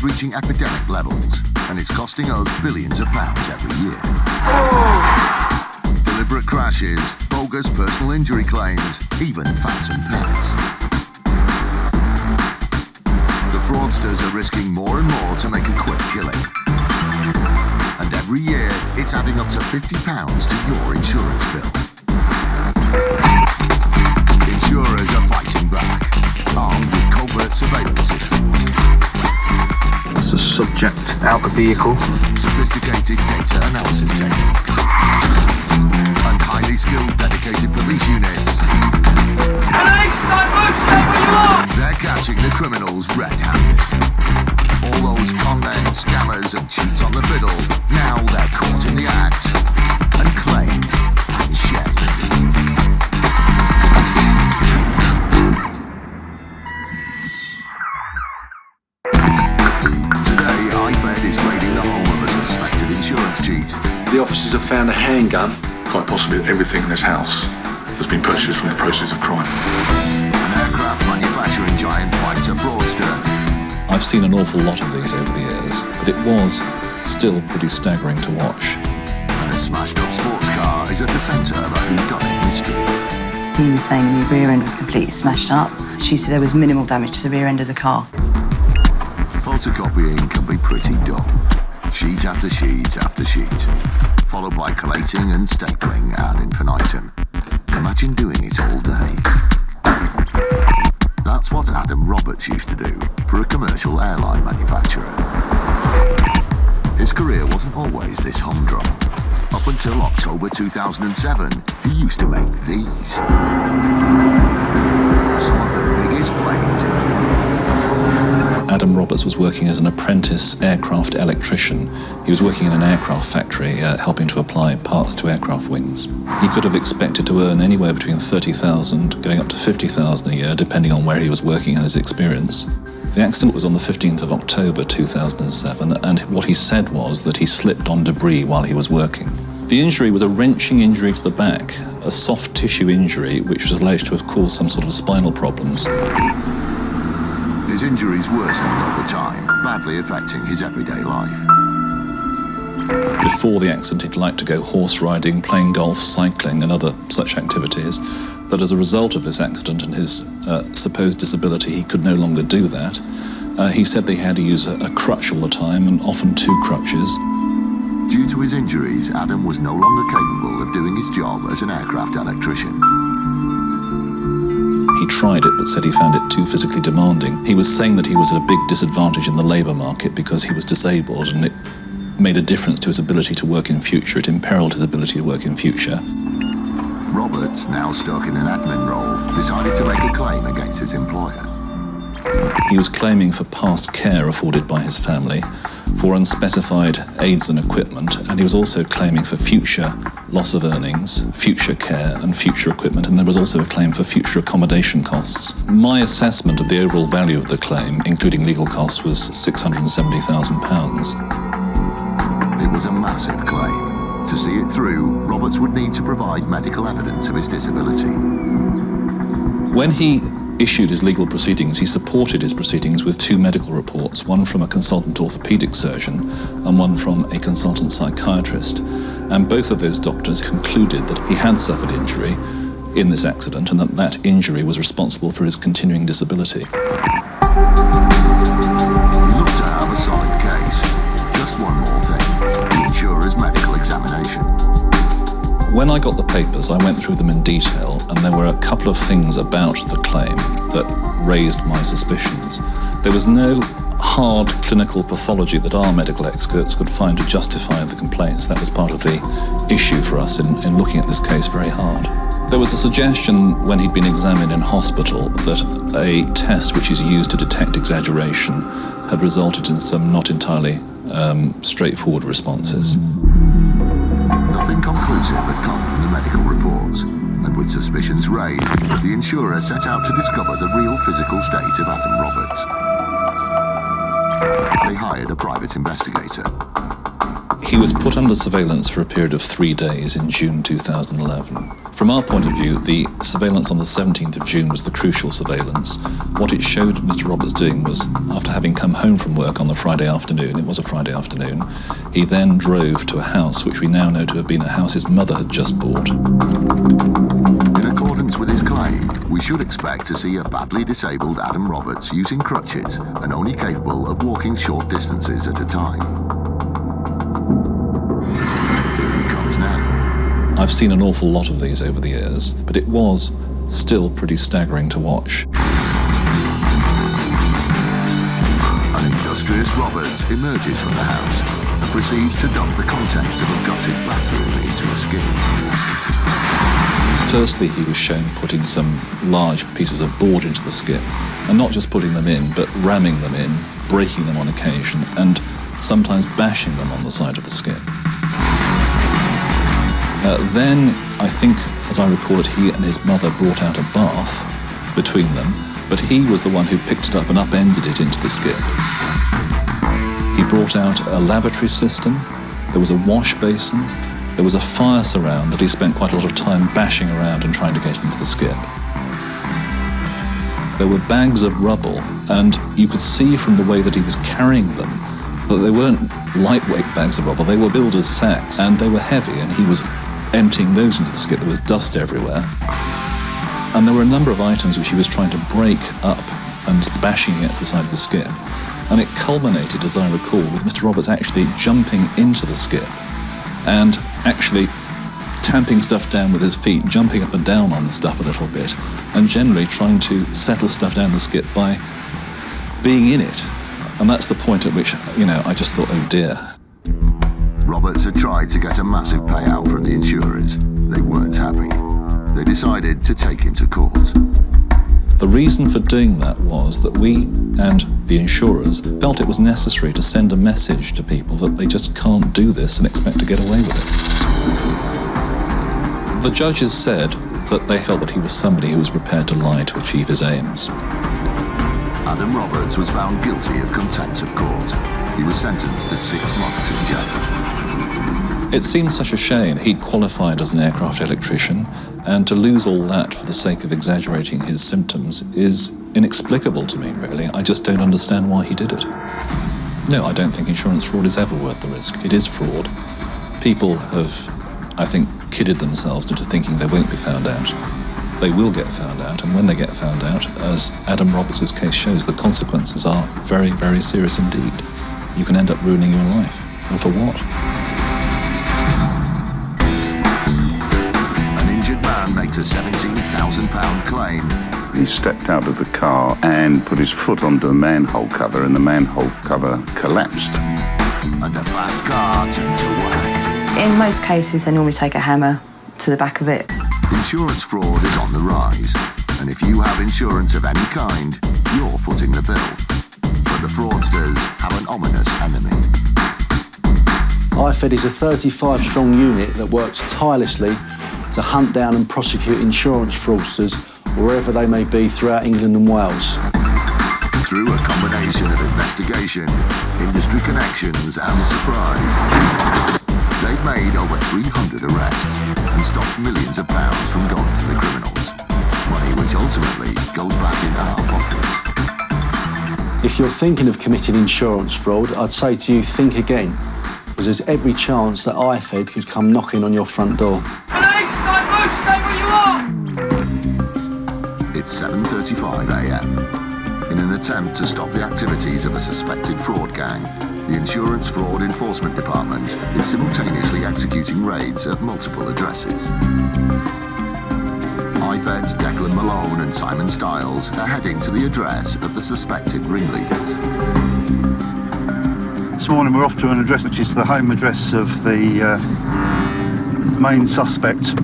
is reaching epidemic levels, and it's costing us billions of pounds every year. Deliberate crashes, bogus personal injury claims, even phantom pets. The fraudsters are risking more and more to make a quick killing. And every year, it's adding up to £50 to your insurance bill. Insurers are fighting back, armed with covert surveillance systems. There's a subject out the vehicle. Sophisticated data analysis techniques. And highly skilled, dedicated police units. Police, don't move, stay where you are! They're catching the criminals red-handed. All those con men, scammers and cheats on the fiddle, now they're caught in the act and claimed and shamed. The officers have found a handgun. Quite possibly everything in this house has been purchased from the proceeds of crime. An aircraft manufacturing giant fights a fraudster. I've seen an awful lot of these over the years, but it was still pretty staggering to watch. And a smashed up sports car is at the centre of a whodunit mystery. He was saying the rear end was completely smashed up. She said there was minimal damage to the rear end of the car. Photocopying can be pretty dull. Sheet after sheet after sheet, followed by collating and stapling ad infinitum. Imagine doing it all day. That's what Adam Roberts used to do for a commercial airline manufacturer. His career wasn't always this humdrum. Up until October 2007, he used to make these. Some of the biggest planes in the world. Adam Roberts was working as an apprentice aircraft electrician. He was working in an aircraft factory, helping to apply parts to aircraft wings. He could have expected to earn anywhere between $30,000 going up to $50,000 a year, depending on where he was working and his experience. The accident was on the 15th of October 2007, and what he said was that he slipped on debris while he was working. The injury was a wrenching injury to the back, a soft tissue injury which was alleged to have caused some sort of spinal problems. His injuries worsened over time, badly affecting his everyday life. Before the accident, he'd like to go horse riding, playing golf, cycling and other such activities. But as a result of this accident and his supposed disability, he could no longer do that. He said that he had to use a crutch all the time, and often two crutches. Due to his injuries, Adam was no longer capable of doing his job as an aircraft electrician. He tried it, but said he found it too physically demanding. He was saying that he was at a big disadvantage in the labour market because he was disabled, and it made a difference to his ability to work in future. It imperilled his ability to work in future. Roberts, now stuck in an admin role, decided to make a claim against his employer. He was claiming for past care afforded by his family, for unspecified aids and equipment, and he was also claiming for future loss of earnings, future care and future equipment, and there was also a claim for future accommodation costs. My assessment of the overall value of the claim, including legal costs, was £670,000. It was a massive claim. To see it through, Roberts would need to provide medical evidence of his disability. When he issued his legal proceedings, he supported his proceedings with two medical reports, one from a consultant orthopaedic surgeon and one from a consultant psychiatrist. And both of those doctors concluded that he had suffered injury in this accident and that that injury was responsible for his continuing disability. He looked to have a solid case. Just one more thing, the insurer's medical examination. When I got the papers, I went through them in detail, and there were a couple of things about the claim that raised my suspicions. There was no hard clinical pathology that our medical experts could find to justify the complaints. That was part of the issue for us in looking at this case very hard. There was a suggestion when he'd been examined in hospital that a test which is used to detect exaggeration had resulted in some not entirely straightforward responses. Nothing conclusive had come from the medical reports, and with suspicions raised, the insurer set out to discover the real physical state of Adam Roberts. They hired a private investigator. He was put under surveillance for a period of 3 days in June 2011. For From our point of view, the surveillance on the 17th of June was the crucial surveillance. What it showed Mr. Roberts doing was, after having come home from work on the Friday afternoon, it was a Friday afternoon, he then drove to a house which we now know to have been a house his mother had just bought. In accordance with his claim, we should expect to see a badly disabled Adam Roberts using crutches and only capable of walking short distances at a time. Here he comes now. I've seen an awful lot of these over the years, but it was still pretty staggering to watch. An industrious Roberts emerges from the house and proceeds to dump the contents of a gutted bathroom into a skip. Firstly, he was shown putting some large pieces of board into the skip, and not just putting them in, but ramming them in, breaking them on occasion, and sometimes bashing them on the side of the skip. Then, I think, as I recall it, he and his mother brought out a bath between them, but he was the one who picked it up and upended it into the skip. He brought out a lavatory system, there was a wash basin, there was a fire surround that he spent quite a lot of time bashing around and trying to get into the skip. There were bags of rubble, and you could see from the way that he was carrying them that they weren't lightweight bags of rubble, they were builder's sacks, and they were heavy, and he was emptying those into the skip. There was dust everywhere. And there were a number of items which he was trying to break up and bashing against the side of the skip. And it culminated, as I recall, with Mr. Roberts actually jumping into the skip and actually tamping stuff down with his feet, jumping up and down on the stuff a little bit, and generally trying to settle stuff down the skip by being in it. And that's the point at which, I just thought, oh dear. Roberts had tried to get a massive payout from the insurers. They weren't happy. They decided to take him to court. The reason for doing that was that we and the insurers felt it was necessary to send a message to people that they just can't do this and expect to get away with it. The judges said that they felt that he was somebody who was prepared to lie to achieve his aims. Adam Roberts was found guilty of contempt of court. He was sentenced to 6 months in jail. It seems such a shame. He'd qualified as an aircraft electrician, and to lose all that for the sake of exaggerating his symptoms is inexplicable to me, really. I just don't understand why he did it. No, I don't think insurance fraud is ever worth the risk. It is fraud. People have, I think, kidded themselves into thinking they won't be found out. They will get found out, and when they get found out, as Adam Roberts' case shows, the consequences are very, very serious indeed. You can end up ruining your life. And for what? An injured man makes a £17,000 claim. He stepped out of the car and put his foot onto a manhole cover, and the manhole cover collapsed. And a fast car turns away. In most cases, they normally take a hammer to the back of it. Insurance fraud is on the rise, and if you have insurance of any kind, you're footing the bill. But the fraudsters have an ominous enemy. IFED is a 35-strong unit that works tirelessly to hunt down and prosecute insurance fraudsters wherever they may be throughout England and Wales. Through a combination of investigation, industry connections and surprise, they've made over 300 arrests and stopped millions of pounds from going to the criminals. Money which ultimately goes back in our pockets. If you're thinking of committing insurance fraud, I'd say to you, think again, because there's every chance that IFED could come knocking on your front door. Police, don't move, stay where you are! It's 7:35 a.m. In an attempt to stop the activities of a suspected fraud gang, the Insurance Fraud Enforcement Department is simultaneously executing raids at multiple addresses. IFED's Declan Malone and Simon Stiles are heading to the address of the suspected ringleaders. This morning we're off to an address which is the home address of the main suspect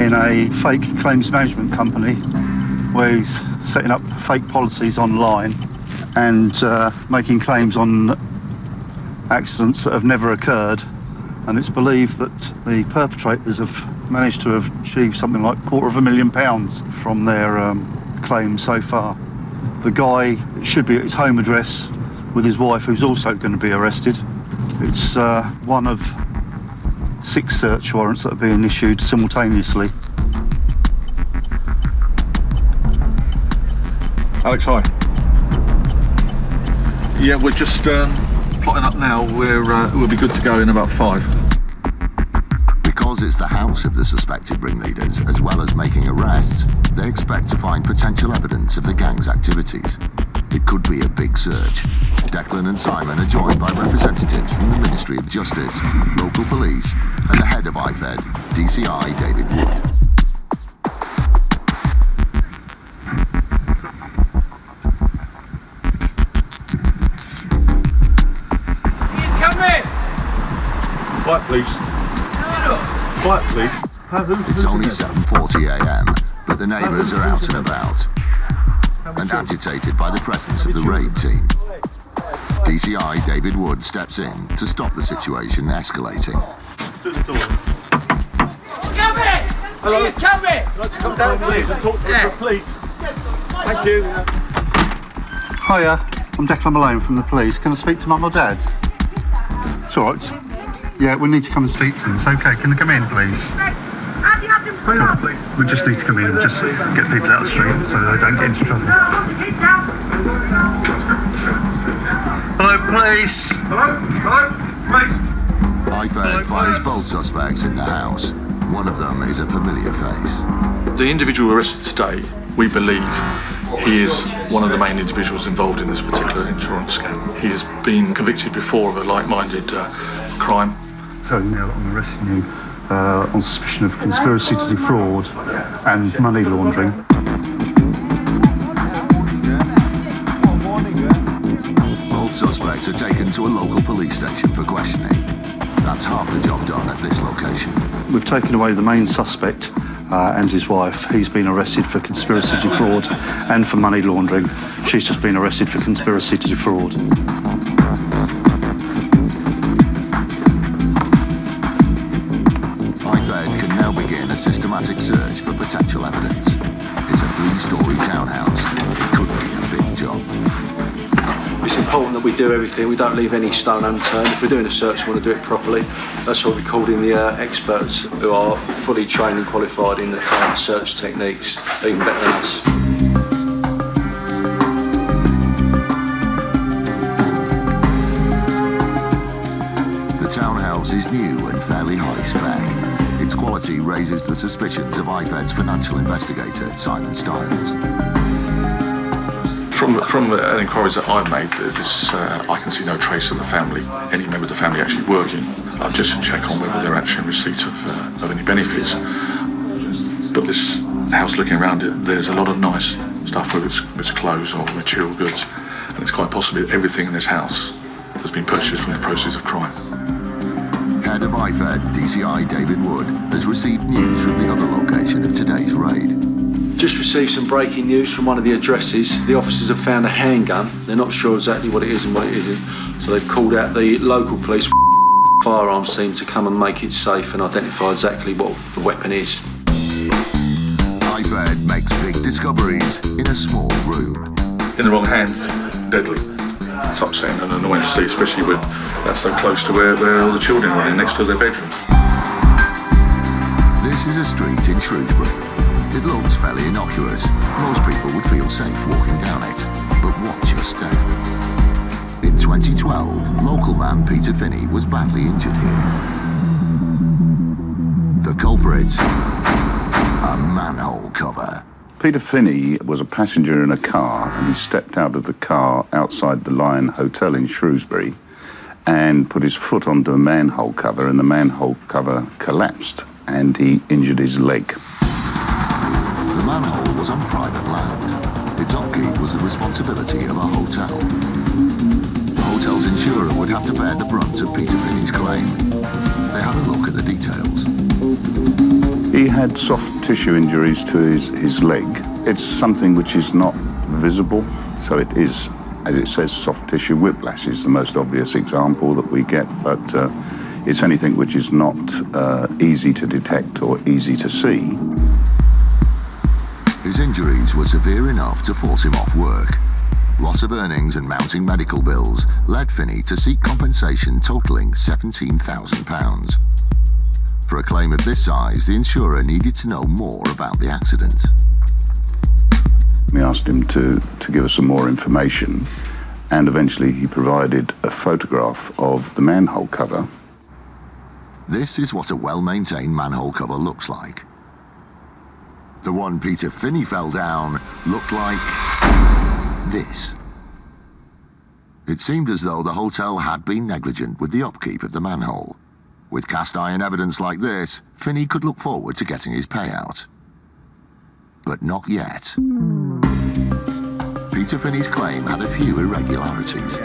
in a fake claims management company where he's setting up fake policies online and making claims on accidents that have never occurred, and it's believed that the perpetrators have managed to have achieved something like £250,000 from their claims so far. The guy should be at his home address with his wife, who's also going to be arrested. It's one of 6 search warrants that are being issued simultaneously. Alex, hi. Yeah, we're just plotting up now. We'll be good to go in about 5. Because it's the house of the suspected ringleaders, as well as making arrests, they expect to find potential evidence of the gang's activities. It could be a big search. Declan and Simon are joined by representatives from the Ministry of Justice, local police, and the head of IFED, DCI David Wood. Quiet, please. Quiet, please. It's only 7:40 a.m, but the neighbours are out and about and agitated by the presence of the raid team. DCI David Wood steps in to stop the situation escalating. Hello. You come here. Come down, please, and talk to us, please. Thank you. Hiya, I'm Declan Malone from the police. Can I speak to Mum or Dad? It's all right. Yeah, we need to come and speak to them. It's okay. Can I come in, please? We just need to come in and just get people out of the street so they don't get into trouble. Hello, police. Hello, police. IFED finds both suspects in the house. One of them is a familiar face. The individual arrested today, we believe, he is one of the main individuals involved in this particular insurance scam. He has been convicted before of a like-minded crime. So now I'm arresting you on suspicion of conspiracy to defraud and money laundering. Both suspects are taken to a local police station for questioning. That's half the job done at this location. We've taken away the main suspect and his wife. He's been arrested for conspiracy to defraud and for money laundering. She's just been arrested for conspiracy to defraud. IFED can now begin a systematic search for potential evidence. It's a 3-story townhouse. It could be a big job. It's important that we do everything. We don't leave any stone unturned. If we're doing a search, we want to do it properly. That's why we called in the experts who are fully trained and qualified in the current search techniques, even better than us. The townhouse is new and fairly high spec. Its quality raises the suspicions of IFED's financial investigator, Simon Stiles. From the inquiries that I've made, I can see no trace of the family, any member of the family actually working. I've just to check on whether they're actually in receipt of any benefits. But this house, looking around it, there's a lot of nice stuff, whether it's clothes or material goods, and it's quite possibly that everything in this house has been purchased from the proceeds of crime. Head of IFED, DCI David Wood, has received news from the other location of today's raid. Just received some breaking news from one of the addresses. The officers have found a handgun. They're not sure exactly what it is and what it isn't, so they've called out the local police firearms team to come and make it safe and identify exactly what the weapon is. IFED makes big discoveries in a small room. In the wrong hands, deadly. It's upsetting and annoying to see, especially with that's so close to where all the children are in, next to their bedrooms. This is a street in Shrewsbury. It looks fairly innocuous. Most people would feel safe walking down it. But watch your step. In 2012, local man Peter Finney was badly injured here. The culprit, a manhole cover. Peter Finney was a passenger in a car, and he stepped out of the car outside the Lion Hotel in Shrewsbury and put his foot onto a manhole cover, and the manhole cover collapsed and he injured his leg. The manhole was on private land. Its upkeep was the responsibility of a hotel. The hotel's insurer would have to bear the brunt of Peter Finney's claim. They had a look at the details. He had soft tissue injuries to his leg. It's something which is not visible, so it is, as it says, soft tissue whiplash is the most obvious example that we get, but it's anything which is not easy to detect or easy to see. His injuries were severe enough to force him off work. Loss of earnings and mounting medical bills led Finney to seek compensation totalling £17,000. For a claim of this size, the insurer needed to know more about the accident. We asked him to give us some more information, and eventually he provided a photograph of the manhole cover. This is what a well-maintained manhole cover looks like. The one Peter Finney fell down looked like this. It seemed as though the hotel had been negligent with the upkeep of the manhole. With cast iron evidence like this, Finney could look forward to getting his payout. But not yet. Peter Finney's claim had a few irregularities.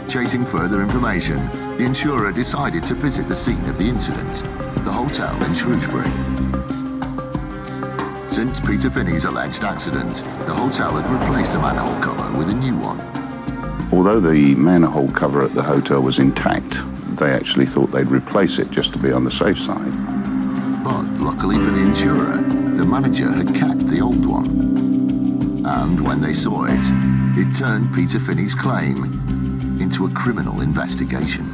Chasing further information, the insurer decided to visit the scene of the incident, the hotel in Shrewsbury. Since Peter Finney's alleged accident, the hotel had replaced the manhole cover with a new one. Although the manhole cover at the hotel was intact, they actually thought they'd replace it just to be on the safe side. But luckily for the insurer, the manager had kept the old one. And when they saw it, it turned Peter Finney's claim into a criminal investigation.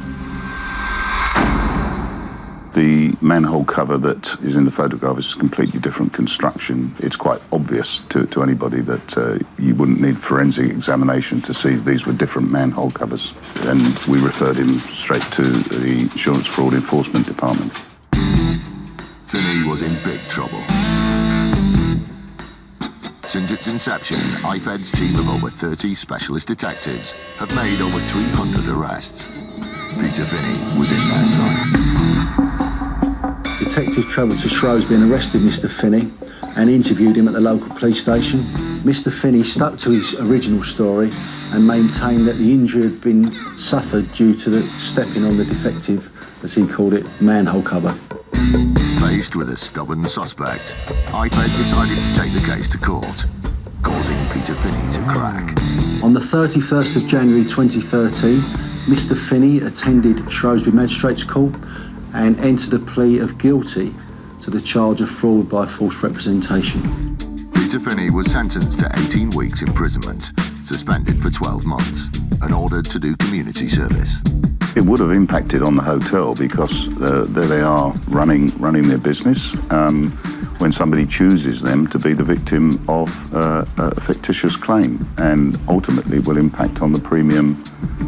The manhole cover that is in the photograph is a completely different construction. It's quite obvious to anybody that you wouldn't need forensic examination to see these were different manhole covers. And we referred him straight to the Insurance Fraud Enforcement Department. Finney was in big trouble. Since its inception, IFED's team of over 30 specialist detectives have made over 300 arrests. Peter Finney was in their sights. Detectives travelled to Shrewsbury and arrested Mr. Finney and interviewed him at the local police station. Mr. Finney stuck to his original story and maintained that the injury had been suffered due to the stepping on the defective, as he called it, manhole cover. Faced with a stubborn suspect, IFED decided to take the case to court, causing Peter Finney to crack. On the 31st of January 2013, Mr. Finney attended Shrewsbury Magistrates Court and entered a plea of guilty to the charge of fraud by false representation. Peter Finney was sentenced to 18 weeks imprisonment, suspended for 12 months, and ordered to do community service. It would have impacted on the hotel because there they are running their business when somebody chooses them to be the victim of a fictitious claim, and ultimately will impact on the premium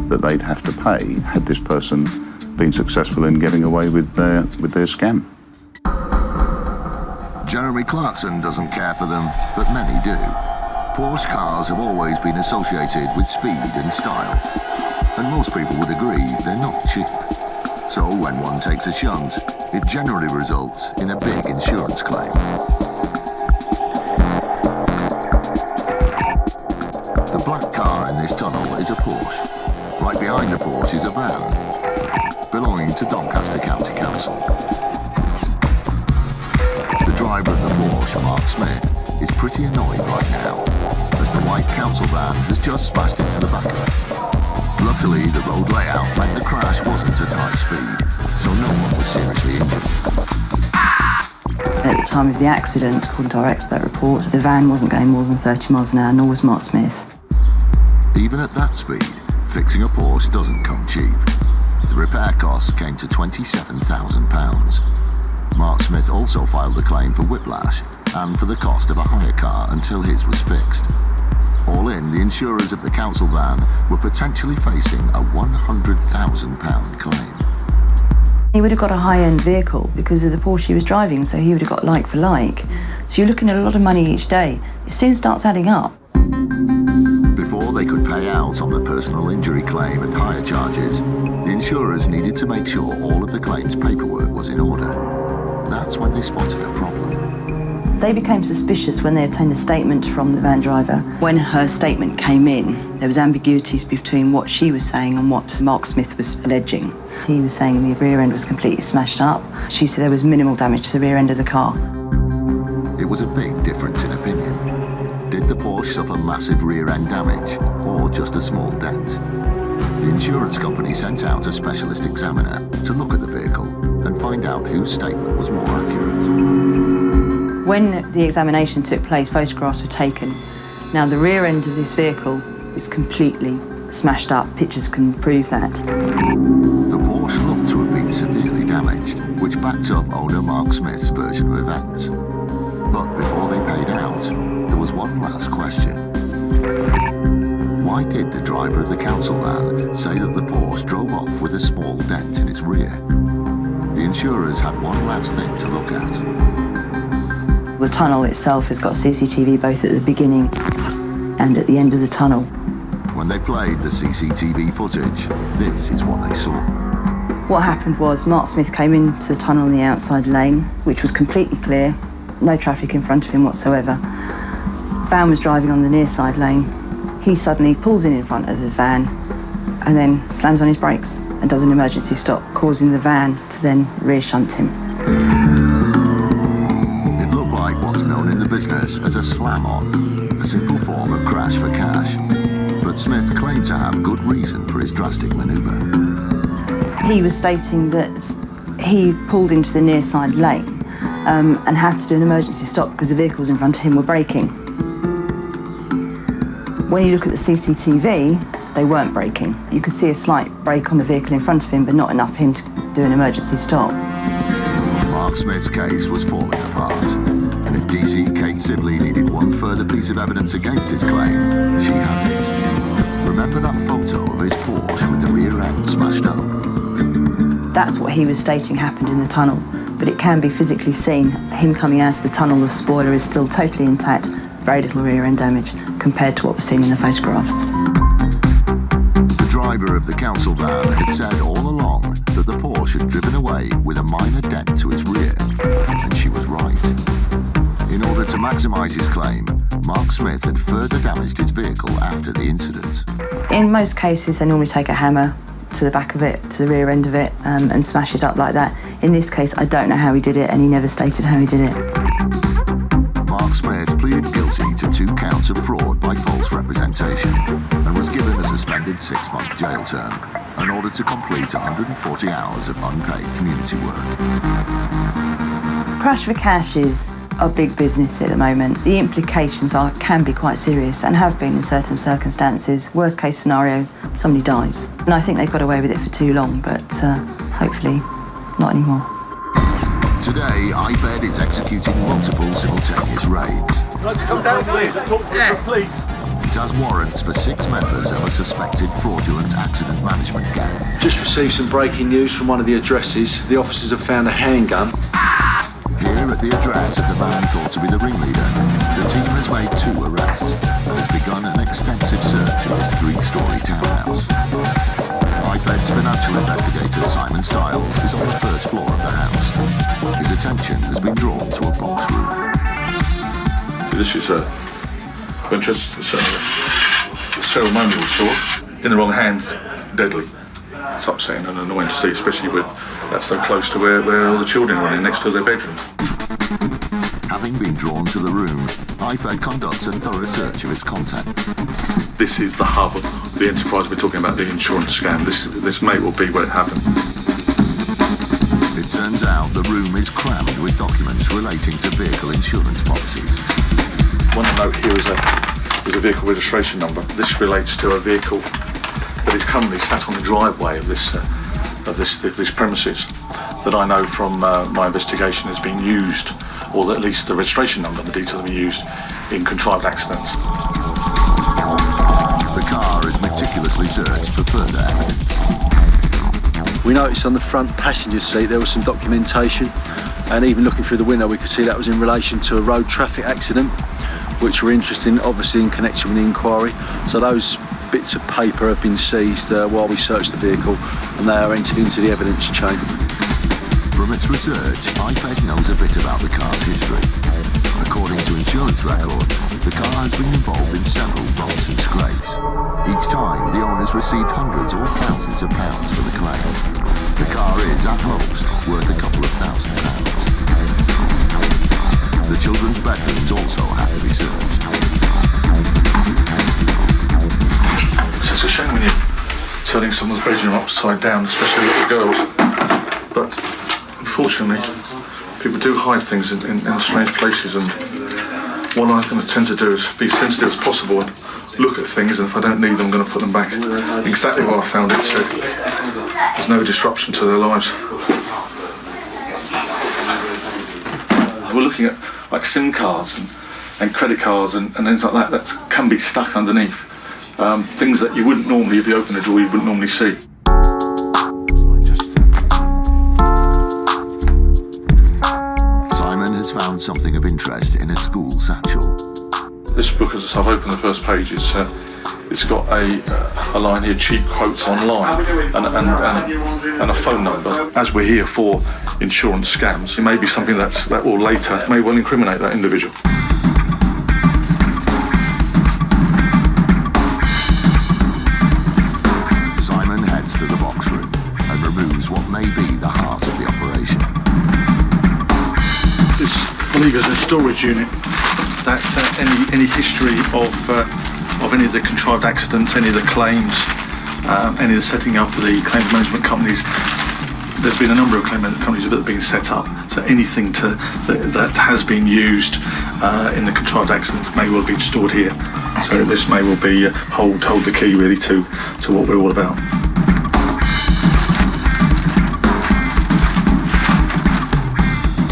that they'd have to pay had this person been successful in getting away with their scam. Jeremy Clarkson doesn't care for them, but many do. Porsche cars have always been associated with speed and style, and most people would agree they're not cheap. So when one takes a shunt, it generally results in a big insurance claim. The black car in this tunnel is a Porsche. Right behind the Porsche is a van belonging to Doncaster County Council. The driver of the Porsche, Mark Smith, is pretty annoyed right now, as the white council van has just smashed into the back of it. Luckily, the road layout meant the crash wasn't at high speed, so no one was seriously injured. At the time of the accident, according to our expert report, the van wasn't going more than 30 miles an hour, nor was Mark Smith. Even at that speed, fixing a Porsche doesn't come cheap. The repair costs came to £27,000. Mark Smith also filed a claim for whiplash and for the cost of a hire car until his was fixed. All in, the insurers of the council van were potentially facing a £100,000 claim. He would have got a high-end vehicle because of the Porsche he was driving, so he would have got like for like. So you're looking at a lot of money each day. It soon starts adding up. Before they could pay out on the personal injury claim and hire charges, the insurers needed to make sure all of the claims paperwork was in order. That's when they spotted a problem. They became suspicious when they obtained a statement from the van driver. When her statement came in, there was ambiguities between what she was saying and what Mark Smith was alleging. He was saying the rear end was completely smashed up. She said there was minimal damage to the rear end of the car. It was a big difference in opinion. Did the Porsche suffer massive rear-end damage, or just a small dent? The insurance company sent out a specialist examiner to look at the vehicle and find out whose statement was more accurate. When the examination took place, photographs were taken. Now, the rear end of this vehicle is completely smashed up. Pictures can prove that. The Porsche looked to have been severely damaged, which backed up owner Mark Smith's version of events. But before they paid out, there was one last question. why did the driver of the council van say that the Porsche drove off with a small dent in its rear? The insurers had one last thing to look at. The tunnel itself has got CCTV both at the beginning and at the end of the tunnel. When they played the CCTV footage, this is what they saw. What happened was Mark Smith came into the tunnel in the outside lane, which was completely clear, no traffic in front of him whatsoever. Van was driving on the near side lane. He suddenly pulls in front of the van and then slams on his brakes and does an emergency stop, causing the van to then rear shunt him. It looked like what's known in the business as a slam-on, a simple form of crash for cash. But Smith claimed to have good reason for his drastic manoeuvre. He was stating that he pulled into the near side lane and had to do an emergency stop because the vehicles in front of him were braking. When you look at the CCTV, they weren't braking. You could see a slight brake on the vehicle in front of him, but not enough for him to do an emergency stop. Mark Smith's case was falling apart, and if DC Kate Sibley needed one further piece of evidence against his claim, she had it. Remember that photo of his Porsche with the rear end smashed up? That's what he was stating happened in the tunnel, but it can be physically seen. Him coming out of the tunnel, the spoiler is still totally intact, very little rear end damage compared to what was seen in the photographs. The driver of the council van had said all along that the Porsche had driven away with a minor dent to its rear, and she was right. In order to maximise his claim, Mark Smith had further damaged his vehicle after the incident. In most cases, they normally take a hammer to the back of it, to the rear end of it, and smash it up like that. In this case, I don't know how he did it, and he never stated how he did it. Mark Smith pleaded guilty to 2 counts of fraud by false representation and was given a suspended 6-month jail term in order to complete 140 hours of unpaid community work. Crash for cash is a big business at the moment. The implications can be quite serious and have been in certain circumstances. Worst case scenario, somebody dies. And I think they've got away with it for too long, but hopefully not anymore. Today, IFED is executing multiple simultaneous raids. Come down, please. Talk to the police. It has warrants for 6 members of a suspected fraudulent accident management gang. Just received some breaking news from one of the addresses. The officers have found a handgun. Here at the address of the man thought to be the ringleader, the team has made 2 arrests and has begun an extensive search of his 3-storey townhouse. IFED's financial investigator Simon Stiles is on the first floor of the house. His attention has been drawn to a box room. This is a ceremonial sword. In the wrong hand, deadly. It's upsetting and annoying to see, especially with that so close to where all the children are running next to their bedrooms. Having been drawn to the room, IFED conducts a thorough search of its contents. This is the hub of the enterprise we're talking about, the insurance scam. This may well be where it happened. It turns out the room is crammed with documents relating to vehicle insurance policies. One note here is a vehicle registration number. This relates to a vehicle that is currently sat on the driveway of this premises that I know from my investigation has been used, or at least the registration number and the details have been used in contrived accidents. The car is meticulously searched for further evidence. We noticed on the front passenger seat there was some documentation, and even looking through the window we could see that was in relation to a road traffic accident, which were interesting, obviously in connection with the inquiry. So those bits of paper have been seized while we searched the vehicle, and they are entered into the evidence chain. From its research, IFED knows a bit about the car's history. According to insurance records, the car has been involved in several bumps and scrapes. Each time, the owners received hundreds or thousands of pounds for the claim. The car is, at most, worth a couple of £1,000. The children's bedrooms also have to be searched. So it's a shame when you're turning someone's bedroom upside down, especially little girls. But unfortunately, people do hide things in strange places, and what I'm going to tend to do is be sensitive as possible and look at things, and if I don't need them, I'm going to put them back exactly where I found it, so there's no disruption to their lives. We're looking at like SIM cards and credit cards and things like that can be stuck underneath things that you wouldn't normally, if you open a drawer, you wouldn't normally see. Simon has found something of interest in a school satchel. This book, as I've opened the first page, it's got a line here, cheap quotes online, and a phone number. As we're here for insurance scams, it may be something that will later may well incriminate that individual. Simon heads to the box room and removes what may be the heart of the operation. This, I believe, is a storage unit that any history of any of the contrived accidents, any of the claims, any of the setting up of the claims management companies. There's been a number of claims management companies that have been set up, so anything that has been used in the contrived accidents may well be stored here. So this may well be hold the key really to what we're all about.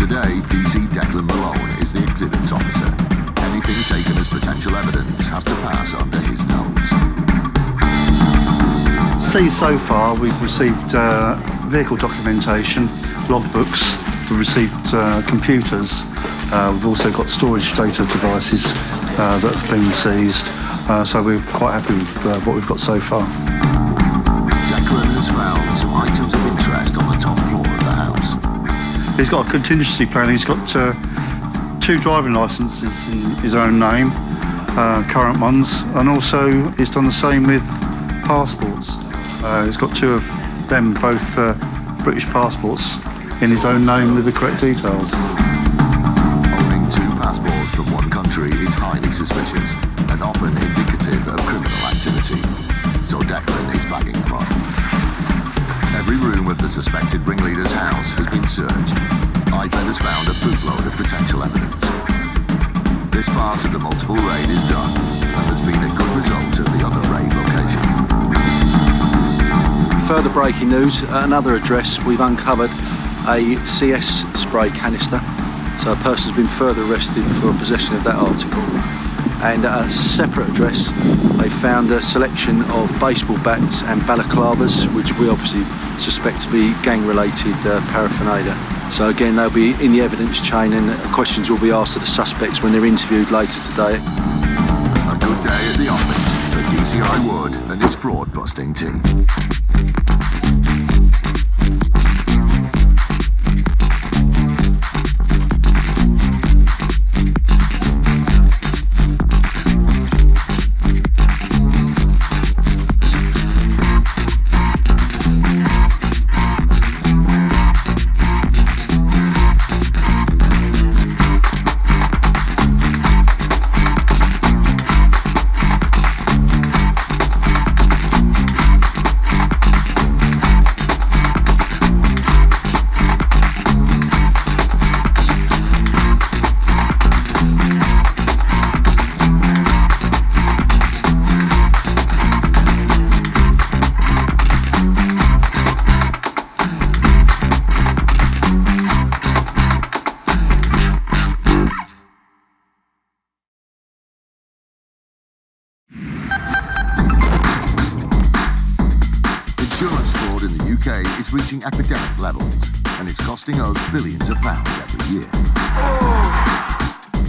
Today, DC Declan Malone is the exhibits officer. Anything taken as potential evidence has to pass under his nose. See, so far we've received vehicle documentation, logbooks, we've received computers, we've also got storage data devices that have been seized, so we're quite happy with what we've got so far. Declan has found some items of interest on the top floor of the house. He's got a contingency plan, he's got 2 driving licences in his own name, current ones, and also he's done the same with passports. He's got 2 of them, both British passports, in his own name with the correct details. Owning 2 passports from one country is highly suspicious and often indicative of criminal activity, so Declan is bagging them up. Every room of the suspected ringleader's house has been searched. iPad has found a bootload of potential evidence. This part of the multiple raid is done, and there's been a good result at the other raid location. Further breaking news, at another address we've uncovered a CS spray canister. So a person's been further arrested for possession of that article. And at a separate address, they found a selection of baseball bats and balaclavas, which we obviously suspect to be gang-related paraphernalia. So again, they'll be in the evidence chain, and questions will be asked of the suspects when they're interviewed later today. A good day at the office for DCI Wood and his fraud-busting team. Is reaching epidemic levels, and it's costing us billions of pounds every year.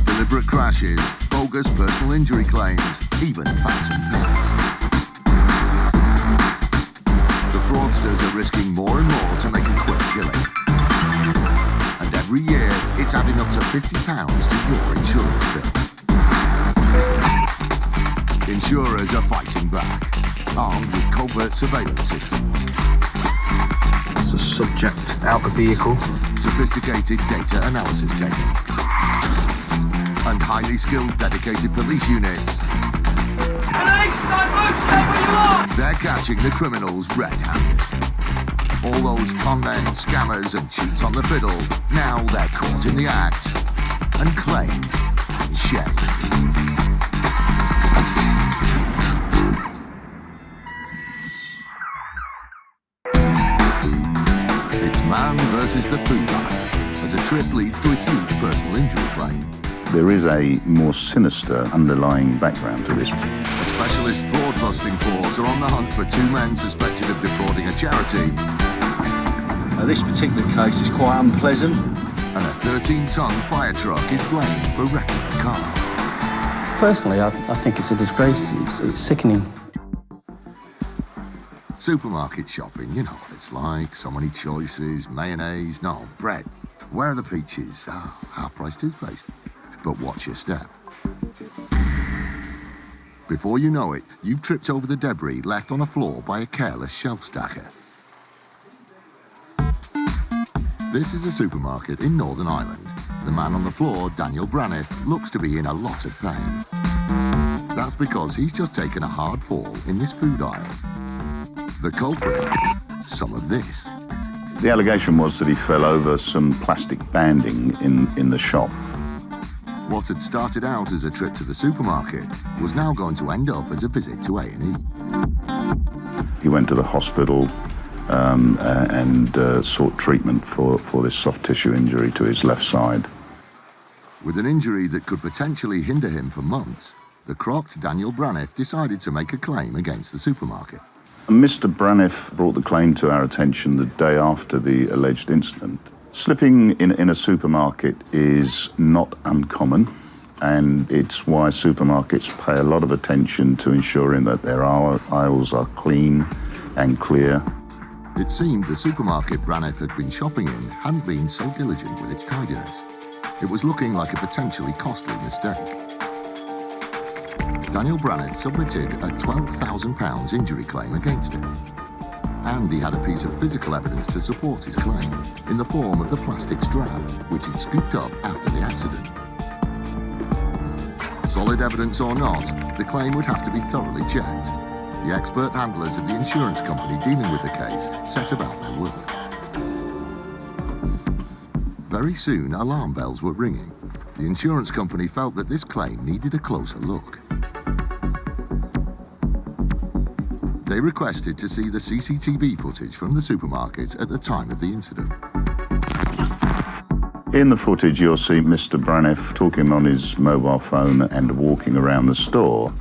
Deliberate crashes, bogus personal injury claims, even phantom pets. The fraudsters are risking more and more to make a quick killing. And every year, it's adding up to £50 to your insurance bill. Insurers are fighting back, armed with covert surveillance systems. The subject out the vehicle. Sophisticated data analysis techniques. And highly skilled dedicated police units. Police, don't move, stay where you are! They're catching the criminals red-handed. All those con men, scammers and cheats on the fiddle, now they're caught in the act. And claim and shame. Man versus the food line, as a trip leads to a huge personal injury claim. There is a more sinister underlying background to this. A specialist fraud buster Police are on the hunt for two men suspected of defrauding a charity. This particular case is quite unpleasant. And a 13-ton fire truck is blamed for wrecking a car. Personally, I think it's a disgrace. It's sickening. Supermarket shopping, you know what it's like. So many choices, mayonnaise, no, bread. Where are the peaches? Half-price toothpaste. But watch your step. Before you know it, you've tripped over the debris left on a floor by a careless shelf stacker. This is a supermarket in Northern Ireland. The man on the floor, Daniel Braniff, looks to be in a lot of pain. That's because he's just taken a hard fall in this food aisle. The culprit, some of this. The allegation was that he fell over some plastic banding in the shop. What had started out as a trip to the supermarket was now going to end up as a visit to A&E. He went to the hospital and sought treatment for this soft tissue injury to his left side. With an injury that could potentially hinder him for months, the crocked Daniel Braniff decided to make a claim against the supermarket. Mr. Braniff brought the claim to our attention the day after the alleged incident. Slipping in a supermarket is not uncommon, and it's why supermarkets pay a lot of attention to ensuring that their aisles are clean and clear. It seemed the supermarket Braniff had been shopping in hadn't been so diligent with its tidiness. It was looking like a potentially costly mistake. Daniel Braniff submitted a £12,000 injury claim against him. And he had a piece of physical evidence to support his claim, in the form of the plastic strap, which he'd scooped up after the accident. Solid evidence or not, the claim would have to be thoroughly checked. The expert handlers of the insurance company dealing with the case set about their work. Very soon, alarm bells were ringing. The insurance company felt that this claim needed a closer look. They requested to see the CCTV footage from the supermarket at the time of the incident. In the footage, you'll see Mr. Braniff talking on his mobile phone and walking around the store.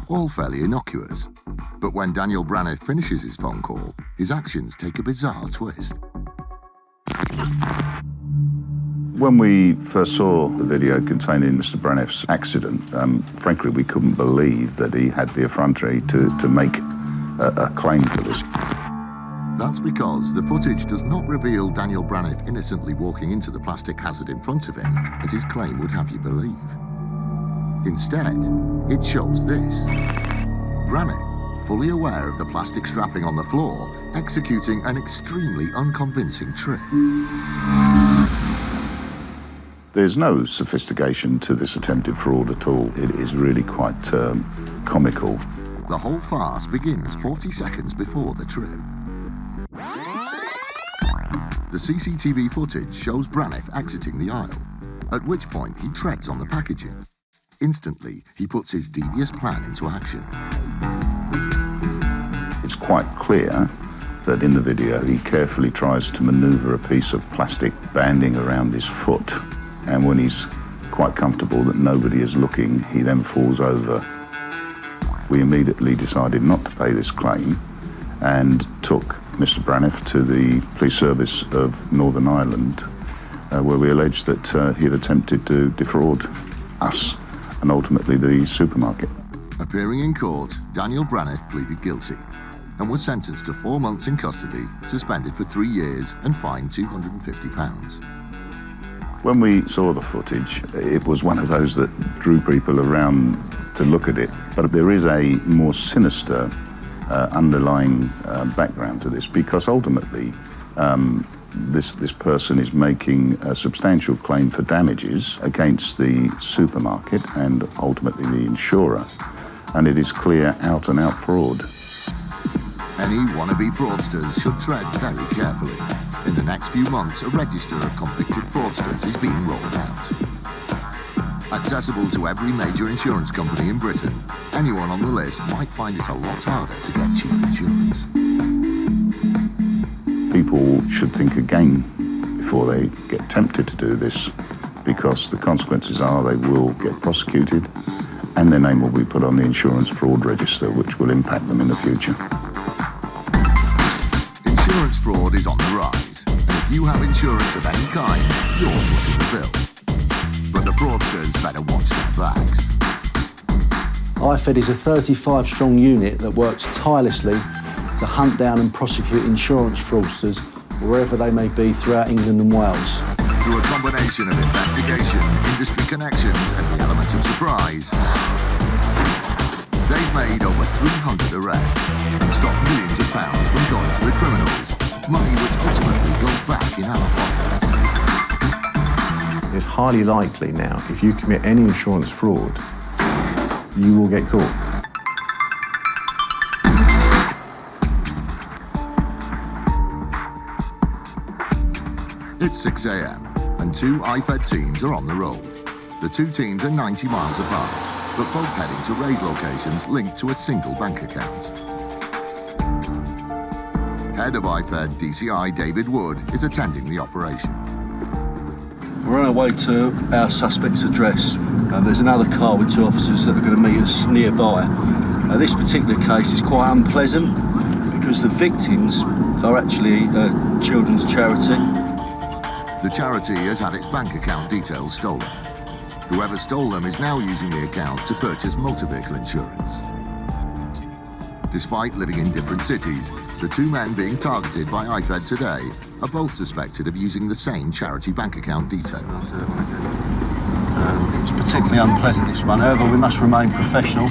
All fairly innocuous. But when Daniel Braniff finishes his phone call, his actions take a bizarre twist. When we first saw the video containing Mr. Braniff's accident, frankly, we couldn't believe that he had the effrontery to make a claim for this. That's because the footage does not reveal Daniel Braniff innocently walking into the plastic hazard in front of him, as his claim would have you believe. Instead, it shows this. Braniff, fully aware of the plastic strapping on the floor, executing an extremely unconvincing trick. There's no sophistication to this attempted fraud at all. It is really quite comical. The whole farce begins 40 seconds before the trip. The CCTV footage shows Braniff exiting the aisle, at which point he treads on the packaging. Instantly, he puts his devious plan into action. It's quite clear that in the video he carefully tries to maneuver a piece of plastic banding around his foot, and when he's quite comfortable that nobody is looking, he then falls over. We immediately decided not to pay this claim and took Mr. Braniff to the police service of Northern Ireland, where we alleged that he had attempted to defraud us and ultimately the supermarket. Appearing in court, Daniel Braniff pleaded guilty and was sentenced to 4 months in custody, suspended for 3 years and fined £250. When we saw the footage, it was one of those that drew people around to look at it. But there is a more sinister underlying background to this, because ultimately this person is making a substantial claim for damages against the supermarket and ultimately the insurer, and it is clear out-and-out fraud. Any wannabe fraudsters should tread very carefully. In the next few months, a register of convicted fraudsters is being rolled out. Accessible to every major insurance company in Britain, anyone on the list might find it a lot harder to get cheap insurance. People should think again before they get tempted to do this, because the consequences are they will get prosecuted and their name will be put on the insurance fraud register, which will impact them in the future. Insurance fraud is on the rise, and if you have insurance of any kind, you're footing the bill. But the fraudsters better watch their backs. IFED is a 35-strong unit that works tirelessly to hunt down and prosecute insurance fraudsters wherever they may be throughout England and Wales. Through a combination of investigation, industry connections and the element of surprise, they've made over 300 arrests and stopped millions of pounds from going to the criminals, money which ultimately goes back in our pockets. It's highly likely now, if you commit any insurance fraud, you will get caught. It's 6 a.m. and 2 IFED teams are on the road. The two teams are 90 miles apart, but both heading to raid locations linked to a single bank account. Head of IFED DCI David Wood is attending the operation. We're on our way to our suspect's address. There's another car with two officers that are going to meet us nearby. This particular case is quite unpleasant because the victims are actually a children's charity. The charity has had its bank account details stolen. Whoever stole them is now using the account to purchase motor vehicle insurance. Despite living in different cities, the two men being targeted by IFED today are both suspected of using the same charity bank account details. It's particularly unpleasant, this one. However, we must remain professional.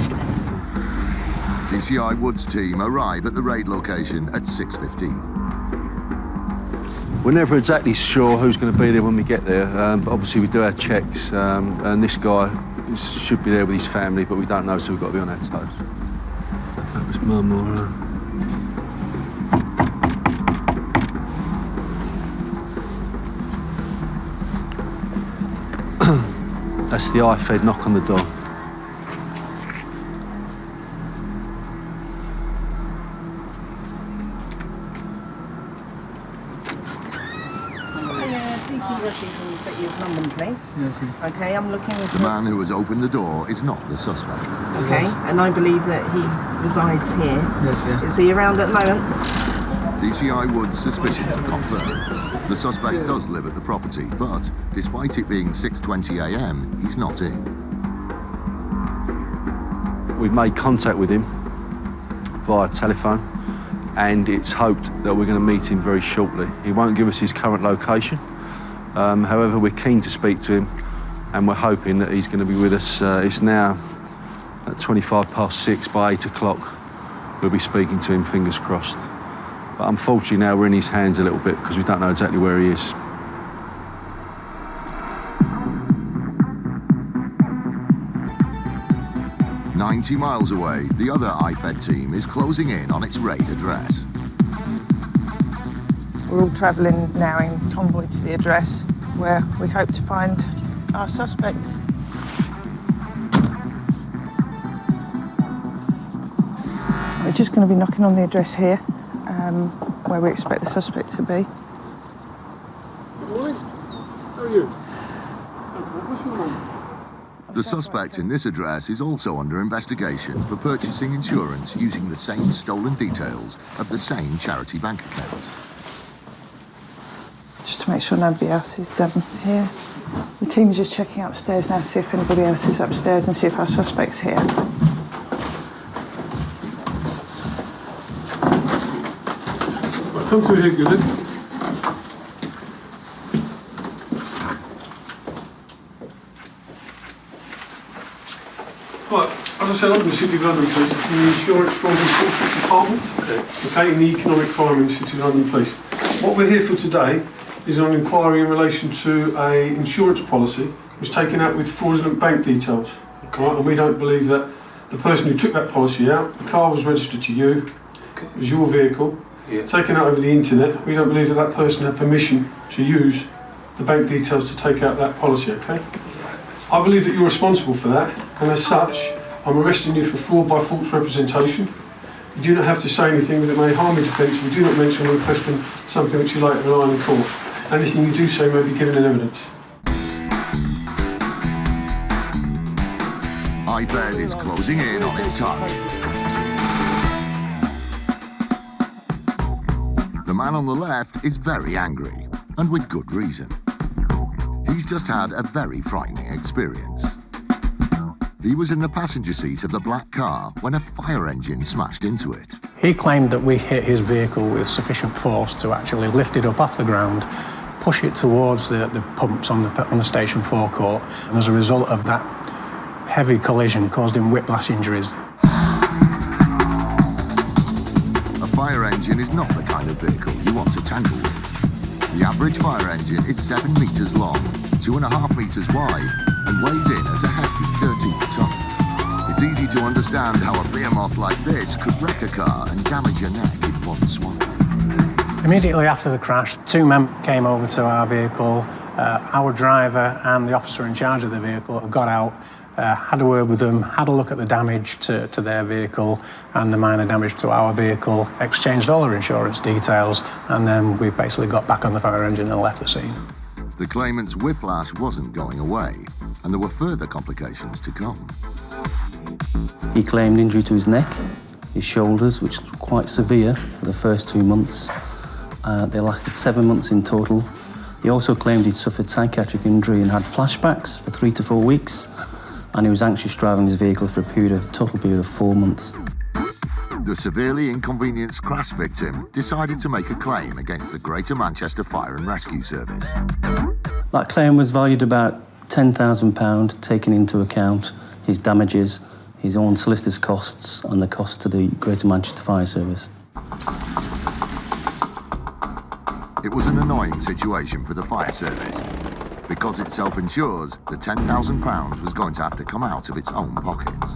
DCI Wood's team arrive at the raid location at 6:15. We're never exactly sure who's going to be there when we get there, but obviously we do our checks, and this guy should be there with his family, but we don't know, so we've got to be on our toes. That was Mum or... That's the IFED knock on the door. From the City of London, please. Yes, yes. Okay, I'm looking for... The man who has opened the door is not the suspect. Okay, and I believe that he resides here. Yes, yeah. Is he around at the moment? DCI Wood's suspicions are confirmed. The suspect does live at the property, but despite it being 6:20 a.m, he's not in. We've made contact with him via telephone, and it's hoped that we're going to meet him very shortly. He won't give us his current location. However, we're keen to speak to him, and we're hoping that he's going to be with us. It's now at 6:25. By 8 o'clock, we'll be speaking to him, fingers crossed. But unfortunately now we're in his hands a little bit because we don't know exactly where he is. "90 miles away, the other IFED team is closing in on its raid address. We're all travelling now in convoy to the address where we hope to find our suspects. We're just going to be knocking on the address here, where we expect the suspect to be. How are you? What's your name? The suspect in this address is also under investigation for purchasing insurance using the same stolen details of the same charity bank account. Just to make sure nobody else is here. The team is just checking upstairs now to see if anybody else is upstairs and see if our suspect's here. Come through here, Goodin. Right, as I said, I'm from the City of London Police, from the Insurance Fraud Enforcement Department, located in the Economic Crime in the City of London Police. What we're here for today is an inquiry in relation to an insurance policy that was taken out with fraudulent bank details. Okay. Right, and we don't believe that the person who took that policy out, the car was registered to you, it was your vehicle, taken out over the internet. We don't believe that that person had permission to use the bank details to take out that policy, okay? I believe that you're responsible for that, and as such, I'm arresting you for fraud by false representation. You do not have to say anything that may harm your defence. We do not mention or question something which you later rely on in court. Anything you do say may be given in evidence. Highfed is closing in on its target. The man on the left is very angry, and with good reason. He's just had a very frightening experience. He was in the passenger seat of the black car when a fire engine smashed into it. He claimed that we hit his vehicle with sufficient force to actually lift it up off the ground, push it towards the pumps on the station forecourt, and as a result of that heavy collision caused him whiplash injuries. A fire engine is not the kind of vehicle you want to tangle with. The average fire engine is 7 metres long, 2.5 metres wide, and weighs in at a hefty 13 tonnes. It's easy to understand how a behemoth like this could wreck a car and damage your neck in one swipe. Immediately after the crash, 2 men came over to our vehicle. Our driver and the officer in charge of the vehicle got out, had a word with them, had a look at the damage to their vehicle and the minor damage to our vehicle, exchanged all our insurance details, and then we basically got back on the fire engine and left the scene. The claimant's whiplash wasn't going away, and there were further complications to come. He claimed injury to his neck, his shoulders, which was quite severe for the first 2 months. They lasted 7 months in total. He also claimed he'd suffered psychiatric injury and had flashbacks for 3 to 4 weeks, and he was anxious driving his vehicle for a total period of 4 months. The severely inconvenienced crash victim decided to make a claim against the Greater Manchester Fire and Rescue Service. That claim was valued about £10,000, taking into account his damages, his own solicitor's costs and the cost to the Greater Manchester Fire Service. It was an annoying situation for the fire service. Because it self-insures, the £10,000 was going to have to come out of its own pockets.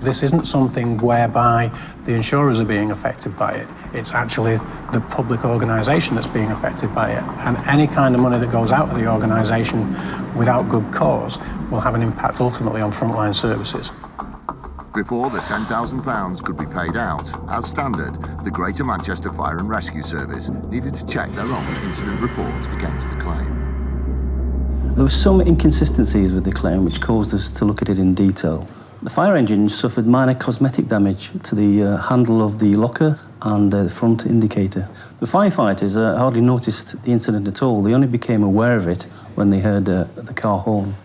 This isn't something whereby the insurers are being affected by it. It's actually the public organisation that's being affected by it. And any kind of money that goes out of the organisation without good cause will have an impact ultimately on frontline services. Before the £10,000 could be paid out, as standard, the Greater Manchester Fire and Rescue Service needed to check their own incident report against the claim. There were some inconsistencies with the claim which caused us to look at it in detail. The fire engine suffered minor cosmetic damage to the handle of the locker and the front indicator. The firefighters hardly noticed the incident at all. They only became aware of it when they heard the car horn.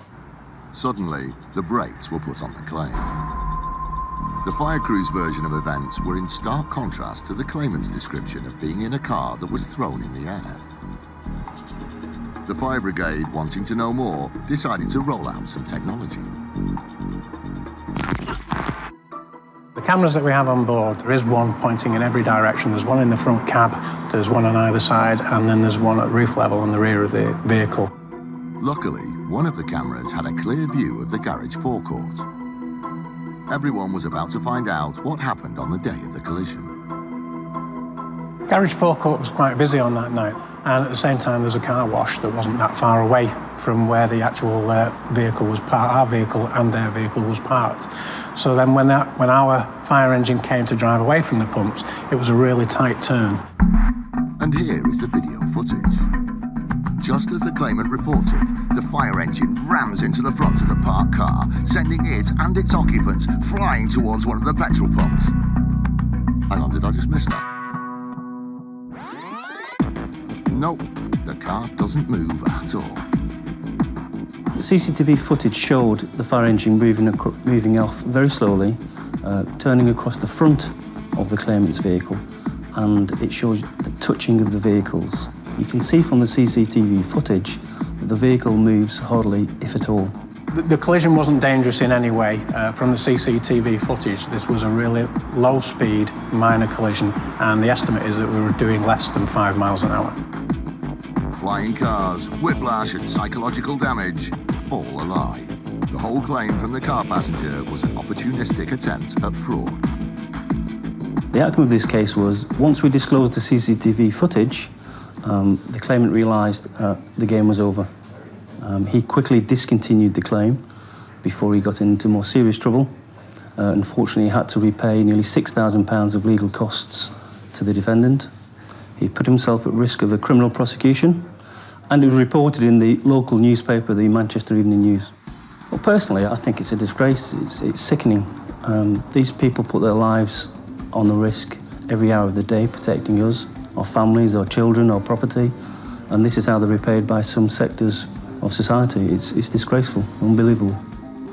Suddenly, the brakes were put on the claim. The fire crew's version of events were in stark contrast to the claimant's description of being in a car that was thrown in the air. The fire brigade, wanting to know more, decided to roll out some technology. The cameras that we have on board, there is one pointing in every direction. There's one in the front cab, there's one on either side, and then there's one at roof level on the rear of the vehicle. Luckily, one of the cameras had a clear view of the garage forecourt. Everyone was about to find out what happened on the day of the collision. Garage forecourt was quite busy on that night, and at the same time there's a car wash that wasn't that far away from where the actual vehicle was parked, our vehicle and their vehicle was parked. So then when our fire engine came to drive away from the pumps, it was a really tight turn. And here is the video footage. Just as the claimant reported, the fire engine rams into the front of the parked car, sending it and its occupants flying towards one of the petrol pumps. Hang on, did I just miss that? Nope, the car doesn't move at all. The CCTV footage showed the fire engine moving off very slowly, turning across the front of the claimant's vehicle, and it shows the touching of the vehicles. You can see from the CCTV footage that the vehicle moves hardly, if at all. The collision wasn't dangerous in any way. From the CCTV footage, this was a really low-speed, minor collision, and the estimate is that we were doing less than 5 miles an hour. Flying cars, whiplash and psychological damage, all a lie. The whole claim from the car passenger was an opportunistic attempt at fraud. The outcome of this case was, once we disclosed the CCTV footage, the claimant realised the game was over. He quickly discontinued the claim before he got into more serious trouble. Unfortunately, he had to repay nearly £6,000 of legal costs to the defendant. He put himself at risk of a criminal prosecution, and it was reported in the local newspaper, the Manchester Evening News. Well, personally, I think it's a disgrace. It's sickening. These people put their lives on the risk every hour of the day, protecting us, our families, our children, our property, and this is how they're repaid by some sectors of society. It's disgraceful, unbelievable.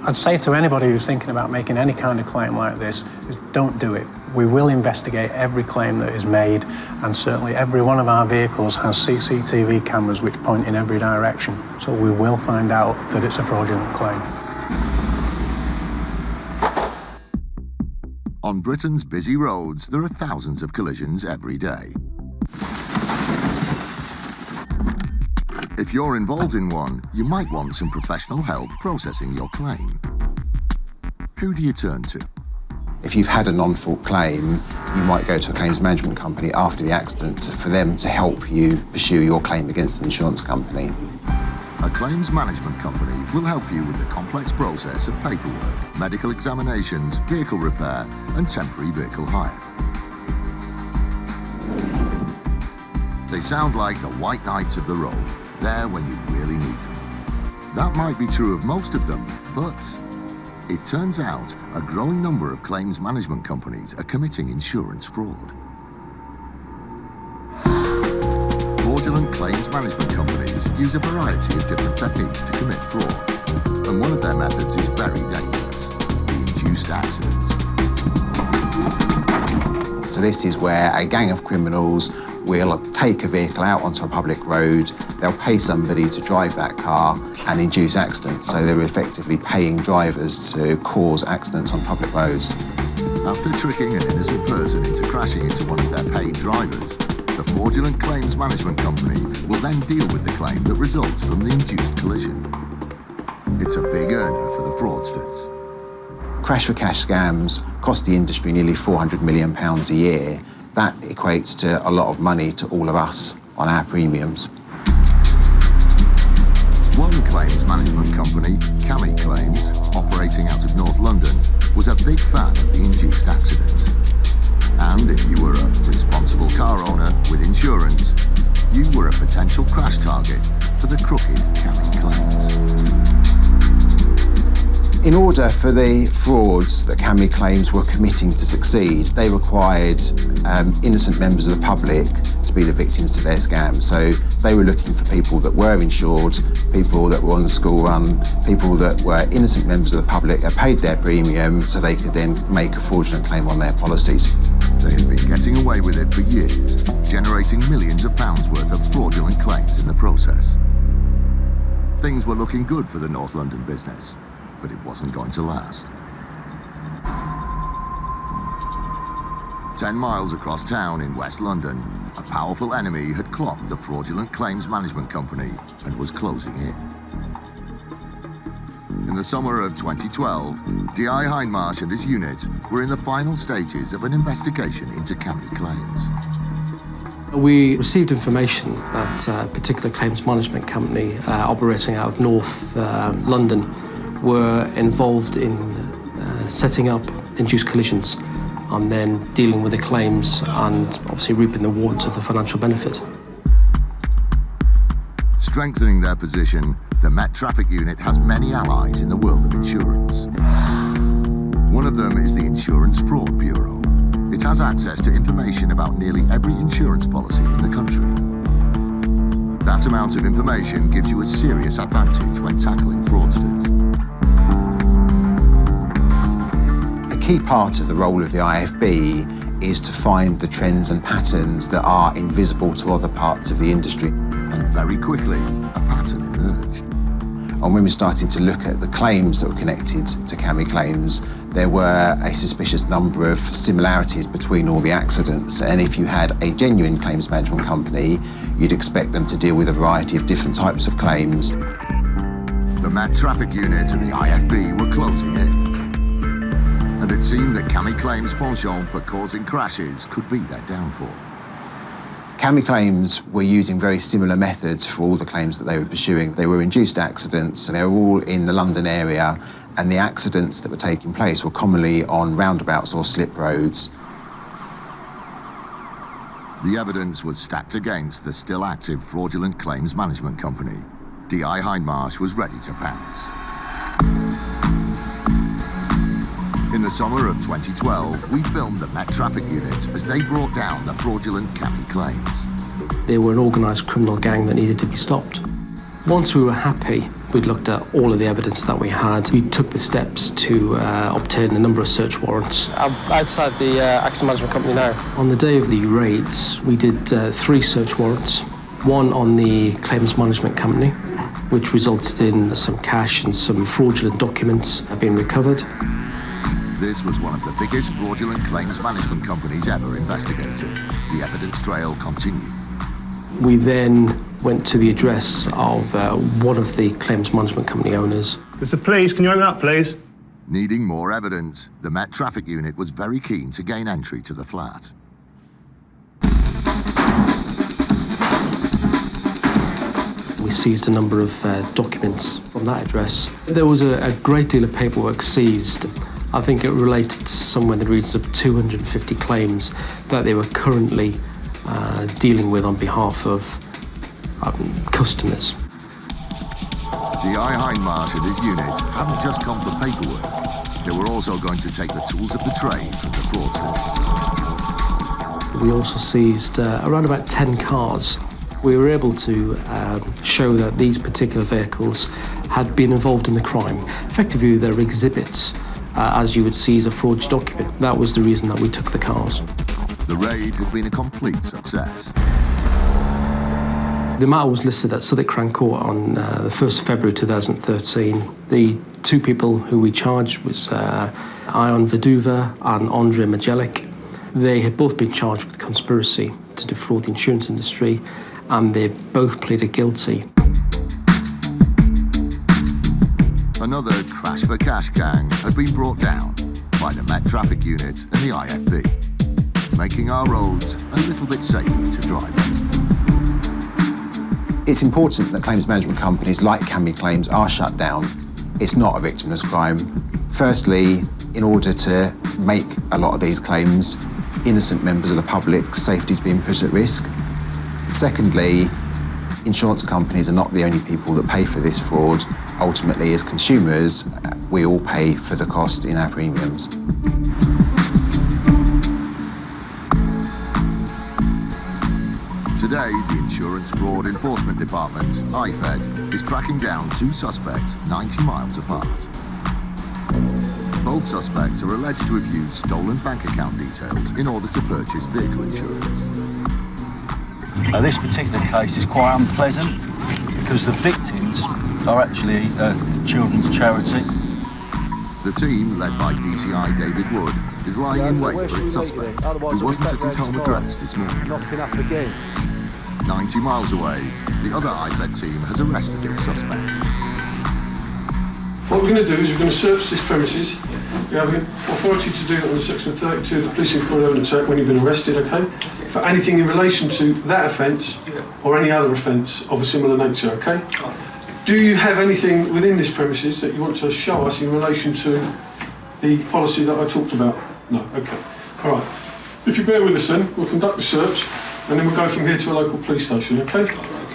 I'd say to anybody who's thinking about making any kind of claim like this, is don't do it. We will investigate every claim that is made, and certainly every one of our vehicles has CCTV cameras which point in every direction, so we will find out that it's a fraudulent claim. On Britain's busy roads, there are thousands of collisions every day. If you're involved in one, you might want some professional help processing your claim. Who do you turn to? If you've had a non-fault claim, you might go to a claims management company after the accident for them to help you pursue your claim against an insurance company. A claims management company will help you with the complex process of paperwork, medical examinations, vehicle repair, and temporary vehicle hire. They sound like the white knights of the road, there when you really need them. That might be true of most of them, but it turns out a growing number of claims management companies are committing insurance fraud. Fraudulent claims management companies use a variety of different techniques to commit fraud, and one of their methods is very dangerous: the induced accident. So this is where a gang of criminals will take a vehicle out onto a public road, they'll pay somebody to drive that car and induce accidents. So they're effectively paying drivers to cause accidents on public roads. After tricking an innocent person into crashing into one of their paid drivers, the fraudulent claims management company will then deal with the claim that results from the induced collision. It's a big earner for the fraudsters. Crash for cash scams cost the industry nearly £400 million a year. That equates to a lot of money to all of us on our premiums. One claims management company, Cami Claims, operating out of North London, was a big fan of the induced accident. And if you were a responsible car owner with insurance, you were a potential crash target for the crooked Cami Claims. In order for the frauds that Cami Claims were committing to succeed, they required innocent members of the public to be the victims to their scam. So they were looking for people that were insured, people that were on the school run, people that were innocent members of the public that paid their premium so they could then make a fraudulent claim on their policies. They had been getting away with it for years, generating millions of pounds worth of fraudulent claims in the process. Things were looking good for the North London business, but it wasn't going to last. 10 miles across town in West London, a powerful enemy had clocked the fraudulent claims management company and was closing in. In the summer of 2012, DI Hindmarsh and his unit were in the final stages of an investigation into Cami Claims. We received information that a particular claims management company operating out of North London were involved in setting up induced collisions and then dealing with the claims and obviously reaping the rewards of the financial benefit. Strengthening their position, the Met Traffic Unit has many allies in the world of insurance. One of them is the Insurance Fraud Bureau. It has access to information about nearly every insurance policy in the country. That amount of information gives you a serious advantage when tackling fraudsters. A key part of the role of the IFB is to find the trends and patterns that are invisible to other parts of the industry. And very quickly, a pattern emerged. And when we started to look at the claims that were connected to Cami Claims, there were a suspicious number of similarities between all the accidents. And if you had a genuine claims management company, you'd expect them to deal with a variety of different types of claims. The Met Traffic Unit and the IFB were closing in. And it seemed that Cami Claims' penchant for causing crashes could be their downfall. Cami Claims were using very similar methods for all the claims that they were pursuing. They were induced accidents, and they were all in the London area, and the accidents that were taking place were commonly on roundabouts or slip roads. The evidence was stacked against the still active fraudulent claims management company. DI Hindmarsh was ready to pounce. In the summer of 2012, we filmed the Met Traffic Unit as they brought down the fraudulent Cammy claims. They were an organised criminal gang that needed to be stopped. Once we were happy, we'd looked at all of the evidence that we had. We took the steps to obtain a number of search warrants. I'm outside the accident management company now. On the day of the raids, we did 3 search warrants. One on the claims management company, which resulted in some cash and some fraudulent documents have been recovered. This was one of the biggest fraudulent claims management companies ever investigated. The evidence trail continued. We then went to the address of one of the claims management company owners. Mr. Please, can you open up, please? Needing more evidence, the Met Traffic Unit was very keen to gain entry to the flat. We seized a number of documents from that address. There was a great deal of paperwork seized. I think it related to somewhere in the regions of 250 claims that they were currently dealing with on behalf of customers. D.I. Hindmarsh and his unit hadn't just come for paperwork. They were also going to take the tools of the trade from the fraudsters. We also seized around about 10 cars. We were able to show that these particular vehicles had been involved in the crime. Effectively, they're exhibits, as you would seize a forged document. That was the reason that we took the cars. The raid had been a complete success. The matter was listed at Southwark Crown Court on the 1st of February 2013. The 2 people who we charged was Ion Vaduva and Andrei Majelik. They had both been charged with conspiracy to defraud the insurance industry, and they both pleaded guilty. Another crash for cash gang had been brought down by the Met Traffic Unit and the IFB, making our roads a little bit safer to drive. It's important that claims management companies like Cammy Claims are shut down. It's not a victimless crime. Firstly, in order to make a lot of these claims, innocent members of the public's safety is being put at risk. Secondly, insurance companies are not the only people that pay for this fraud. Ultimately, as consumers, we all pay for the cost in our premiums. Today, the Insurance Fraud Enforcement Department, IFED, is tracking down 2 suspects 90 miles apart. Both suspects are alleged to have used stolen bank account details in order to purchase vehicle insurance. This particular case is quite unpleasant because the victims are actually a children's charity. The team, led by DCI David Wood, is lying in wait for its suspect, who wasn't at his home address this morning. 90 miles away, the other IFED team has arrested its suspect. What we're going to do is we're going to search this premises. We have authority to do it under Section 32 of the Police and Criminal Evidence Act when you've been arrested, okay? For anything in relation to that offence or any other offence of a similar nature, okay? Do you have anything within this premises that you want to show us in relation to the policy that I talked about? No, okay. All right. If you bear with us then, we'll conduct the search and then we'll go from here to a local police station, okay?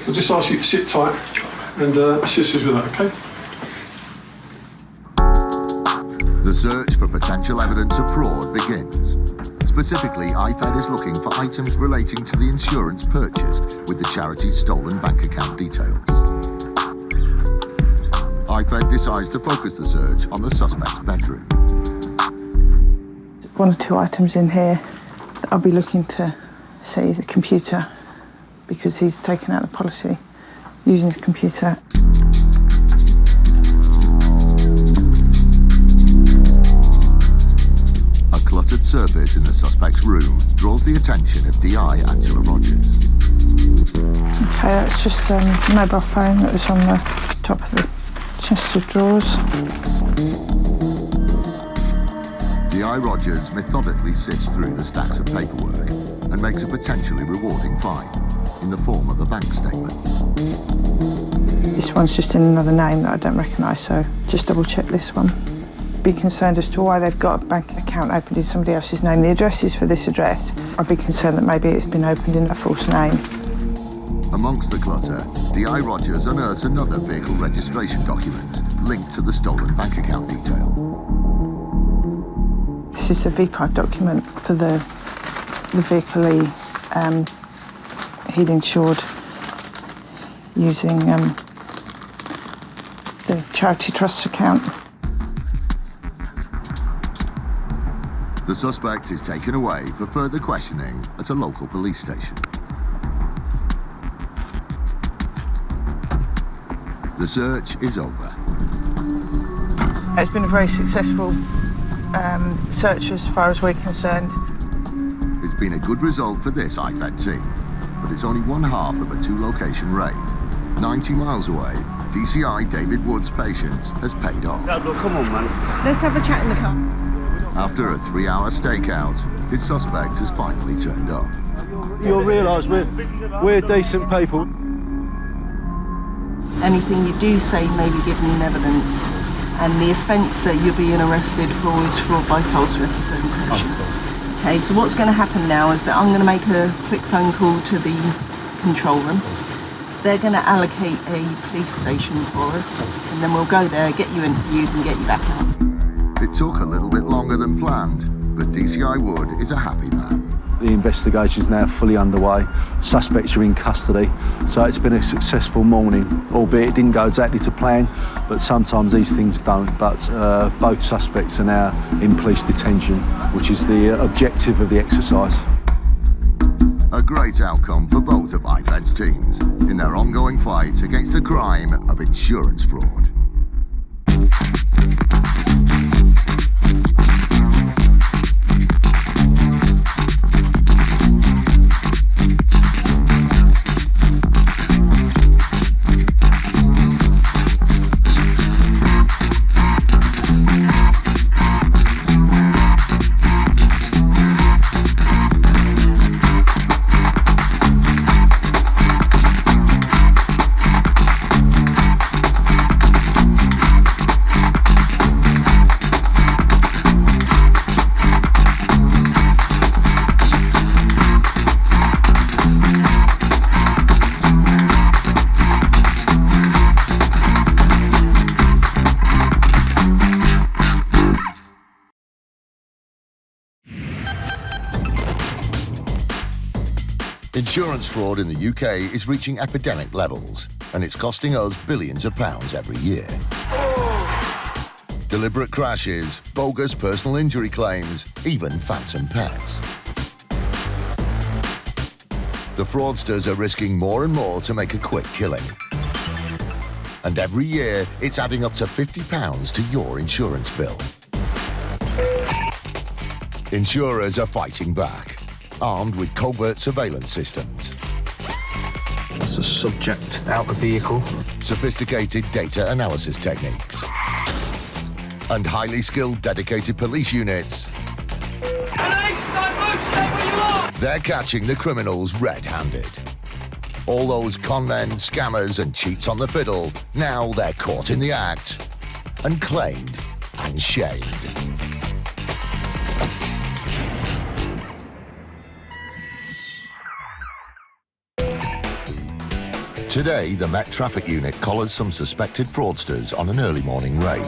I'll just ask you to sit tight and assist us with that, okay? The search for potential evidence of fraud begins. Specifically, IFED is looking for items relating to the insurance purchased with the charity's stolen bank account details. IFED decides to focus the search on the suspect's bedroom. 1 or 2 items in here that I'll be looking to seize: a computer, because he's taken out the policy using the computer. A cluttered surface in the suspect's room draws the attention of DI Angela Rogers. Okay, that's just a mobile phone that was on the top of the chest of drawers. DI Rogers methodically sifts through the stacks of paperwork and makes a potentially rewarding find in the form of a bank statement. This one's just in another name that I don't recognise, so just double check this one. Be concerned as to why they've got a bank account opened in somebody else's name. The address is for this address. I'd be concerned that maybe it's been opened in a false name. Amongst the clutter, DI Rogers unearths another vehicle registration document linked to the stolen bank account detail. This is a V5 document for the vehicle he'd insured using the charity trust account. The suspect is taken away for further questioning at a local police station. The search is over. It's been a very successful search as far as we're concerned. It's been a good result for this IFED team, but it's only one half of a 2-location raid. 90 miles away, DCI David Wood's patience has paid off. Come on, man. Let's have a chat in the car. After a 3-hour stakeout, his suspect has finally turned up. You'll realise we're decent people. Anything you do say may be given in evidence, and the offence that you're being arrested for is fraud by false representation. Okay, so what's going to happen now is that I'm going to make a quick phone call to the control room. They're going to allocate a police station for us, and then we'll go there, get you interviewed and get you back out. It took a little bit longer than planned, but DCI Wood is a happy man. The investigation is now fully underway. Suspects are in custody, so it's been a successful morning, albeit it didn't go exactly to plan, but sometimes these things don't. But both suspects are now in police detention, which is the objective of the exercise. A great outcome for both of IFED's teams in their ongoing fight against the crime of insurance fraud. Insurance fraud in the UK is reaching epidemic levels, and it's costing us billions of pounds every year. Deliberate crashes, bogus personal injury claims, even phantom pets. The fraudsters are risking more and more to make a quick killing. And every year, it's adding up to £50 to your insurance bill. Insurers are fighting back, armed with covert surveillance systems. There's a subject out the vehicle. Sophisticated data analysis techniques. And highly skilled dedicated police units. They're catching the criminals red-handed. All those conmen, scammers and cheats on the fiddle, now they're caught in the act and claimed and shamed. Today, the Met Traffic Unit collars some suspected fraudsters on an early morning raid.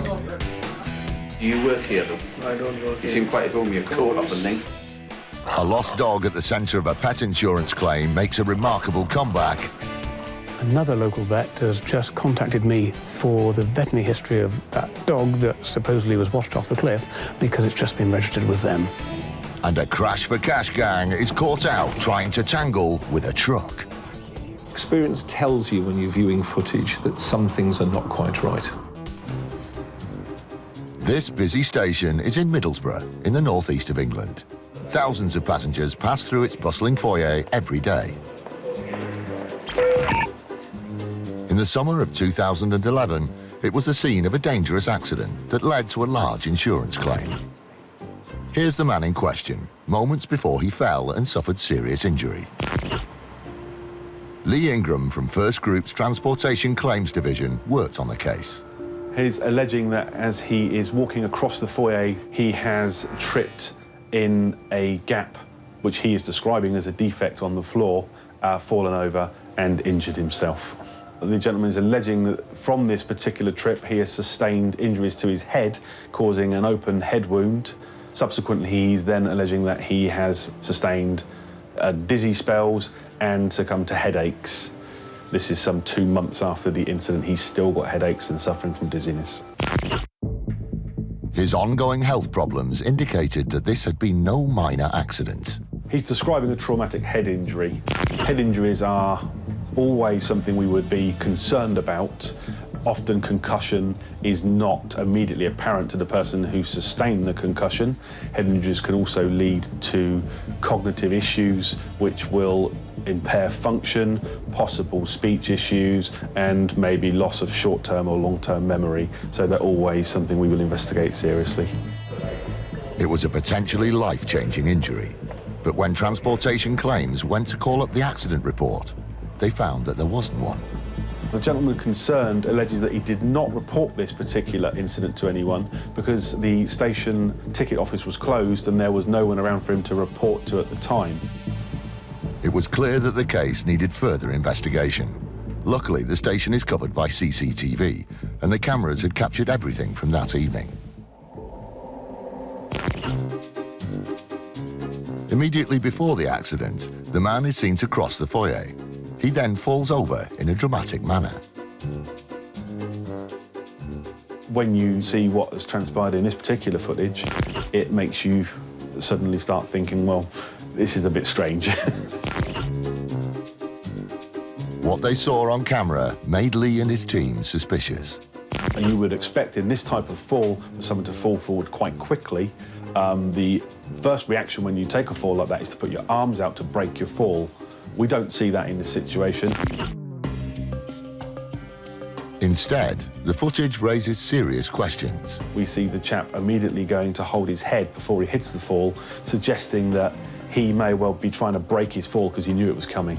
Do you work here, though? I don't work here. You seem quite at home. You're caught up and things. A lost dog at the centre of a pet insurance claim makes a remarkable comeback. Another local vet has just contacted me for the veterinary history of that dog that supposedly was washed off the cliff because it's just been registered with them. And a crash for cash gang is caught out trying to tangle with a truck. Experience tells you when you're viewing footage that some things are not quite right. This busy station is in Middlesbrough, in the northeast of England. Thousands of passengers pass through its bustling foyer every day. In the summer of 2011, it was the scene of a dangerous accident that led to a large insurance claim. Here's the man in question, moments before he fell and suffered serious injury. Lee Ingram from First Group's Transportation Claims Division worked on the case. He's alleging that as he is walking across the foyer, he has tripped in a gap, which he is describing as a defect on the floor, fallen over and injured himself. The gentleman is alleging that from this particular trip he has sustained injuries to his head, causing an open head wound. Subsequently, he's then alleging that he has sustained dizzy spells and succumbed to headaches. This is some 2 months after the incident. He's still got headaches and suffering from dizziness. His ongoing health problems indicated that this had been no minor accident. He's describing a traumatic head injury. Head injuries are always something we would be concerned about. Often concussion is not immediately apparent to the person who sustained the concussion. Head injuries can also lead to cognitive issues which will impair function, possible speech issues, and maybe loss of short-term or long-term memory. So they're always something we will investigate seriously. It was a potentially life-changing injury, but when Transportation Claims went to call up the accident report, they found that there wasn't one. The gentleman concerned alleges that he did not report this particular incident to anyone because the station ticket office was closed and there was no one around for him to report to at the time. It was clear that the case needed further investigation. Luckily, the station is covered by CCTV, and the cameras had captured everything from that evening. Immediately before the accident, the man is seen to cross the foyer. He then falls over in a dramatic manner. When you see what has transpired in this particular footage, it makes you suddenly start thinking, well, this is a bit strange. What they saw on camera made Lee and his team suspicious. And you would expect in this type of fall for someone to fall forward quite quickly. The first reaction when you take a fall like that is to put your arms out to break your fall. We don't see that in this situation. Instead, the footage raises serious questions. We see the chap immediately going to hold his head before he hits the fall, suggesting that he may well be trying to break his fall because he knew it was coming.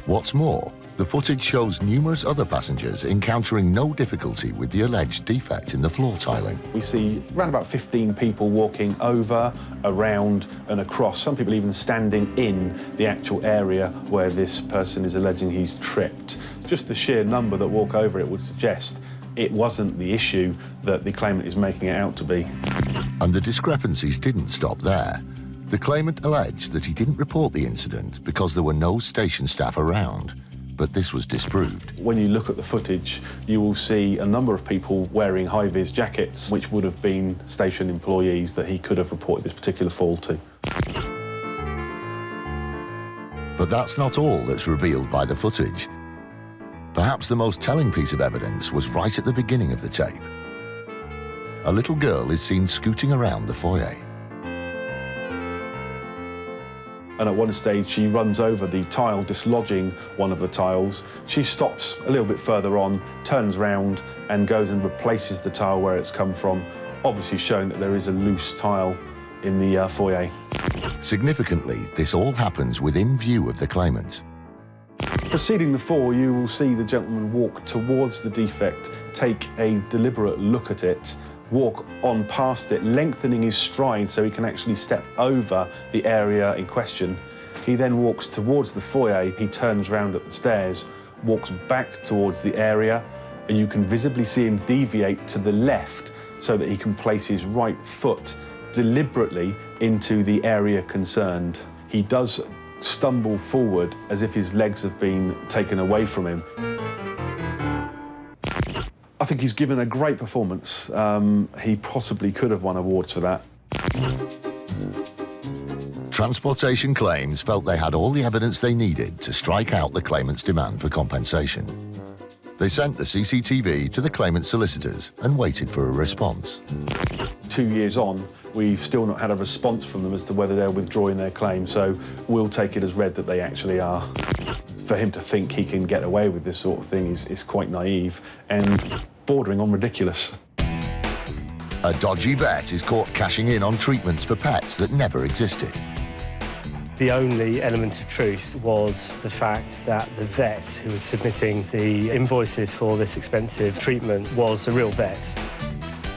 What's more, the footage shows numerous other passengers encountering no difficulty with the alleged defect in the floor tiling. We see around about 15 people walking over, around and across, some people even standing in the actual area where this person is alleging he's tripped. Just the sheer number that walk over it would suggest it wasn't the issue that the claimant is making it out to be. And the discrepancies didn't stop there. The claimant alleged that he didn't report the incident because there were no station staff around, but this was disproved. When you look at the footage, you will see a number of people wearing high-vis jackets, which would have been station employees that he could have reported this particular fall to. But that's not all that's revealed by the footage. Perhaps the most telling piece of evidence was right at the beginning of the tape. A little girl is seen scooting around the foyer. And at one stage, she runs over the tile, dislodging one of the tiles. She stops a little bit further on, turns round, and goes and replaces the tile where it's come from, obviously showing that there is a loose tile in the foyer. Significantly, this all happens within view of the claimant. Preceding the fall, you will see the gentleman walk towards the defect, take a deliberate look at it, walk on past it, lengthening his stride so he can actually step over the area in question. He then walks towards the foyer, he turns round at the stairs, walks back towards the area, and you can visibly see him deviate to the left so that he can place his right foot deliberately into the area concerned. He does stumble forward as if his legs have been taken away from him. I think he's given a great performance. He possibly could have won awards for that. Transportation Claims felt they had all the evidence they needed to strike out the claimant's demand for compensation. They sent the CCTV to the claimant's solicitors and waited for a response. 2 years on, we've still not had a response from them as to whether they're withdrawing their claim, so we'll take it as read that they actually are. For him to think he can get away with this sort of thing is quite naive and bordering on ridiculous. A dodgy vet is caught cashing in on treatments for pets that never existed. The only element of truth was the fact that the vet who was submitting the invoices for this expensive treatment was a real vet.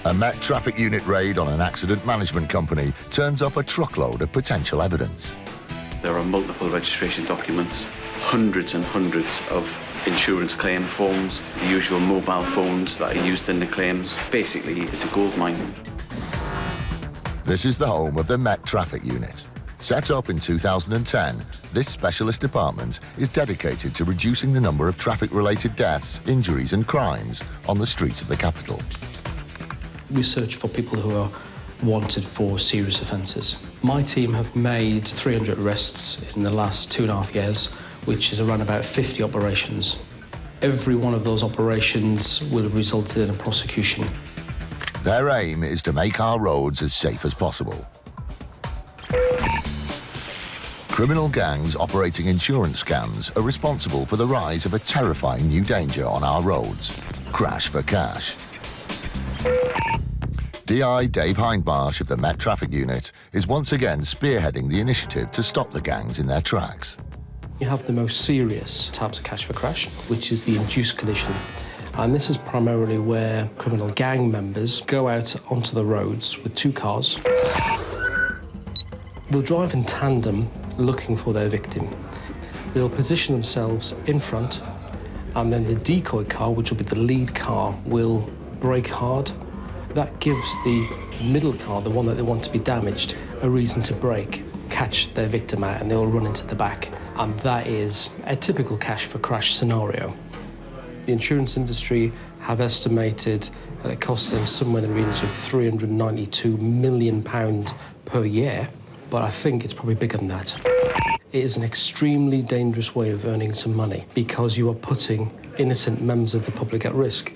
A Met Traffic Unit raid on an accident management company turns up a truckload of potential evidence. There are multiple registration documents, hundreds and hundreds of insurance claim forms, the usual mobile phones that are used in the claims. Basically, it's a gold mine. This is the home of the Met Traffic Unit. Set up in 2010, this specialist department is dedicated to reducing the number of traffic-related deaths, injuries and crimes on the streets of the capital. We search for people who are wanted for serious offences. My team have made 300 arrests in the last 2.5 years, which is around about 50 operations. Every one of those operations will have resulted in a prosecution. Their aim is to make our roads as safe as possible. Criminal gangs operating insurance scams are responsible for the rise of a terrifying new danger on our roads: crash for cash. DI Dave Hindmarsh of the Met Traffic Unit is once again spearheading the initiative to stop the gangs in their tracks. You have the most serious types of cash for crash, which is the induced collision. And this is primarily where criminal gang members go out onto the roads with two cars. They'll drive in tandem looking for their victim. They'll position themselves in front, and then the decoy car, which will be the lead car, will brake hard. That gives the middle car, the one that they want to be damaged, a reason to brake, catch their victim out, and they'll run into the back. And that is a typical cash for crash scenario. The insurance industry have estimated that it costs them somewhere in the range of £392 million per year, but I think it's probably bigger than that. It is an extremely dangerous way of earning some money because you are putting innocent members of the public at risk.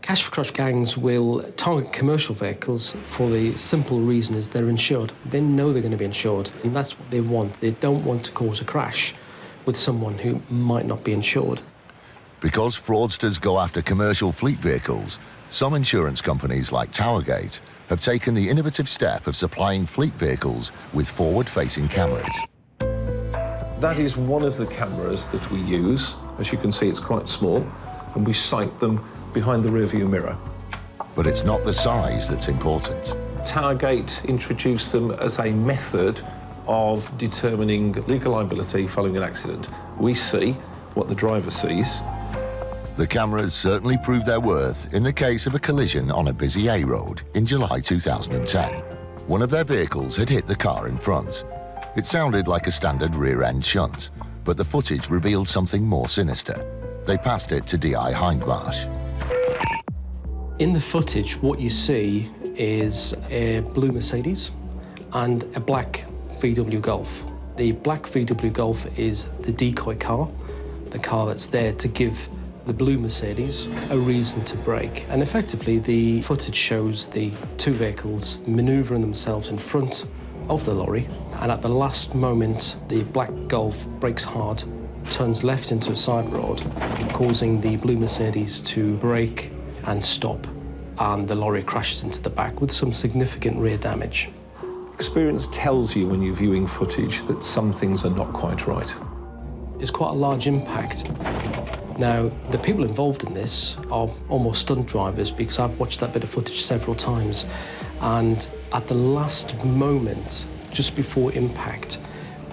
Cash for crash gangs will target commercial vehicles for the simple reason is they're insured. They know they're going to be insured, and that's what they want. They don't want to cause a crash with someone who might not be insured. Because fraudsters go after commercial fleet vehicles, some insurance companies like Towergate have taken the innovative step of supplying fleet vehicles with forward-facing cameras. That is one of the cameras that we use. As you can see, it's quite small, and we sight them behind the rearview mirror. But it's not the size that's important. Towergate introduced them as a method of determining legal liability following an accident. We see what the driver sees. The cameras certainly proved their worth in the case of a collision on a busy A road in July 2010. One of their vehicles had hit the car in front. It sounded like a standard rear-end shunt, but the footage revealed something more sinister. They passed it to DI Hindmarsh. In the footage, what you see is a blue Mercedes and a black VW Golf. The black VW Golf is the decoy car, the car that's there to give the blue Mercedes a reason to brake. And effectively, the footage shows the two vehicles manoeuvring themselves in front of the lorry, and at the last moment, the black Golf brakes hard, turns left into a side road, causing the blue Mercedes to brake and stop, and the lorry crashes into the back with some significant rear damage. Experience tells you when you're viewing footage that some things are not quite right. It's quite a large impact. Now, the people involved in this are almost stunt drivers because I've watched that bit of footage several times, and at the last moment, just before impact,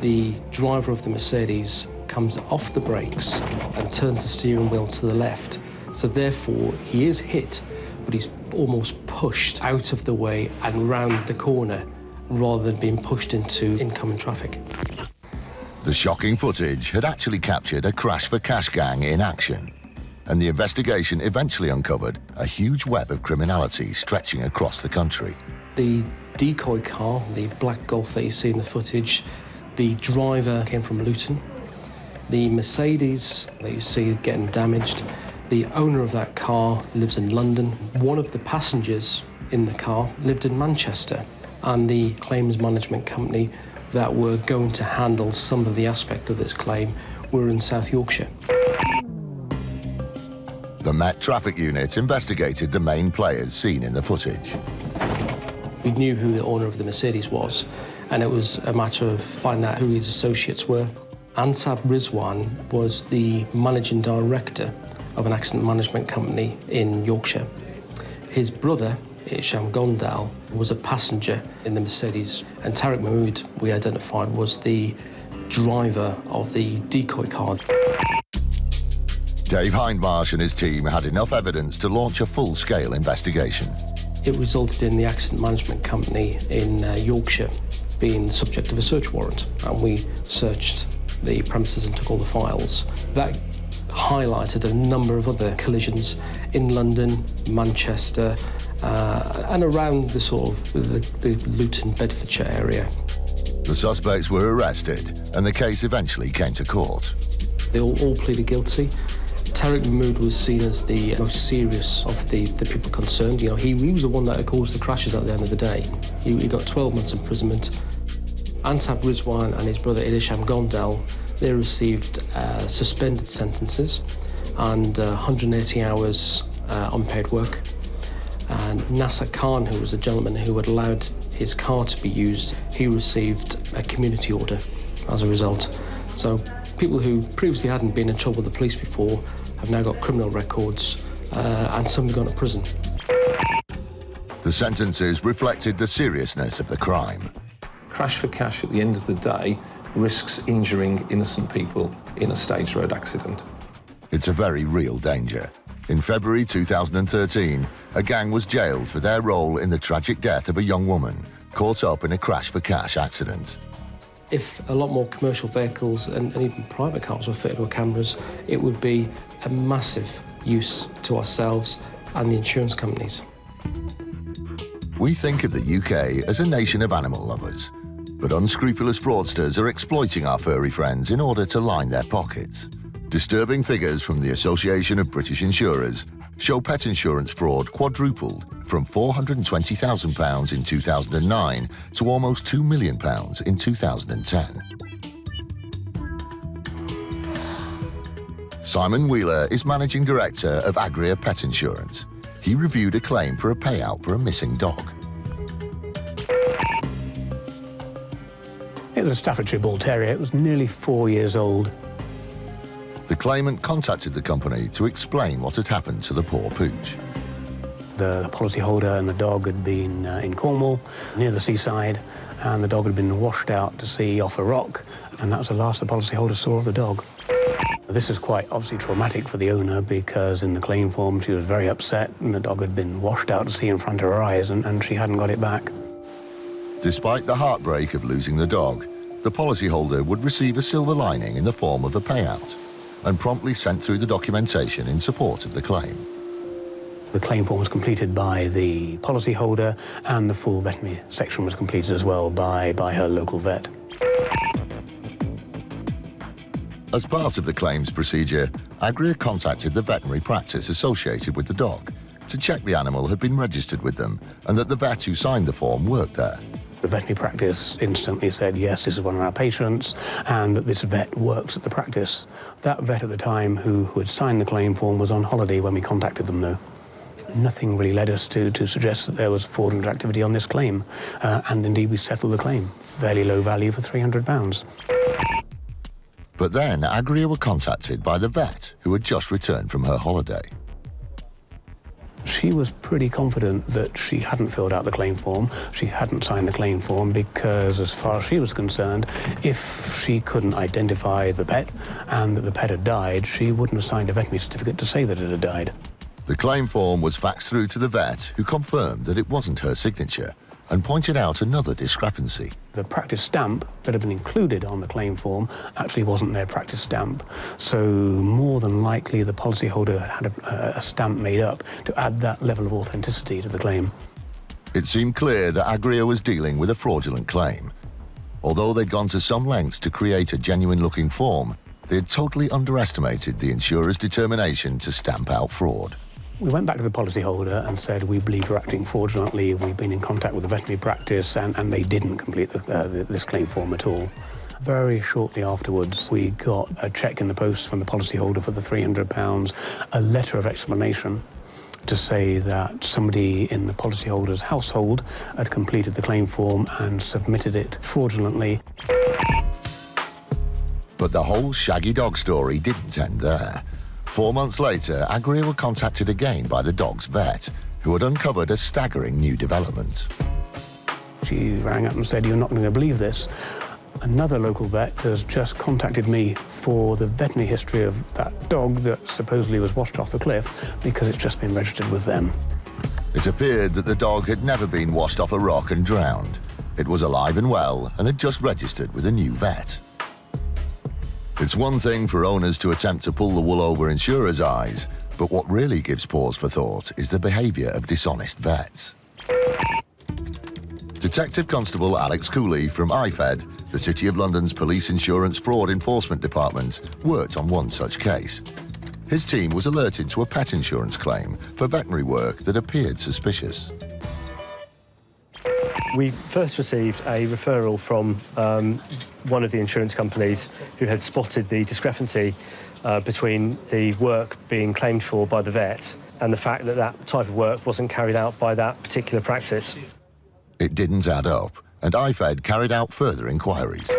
the driver of the Mercedes comes off the brakes and turns the steering wheel to the left. So therefore, he is hit, but he's almost pushed out of the way and round the corner rather than being pushed into incoming traffic. The shocking footage had actually captured a crash for cash gang in action, and the investigation eventually uncovered a huge web of criminality stretching across the country. The decoy car, the black Golf that you see in the footage, the driver came from Luton. The Mercedes that you see getting damaged, the owner of that car lives in London. One of the passengers in the car lived in Manchester, and the claims management company that were going to handle some of the aspect of this claim were in South Yorkshire. The Met Traffic Unit investigated the main players seen in the footage. We knew who the owner of the Mercedes was, and it was a matter of finding out who his associates were. Ansab Rizwan was the managing director of an accident management company in Yorkshire. His brother, Isham Gondal, was a passenger in the Mercedes, and Tariq Mahmood, we identified, was the driver of the decoy car. Dave Hindmarsh and his team had enough evidence to launch a full-scale investigation. It resulted in the accident management company in Yorkshire being subject of a search warrant, and we searched the premises and took all the files. That highlighted a number of other collisions in London, Manchester, and around the sort of the Luton, Bedfordshire area. The suspects were arrested, and the case eventually came to court. They all pleaded guilty. Tarek Mahmood was seen as the most serious of the people concerned. You know, he was the one that had caused the crashes at the end of the day. He got 12 months imprisonment. Ansab Rizwan and his brother Ilisham Gondel, they received suspended sentences and 180 hours unpaid work. And Nasser Khan, who was the gentleman who had allowed his car to be used, he received a community order as a result. So people who previously hadn't been in trouble with the police before have now got criminal records, and some have gone to prison. The sentences reflected the seriousness of the crime. Crash for cash at the end of the day risks injuring innocent people in a staged road accident. It's a very real danger. In February 2013, a gang was jailed for their role in the tragic death of a young woman caught up in a crash for cash accident. If a lot more commercial vehicles and even private cars were fitted with cameras, it would be a massive use to ourselves and the insurance companies. We think of the UK as a nation of animal lovers, but unscrupulous fraudsters are exploiting our furry friends in order to line their pockets. Disturbing figures from the Association of British Insurers show pet insurance fraud quadrupled from £420,000 in 2009 to almost £2 million in 2010. Simon Wheeler is Managing Director of Agria Pet Insurance. He reviewed a claim for a payout for a missing dog. It was a Staffordshire Bull Terrier. It was nearly 4 years old. The claimant contacted the company to explain what had happened to the poor pooch. The policyholder and the dog had been in Cornwall, near the seaside, and the dog had been washed out to sea off a rock, and that was the last the policyholder saw of the dog. This is quite obviously traumatic for the owner, because in the claim form she was very upset and the dog had been washed out to sea in front of her eyes, and she hadn't got it back. Despite the heartbreak of losing the dog, the policyholder would receive a silver lining in the form of a payout, and promptly sent through the documentation in support of the claim. The claim form was completed by the policyholder, and the full veterinary section was completed as well by her local vet. As part of the claims procedure, Agria contacted the veterinary practice associated with the dog to check the animal had been registered with them and that the vet who signed the form worked there. The veterinary practice instantly said, yes, this is one of our patients, and that this vet works at the practice. That vet at the time who had signed the claim form was on holiday when we contacted them, though. Nothing really led us to suggest that there was fraudulent activity on this claim, and indeed we settled the claim. Fairly low value for £300. But then Agria were contacted by the vet who had just returned from her holiday. She was pretty confident that she hadn't filled out the claim form, she hadn't signed the claim form, because as far as she was concerned, if she couldn't identify the pet and that the pet had died, she wouldn't have signed a veterinary certificate to say that it had died. The claim form was faxed through to the vet, who confirmed that it wasn't her signature and pointed out another discrepancy. The practice stamp that had been included on the claim form actually wasn't their practice stamp. So more than likely the policyholder had a stamp made up to add that level of authenticity to the claim. It seemed clear that Agria was dealing with a fraudulent claim. Although they'd gone to some lengths to create a genuine-looking form, they had totally underestimated the insurer's determination to stamp out fraud. We went back to the policyholder and said, we believe you're acting fraudulently, we've been in contact with the veterinary practice, and they didn't complete this claim form at all. Very shortly afterwards, we got a cheque in the post from the policyholder for the £300, a letter of explanation to say that somebody in the policyholder's household had completed the claim form and submitted it fraudulently. But the whole shaggy dog story didn't end there. 4 months later, Agria were contacted again by the dog's vet, who had uncovered a staggering new development. She rang up and said, you're not going to believe this. Another local vet has just contacted me for the veterinary history of that dog that supposedly was washed off the cliff because it's just been registered with them. It appeared that the dog had never been washed off a rock and drowned. It was alive and well and had just registered with a new vet. It's one thing for owners to attempt to pull the wool over insurers' eyes, but what really gives pause for thought is the behaviour of dishonest vets. Detective Constable Alex Cooley from IFED, the City of London's Police Insurance Fraud Enforcement Department, worked on one such case. His team was alerted to a pet insurance claim for veterinary work that appeared suspicious. We first received a referral from one of the insurance companies who had spotted the discrepancy between the work being claimed for by the vet and the fact that that type of work wasn't carried out by that particular practice. It didn't add up, and IFED carried out further inquiries.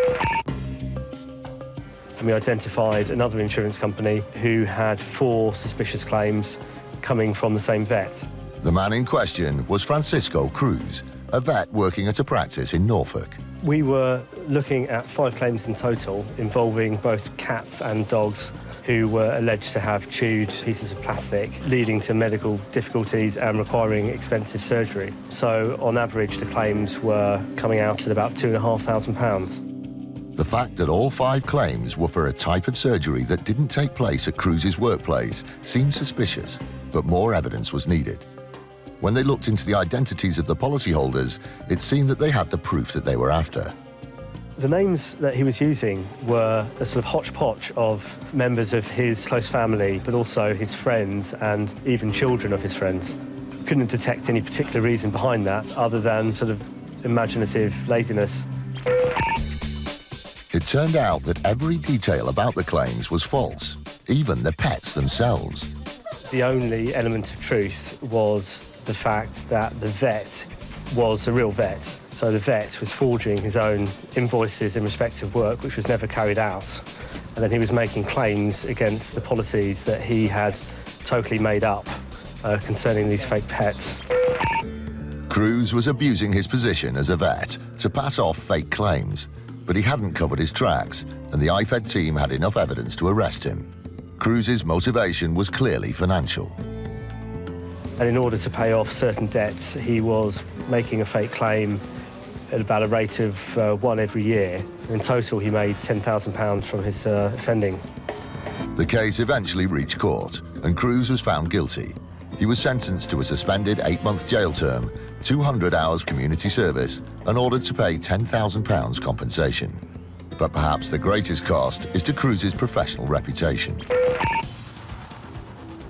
And we identified another insurance company who had 4 suspicious claims coming from the same vet. The man in question was Francisco Cruz, a vet working at a practice in Norfolk. We were looking at 5 claims in total involving both cats and dogs who were alleged to have chewed pieces of plastic, leading to medical difficulties and requiring expensive surgery. So, on average, the claims were coming out at about £2,500. The fact that all 5 claims were for a type of surgery that didn't take place at Cruz's workplace seemed suspicious, but more evidence was needed. When they looked into the identities of the policyholders, it seemed that they had the proof that they were after. The names that he was using were a sort of hodgepodge of members of his close family, but also his friends and even children of his friends. Couldn't detect any particular reason behind that other than sort of imaginative laziness. It turned out that every detail about the claims was false, even the pets themselves. The only element of truth was the fact that the vet was a real vet. So the vet was forging his own invoices in respect of work which was never carried out. And then he was making claims against the policies that he had totally made up concerning these fake pets. Cruz was abusing his position as a vet to pass off fake claims, but he hadn't covered his tracks, and the IFED team had enough evidence to arrest him. Cruz's motivation was clearly financial. And in order to pay off certain debts, he was making a fake claim at about a rate of 1 every year. In total, he made £10,000 from his offending. The case eventually reached court, and Cruz was found guilty. He was sentenced to a suspended 8-month jail term, 200 hours community service, and ordered to pay £10,000 compensation. But perhaps the greatest cost is to Cruz's professional reputation.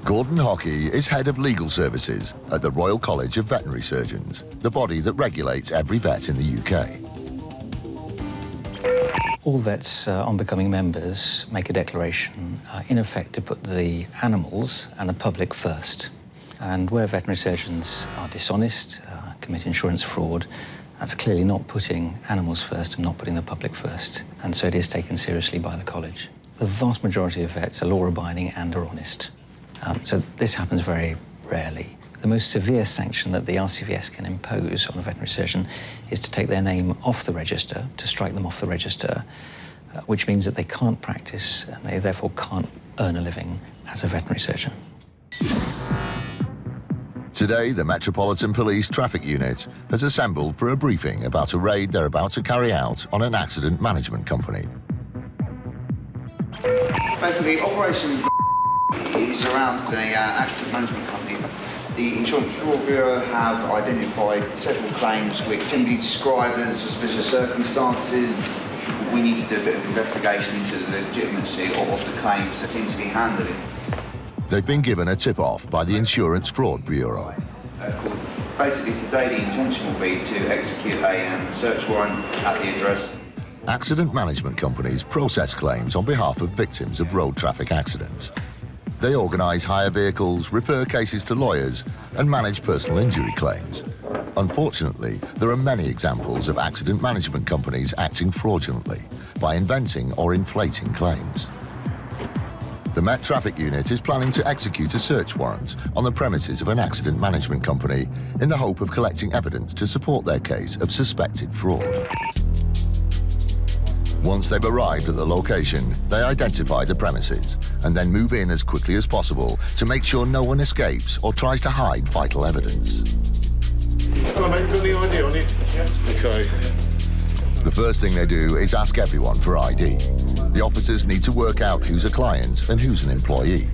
Gordon Hockey is head of legal services at the Royal College of Veterinary Surgeons, the body that regulates every vet in the UK. All vets on becoming members make a declaration, in effect, to put the animals and the public first. And where veterinary surgeons are dishonest, commit insurance fraud, that's clearly not putting animals first and not putting the public first. And so it is taken seriously by the college. The vast majority of vets are law-abiding and are honest. So this happens very rarely. The most severe sanction that the RCVS can impose on a veterinary surgeon is to take their name off the register, to strike them off the register, which means that they can't practice and they therefore can't earn a living as a veterinary surgeon. Today, the Metropolitan Police Traffic Unit has assembled for a briefing about a raid they're about to carry out on an accident management company. Basically, Operation is around the accident management company. The Insurance Fraud Bureau have identified several claims which can be described as suspicious circumstances. We need to do a bit of investigation into the legitimacy of the claims that seem to be handling. They've been given a tip-off by the Insurance Fraud Bureau. Basically, today the intention will be to execute a search warrant at the address. Accident management companies process claims on behalf of victims of road traffic accidents. They organise hire vehicles, refer cases to lawyers, and manage personal injury claims. Unfortunately, there are many examples of accident management companies acting fraudulently by inventing or inflating claims. The Met Traffic Unit is planning to execute a search warrant on the premises of an accident management company in the hope of collecting evidence to support their case of suspected fraud. Once they've arrived at the location, they identify the premises and then move in as quickly as possible to make sure no one escapes or tries to hide vital evidence. Hello, mate. Got any ID on you? Yeah. Okay. The first thing they do is ask everyone for ID. The officers need to work out who's a client and who's an employee.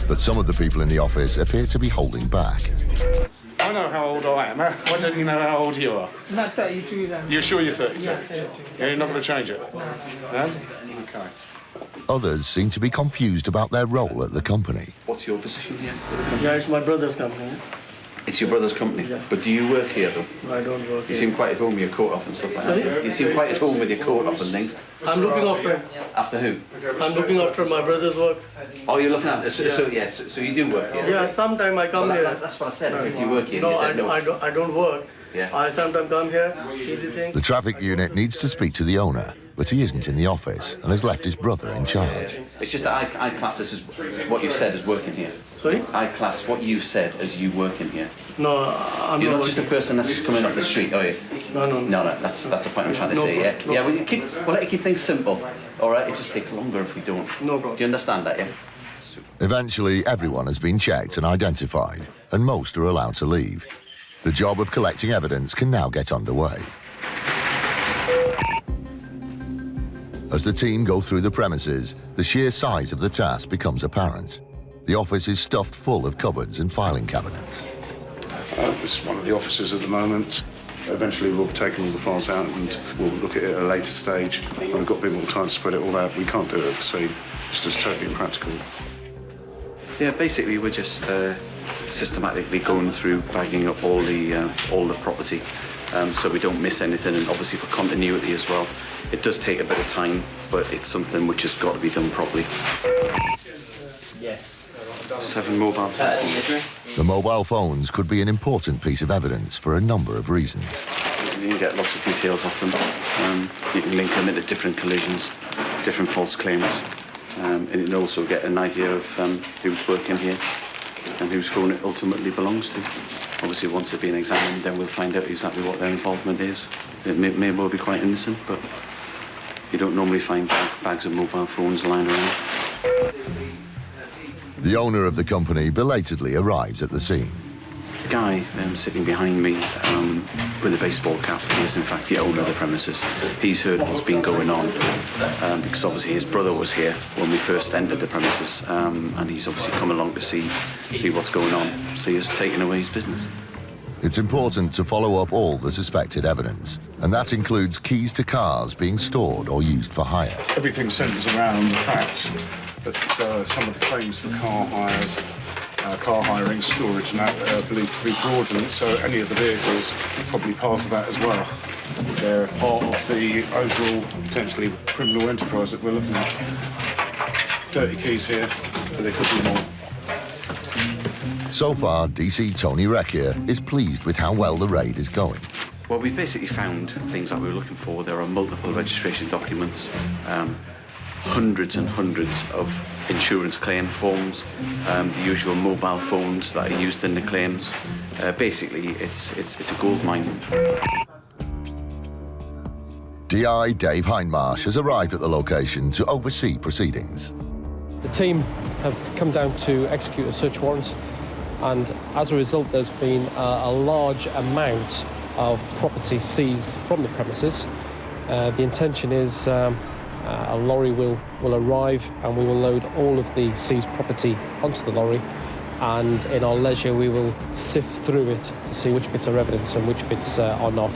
But some of the people in the office appear to be holding back. I know how old I am. Why don't you know how old you are? Not 32 then. You're sure you're 32? Yeah, 32. Yeah, you're not going to change it? No. No? Okay. Others seem to be confused about their role at the company. What's your position here? Yeah, it's my brother's company. It's your brother's company? Yeah. But do you work here, though? I don't work You here. seem quite at home with your coat off and stuff like Sorry? that. You seem quite at home with your coat off and things. I'm looking after. After who? I'm looking after my brother's work. Oh, you're looking after... So you do work here? Yeah, sometime I come Well, here. that's what I said. I said, do you work here? No, You said no. I don't work. Yeah. I sometimes come here, see the things. The traffic unit needs to speak to the owner, but he isn't in the office and has left his brother in charge. It's just that I class this as what you've said as working here. Sorry? I class what you said as you working here. No, I'm You're not not just a person that's just coming off the street, are you? No. No, that's the point I'm trying to say, yeah? No. Yeah, we'll let you keep things simple, all right? It just takes longer if we don't. No problem. Do you understand that, yeah? Eventually, everyone has been checked and identified, and most are allowed to leave. The job of collecting evidence can now get underway. As the team go through the premises, the sheer size of the task becomes apparent. The office is stuffed full of cupboards and filing cabinets. This is one of the offices at the moment. Eventually we'll be taking all the files out and we'll look at it at a later stage. When we've got a bit more time to spread it all out, we can't do it at the scene. It's just totally impractical. Yeah, basically we're just systematically going through, bagging up all the property, so we don't miss anything, and obviously for continuity as well. It does take a bit of time, but it's something which has got to be done properly. Yes. 7 mobile telephones. The mobile phones could be an important piece of evidence for a number of reasons. You can get lots of details off them. You can link them into different collisions, different false claims, and you can also get an idea of who's working here and whose phone it ultimately belongs to. Obviously, once they've been examined, then we'll find out exactly what their involvement is. It may well be quite innocent, but you don't normally find bags of mobile phones lying around. The owner of the company belatedly arrives at the scene. The guy sitting behind me with a baseball cap is in fact the owner of the premises. He's heard what's been going on because obviously his brother was here when we first entered the premises, and he's obviously come along to see what's going on. So he's taken away his business. It's important to follow up all the suspected evidence, and that includes keys to cars being stored or used for hire. Everything centres around the fact that some of the claims for car hires, car hiring, storage and that are believed to be fraudulent, so any of the vehicles are probably part of that as well. They're part of the overall potentially criminal enterprise that we're looking at. 30 keys here, but there could be more. So far, DC Tony Reckier is pleased with how well the raid is going. Well, we basically found things that we were looking for. There are multiple registration documents, hundreds and hundreds of insurance claim forms, the usual mobile phones that are used in the claims. Basically, it's a gold mine. DI Dave Hindmarsh has arrived at the location to oversee proceedings. The team have come down to execute a search warrant, and as a result there's been a large amount of property seized from the premises. The intention is a lorry will arrive and we will load all of the seized property onto the lorry, and in our leisure we will sift through it to see which bits are evidence and which bits are not.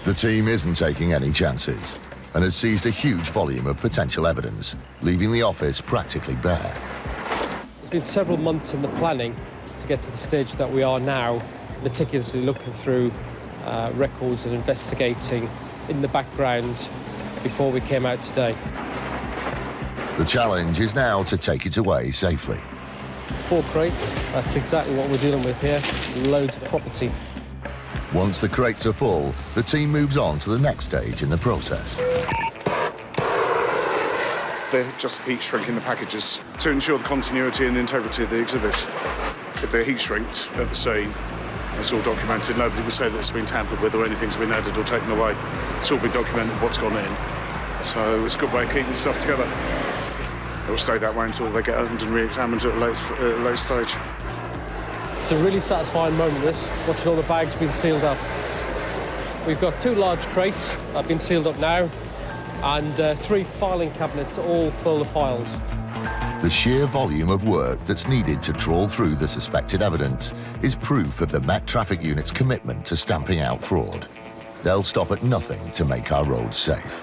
The team isn't taking any chances and has seized a huge volume of potential evidence, leaving the office practically bare. It's been several months in the planning to get to the stage that we are now, meticulously looking through records and investigating in the background before we came out today. The challenge is now to take it away safely. 4 crates, that's exactly what we're dealing with here, loads of property. Once the crates are full, the team moves on to the next stage in the process. They're just heat shrinking the packages to ensure the continuity and integrity of the exhibit. If they're heat shrinked at the scene, It's all documented. Nobody will say that it's been tampered with or anything's been added or taken away. It's all been documented what's gone in. So it's a good way of keeping stuff together. It will stay that way until they get opened and re-examined at a later stage. It's a really satisfying moment, this, watching all the bags being sealed up. We've got 2 large crates that have been sealed up now, and 3 filing cabinets all full of files. The sheer volume of work that's needed to trawl through the suspected evidence is proof of the Met Traffic Unit's commitment to stamping out fraud. They'll stop at nothing to make our roads safe.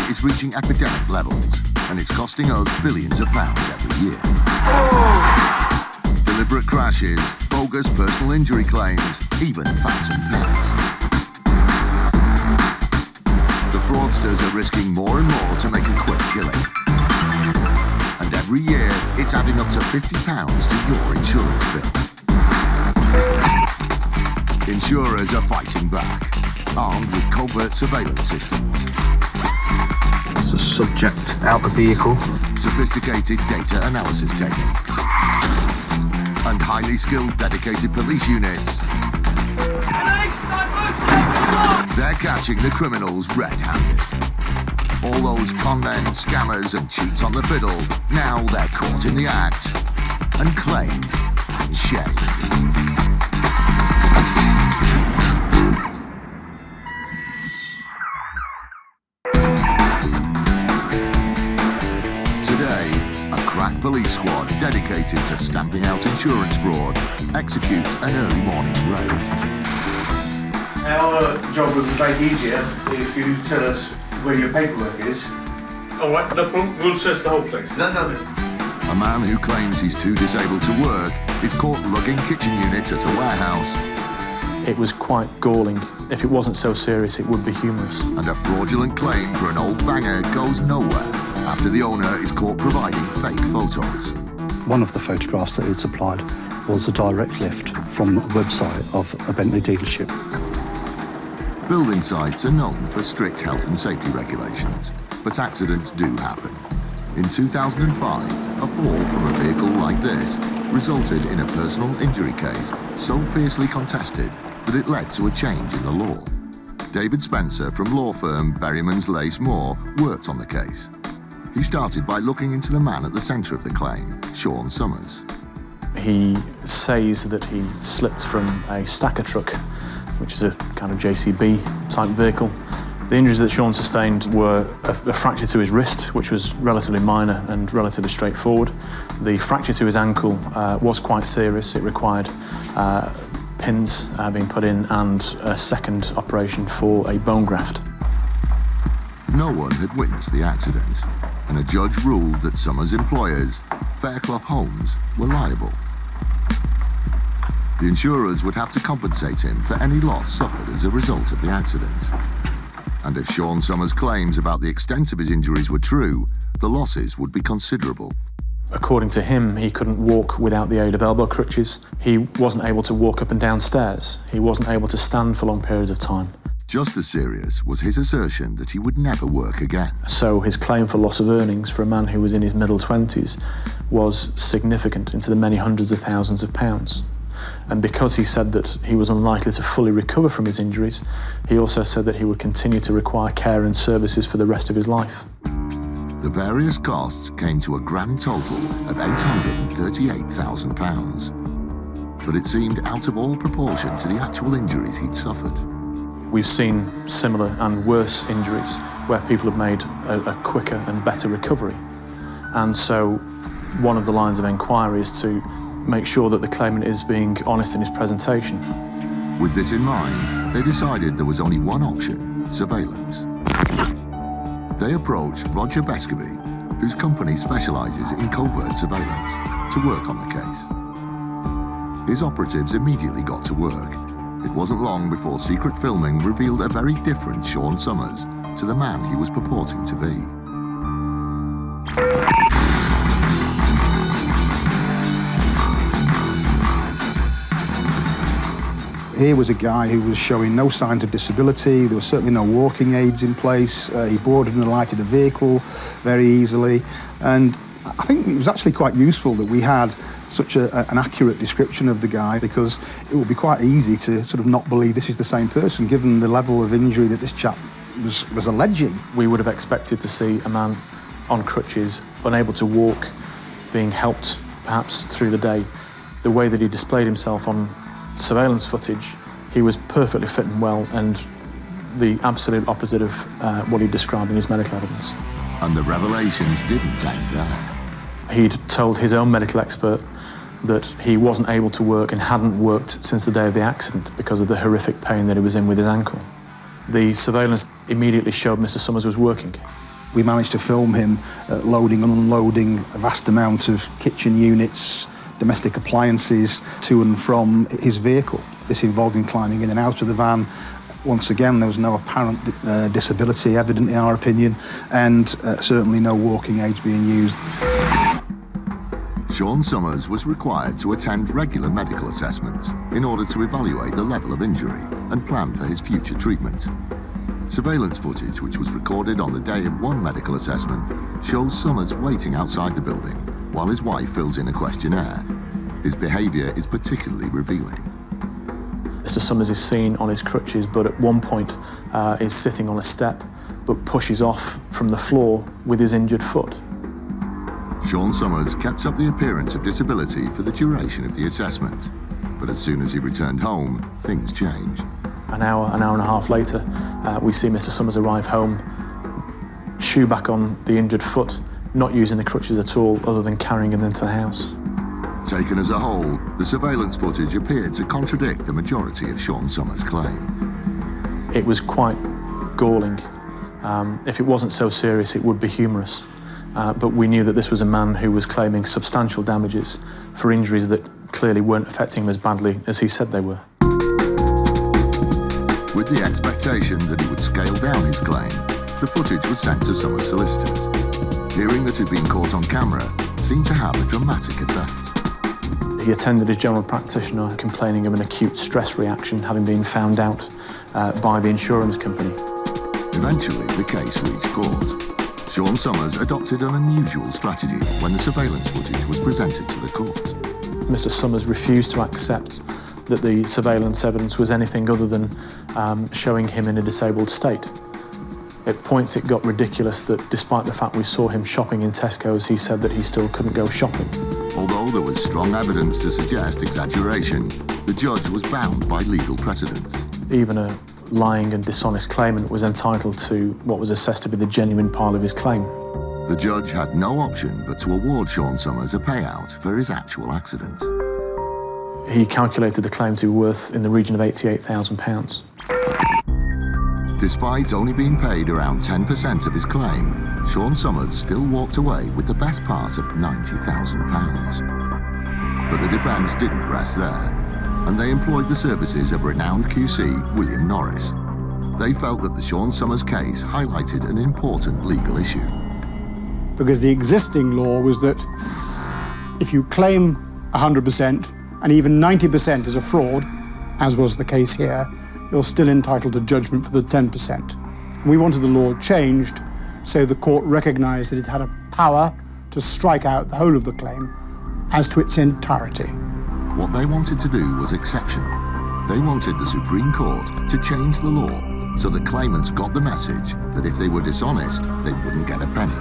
Is reaching epidemic levels, and it's costing us billions of pounds every year. Deliberate crashes, bogus personal injury claims, even phantom pets. The fraudsters are risking more and more to make a quick killing. And every year, it's adding up to £50 to your insurance bill. Insurers are fighting back, armed with covert surveillance systems. The subject out the vehicle. Sophisticated data analysis techniques. And highly skilled dedicated police units. They're catching the criminals red-handed. All those con men, scammers and cheats on the fiddle, now they're caught in the act and claimed and shamed. Police squad dedicated to stamping out insurance fraud executes an early morning raid. Our job will be made easier if you tell us where your paperwork is. All right, no problem. We'll search the whole place. No. A man who claims he's too disabled to work is caught lugging kitchen units at a warehouse. It was quite galling. If it wasn't so serious, it would be humorous. And a fraudulent claim for an old banger goes nowhere after the owner is caught providing fake photos. One of the photographs that he'd supplied was a direct lift from the website of a Bentley dealership. Building sites are known for strict health and safety regulations, but accidents do happen. In 2005, a fall from a vehicle like this resulted in a personal injury case so fiercely contested that it led to a change in the law. David Spencer from law firm Berryman's Lace Moore worked on the case. He started by looking into the man at the centre of the claim, Sean Summers. He says that he slipped from a stacker truck, which is a kind of JCB type vehicle. The injuries that Sean sustained were a fracture to his wrist, which was relatively minor and relatively straightforward. The fracture to his ankle was quite serious. It required pins being put in and a second operation for a bone graft. No one had witnessed the accident, and a judge ruled that Summers' employers, Fairclough Homes, were liable. The insurers would have to compensate him for any loss suffered as a result of the accident. And if Sean Summers' claims about the extent of his injuries were true, the losses would be considerable. According to him, he couldn't walk without the aid of elbow crutches. He wasn't able to walk up and down stairs. He wasn't able to stand for long periods of time. Just as serious was his assertion that he would never work again. So his claim for loss of earnings for a man who was in his middle 20s was significant, into the many hundreds of thousands of pounds. And because he said that he was unlikely to fully recover from his injuries, he also said that he would continue to require care and services for the rest of his life. The various costs came to a grand total of £838,000. But it seemed out of all proportion to the actual injuries he'd suffered. We've seen similar and worse injuries where people have made a quicker and better recovery. And so one of the lines of inquiry is to make sure that the claimant is being honest in his presentation. With this in mind, they decided there was only one option: surveillance. They approached Roger Bescaby, whose company specialises in covert surveillance, to work on the case. His operatives immediately got to work. It wasn't long before secret filming revealed a very different Sean Summers to the man he was purporting to be. Here was a guy who was showing no signs of disability. There were certainly no walking aids in place. He boarded and alighted a vehicle very easily. And I think it was actually quite useful that we had such an accurate description of the guy, because it would be quite easy to sort of not believe this is the same person, given the level of injury that this chap was alleging. We would have expected to see a man on crutches, unable to walk, being helped perhaps through the day. The way that he displayed himself on surveillance footage, he was perfectly fit and well, and the absolute opposite of what he described in his medical evidence. And the revelations didn't end there. He'd told his own medical expert that he wasn't able to work and hadn't worked since the day of the accident because of the horrific pain that he was in with his ankle. The surveillance immediately showed Mr. Summers was working. We managed to film him loading and unloading a vast amount of kitchen units, domestic appliances to and from his vehicle. This involved him climbing in and out of the van. Once again, there was no apparent disability evident in our opinion, and certainly no walking aids being used. Sean Summers was required to attend regular medical assessments in order to evaluate the level of injury and plan for his future treatment. Surveillance footage, which was recorded on the day of one medical assessment, shows Summers waiting outside the building while his wife fills in a questionnaire. His behaviour is particularly revealing. Mr. Summers is seen on his crutches, but at one point is sitting on a step, but pushes off from the floor with his injured foot. Sean Summers kept up the appearance of disability for the duration of the assessment, but as soon as he returned home, things changed. An hour and a half later, we see Mr. Summers arrive home, shoe back on the injured foot, not using the crutches at all, other than carrying him into the house. Taken as a whole, the surveillance footage appeared to contradict the majority of Sean Summers' claim. It was quite galling. If it wasn't so serious, it would be humorous. But we knew that this was a man who was claiming substantial damages for injuries that clearly weren't affecting him as badly as he said they were. With the expectation that he would scale down his claim, the footage was sent to Summers' solicitors. Hearing that he'd been caught on camera seemed to have a dramatic effect. He attended his general practitioner complaining of an acute stress reaction having been found out by the insurance company. Eventually, the case reached court. Sean Summers adopted an unusual strategy when the surveillance footage was presented to the court. Mr. Summers refused to accept that the surveillance evidence was anything other than showing him in a disabled state. At points it got ridiculous that despite the fact we saw him shopping in Tesco's, he said that he still couldn't go shopping. Although there was strong evidence to suggest exaggeration, the judge was bound by legal precedents. Even a lying and dishonest claimant was entitled to what was assessed to be the genuine part of his claim. The judge had no option but to award Sean Summers a payout for his actual accident. He calculated the claim to be worth in the region of £88,000. Despite only being paid around 10% of his claim, Sean Summers still walked away with the best part of £90,000. But the defence didn't rest there, and they employed the services of renowned QC William Norris. They felt that the Sean Summers case highlighted an important legal issue. Because the existing law was that if you claim 100% and even 90% is a fraud, as was the case here, you're still entitled to judgment for the 10%. We wanted the law changed so the court recognised that it had a power to strike out the whole of the claim as to its entirety. What they wanted to do was exceptional. They wanted the Supreme Court to change the law so that claimants got the message that if they were dishonest, they wouldn't get a penny.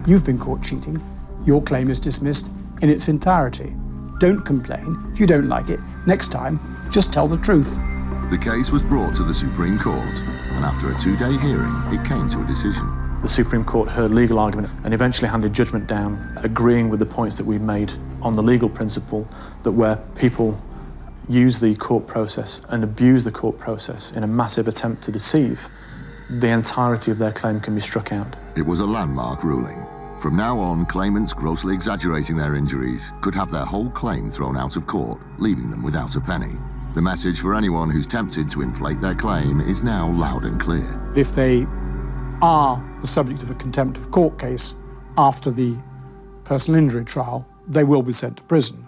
you've been caught cheating, your claim is dismissed in its entirety. Don't complain. If you don't like it, next time, just tell the truth. The case was brought to the Supreme Court, and after a 2-day hearing, it came to a decision. The Supreme Court heard legal argument and eventually handed judgment down, agreeing with the points that we made on the legal principle that where people use the court process and abuse the court process in a massive attempt to deceive, the entirety of their claim can be struck out. It was a landmark ruling. From now on, claimants grossly exaggerating their injuries could have their whole claim thrown out of court, leaving them without a penny. The message for anyone who's tempted to inflate their claim is now loud and clear. If they are the subject of a contempt of court case after the personal injury trial, they will be sent to prison.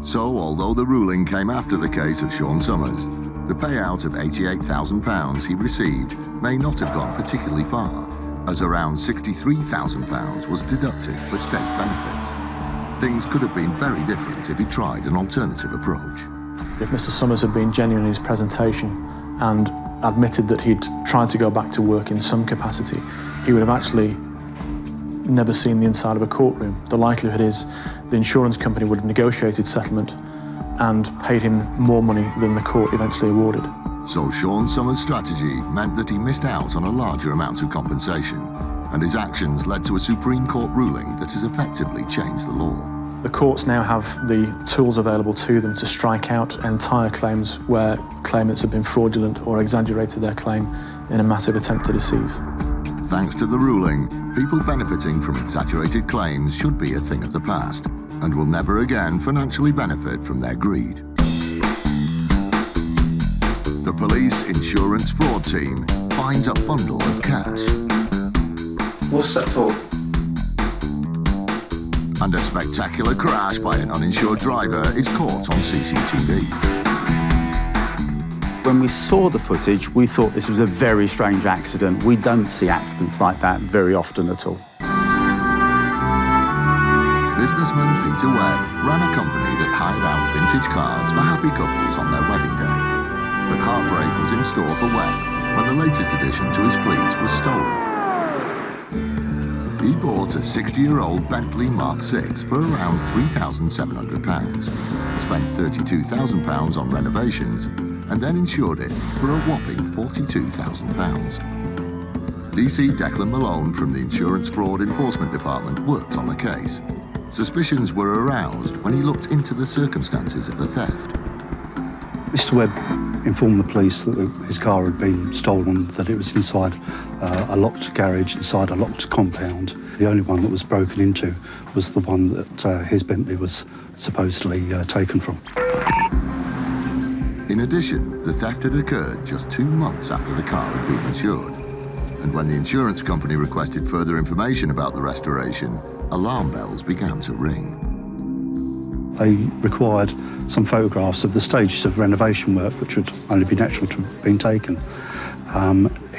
So, although the ruling came after the case of Sean Summers, the payout of £88,000 he received may not have gone particularly far, as around £63,000 was deducted for state benefits. Things could have been very different if he tried an alternative approach. If Mr. Summers had been genuine in his presentation and admitted that he'd tried to go back to work in some capacity, he would have actually never seen the inside of a courtroom. The likelihood is the insurance company would have negotiated settlement and paid him more money than the court eventually awarded. So Sean Summers' strategy meant that he missed out on a larger amount of compensation, and his actions led to a Supreme Court ruling that has effectively changed the law. The courts now have the tools available to them to strike out entire claims where claimants have been fraudulent or exaggerated their claim in a massive attempt to deceive. Thanks to the ruling, people benefiting from exaggerated claims should be a thing of the past and will never again financially benefit from their greed. The police insurance fraud team finds a bundle of cash. What's that for? And a spectacular crash by an uninsured driver is caught on CCTV. When we saw the footage, we thought this was a very strange accident. We don't see accidents like that very often at all. Businessman Peter Webb ran a company that hired out vintage cars for happy couples on their wedding day. But heartbreak was in store for Webb when the latest addition to his fleet was stolen. He bought a 60-year-old Bentley Mark VI for around £3,700, spent £32,000 on renovations, and then insured it for a whopping £42,000. DC Declan Malone from the Insurance Fraud Enforcement Department worked on the case. Suspicions were aroused when he looked into the circumstances of the theft. Mr. Webb informed the police that his car had been stolen, that it was inside a locked garage, inside a locked compound. The only one that was broken into was the one that his Bentley was supposedly taken from. In addition, the theft had occurred just 2 months after the car had been insured. And when the insurance company requested further information about the restoration, alarm bells began to ring. They required some photographs of the stages of renovation work, which would only be natural to have been taken.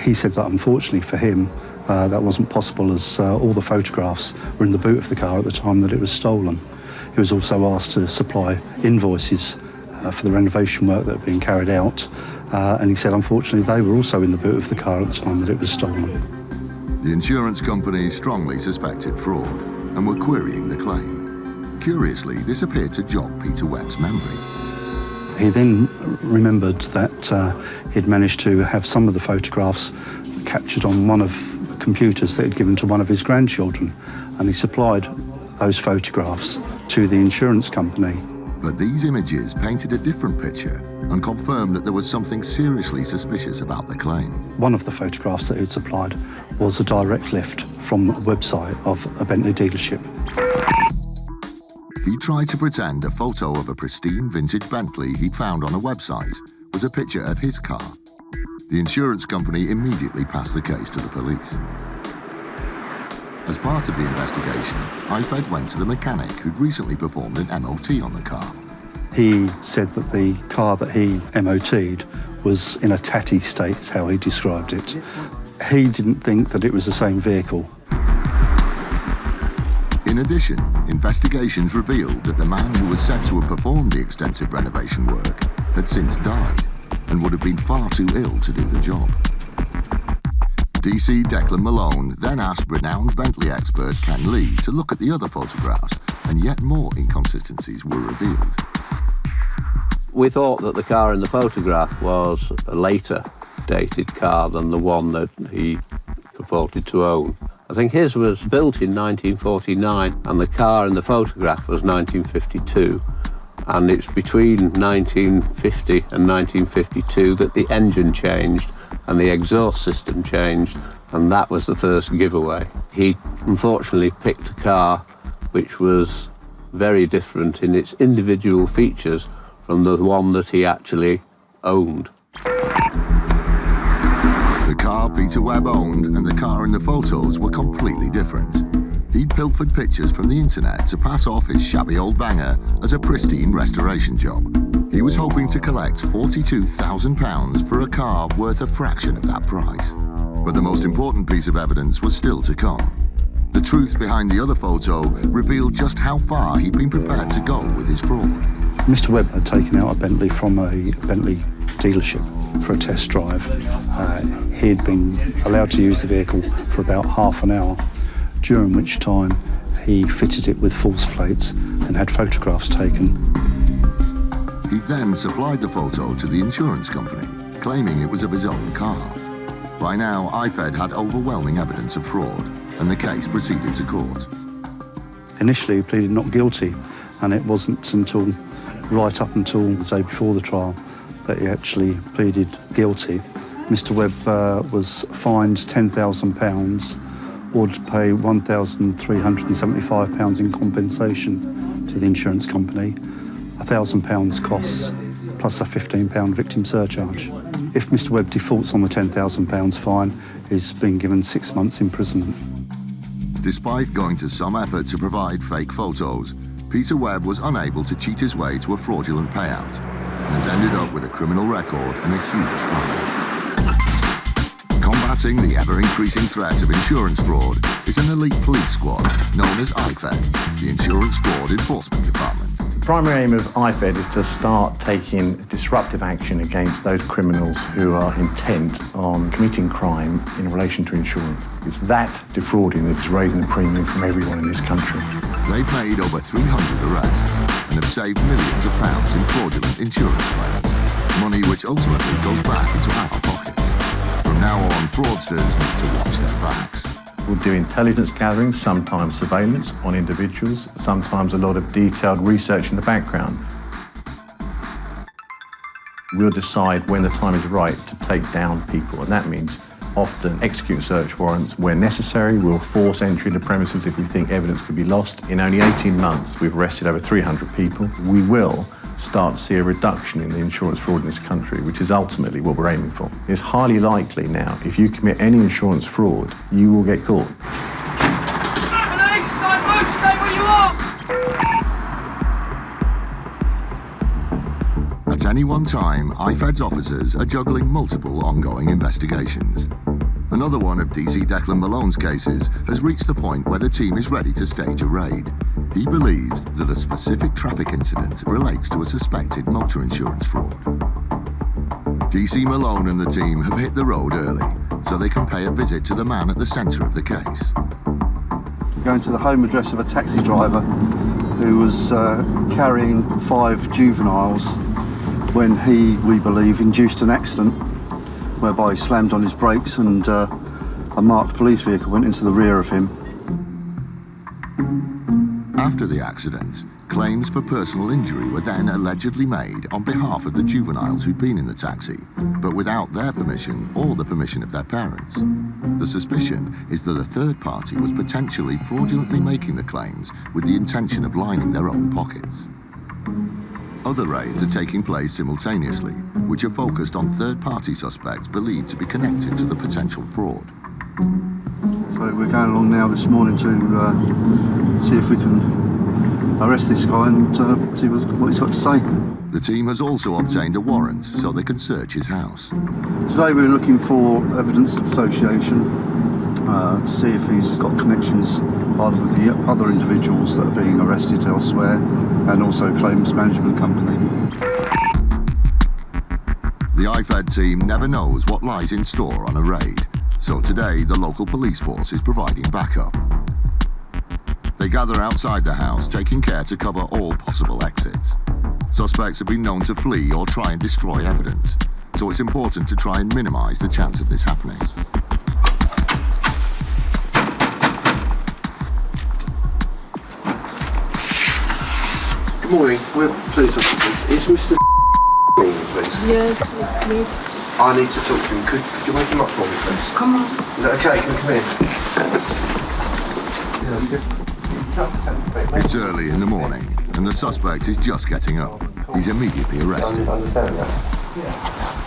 He said that unfortunately for him, that wasn't possible, as all the photographs were in the boot of the car at the time that it was stolen. He was also asked to supply invoices for the renovation work that had been carried out, and he said unfortunately they were also in the boot of the car at the time that it was stolen. The insurance company strongly suspected fraud and were querying the claim. Curiously, this appeared to jog Peter Webb's memory. He then remembered that he'd managed to have some of the photographs captured on one of the computers that he'd given to one of his grandchildren, and he supplied those photographs to the insurance company. But these images painted a different picture and confirmed that there was something seriously suspicious about the claim. One of the photographs that he'd supplied was a direct lift from the website of a Bentley dealership. He tried to pretend a photo of a pristine vintage Bentley he'd found on a website was a picture of his car. The insurance company immediately passed the case to the police. As part of the investigation, IFED went to the mechanic who'd recently performed an MOT on the car. He said that the car that he MOT'd was in a tatty state, is how he described it. He didn't think that it was the same vehicle. In addition, investigations revealed that the man who was said to have performed the extensive renovation work had since died and would have been far too ill to do the job. DC Declan Malone then asked renowned Bentley expert Ken Lee to look at the other photographs, and yet more inconsistencies were revealed. We thought that the car in the photograph was a later dated car than the one that he purported to own. I think his was built in 1949 and the car in the photograph was 1952. And it's between 1950 and 1952 that the engine changed and the exhaust system changed, and that was the first giveaway. He unfortunately picked a car which was very different in its individual features from the one that he actually owned. The car Peter Webb owned and the car in the photos were completely different. He'd pilfered pictures from the internet to pass off his shabby old banger as a pristine restoration job. He was hoping to collect £42,000 for a car worth a fraction of that price. But the most important piece of evidence was still to come. The truth behind the other photo revealed just how far he'd been prepared to go with his fraud. Mr. Webb had taken out a Bentley from a Bentley dealership for a test drive. He had been allowed to use the vehicle for about half an hour, during which time he fitted it with false plates and had photographs taken. He then supplied the photo to the insurance company, claiming it was of his own car. By now, IFED had overwhelming evidence of fraud, and the case proceeded to court. Initially, he pleaded not guilty, and it wasn't until right up until the day before the trial that he actually pleaded guilty. Mr. Webb was fined £10,000, ordered to pay £1,375 in compensation to the insurance company, £1,000 costs, plus a £15 victim surcharge. If Mr. Webb defaults on the £10,000 fine, he's been given 6 months imprisonment. Despite going to some effort to provide fake photos, Peter Webb was unable to cheat his way to a fraudulent payout and has ended up with a criminal record and a huge fine. Combating the ever-increasing threat of insurance fraud is an elite police squad known as IFED, the Insurance Fraud Enforcement Department. The primary aim of IFED is to start taking disruptive action against those criminals who are intent on committing crime in relation to insurance. It's that defrauding that's raising the premium from everyone in this country. They've made over 300 arrests and have saved millions of pounds in fraudulent insurance claims, money which ultimately goes back into our pockets. From now on, fraudsters need to watch their backs. We'll do intelligence gathering, sometimes surveillance on individuals, sometimes a lot of detailed research in the background. We'll decide when the time is right to take down people, and that means often execute search warrants where necessary. We'll force entry into premises if we think evidence could be lost. In only 18 months, we've arrested over 300 people. We will start to see a reduction in the insurance fraud in this country, which is ultimately what we're aiming for. It's highly likely now, if you commit any insurance fraud, you will get caught. Police, don't move, stay where you are! At any one time, IFED's officers are juggling multiple ongoing investigations. Another one of DC Declan Malone's cases has reached the point where the team is ready to stage a raid. He believes that a specific traffic incident relates to a suspected motor insurance fraud. DC Malone and the team have hit the road early, so they can pay a visit to the man at the centre of the case. Going to the home address of a taxi driver who was carrying 5 juveniles when he, we believe, induced an accident whereby he slammed on his brakes and a marked police vehicle went into the rear of him. After the accident, claims for personal injury were then allegedly made on behalf of the juveniles who'd been in the taxi, but without their permission or the permission of their parents. The suspicion is that a third party was potentially fraudulently making the claims with the intention of lining their own pockets. Other raids are taking place simultaneously, which are focused on third-party suspects believed to be connected to the potential fraud. So we're going along now this morning to see if we can arrest this guy and see what he's got to say. The team has also obtained a warrant so they can search his house. Today we're looking for evidence of association to see if he's got connections either with the other individuals that are being arrested elsewhere and also claims management company. The IFED team never knows what lies in store on a raid, So today, the local police force is providing backup. They gather outside the house, taking care to cover all possible exits. Suspects have been known to flee or try and destroy evidence, so it's important to try and minimise the chance of this happening. Good morning, we're police officers. Is Mr. please? Yes, it's me. I need to talk to him. Could you wake him up for me, please? Come on. Is that okay? Can we come in? It's early in the morning, and the suspect is just getting up. He's immediately arrested. Understand that?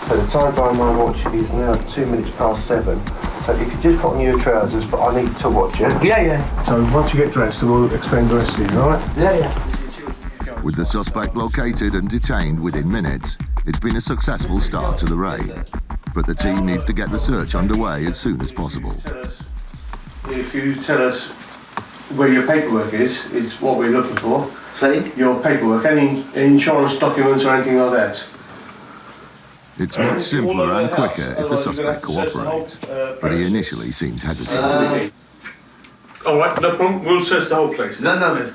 So the time by my watch is now 2 minutes past 7. So if you just put on your trousers, but I need to watch it. Yeah. So once you get dressed, we'll explain the rest of you, all right? Yeah. With the suspect located and detained within minutes, it's been a successful start to the raid. But the team needs to get the search underway as soon as possible. If you tell us where your paperwork is what we're looking for. Sorry? Your paperwork, any insurance documents or anything like that. It's much simpler and quicker if the suspect cooperates, but he initially seems hesitant. All right, no problem. We'll search the whole place. No.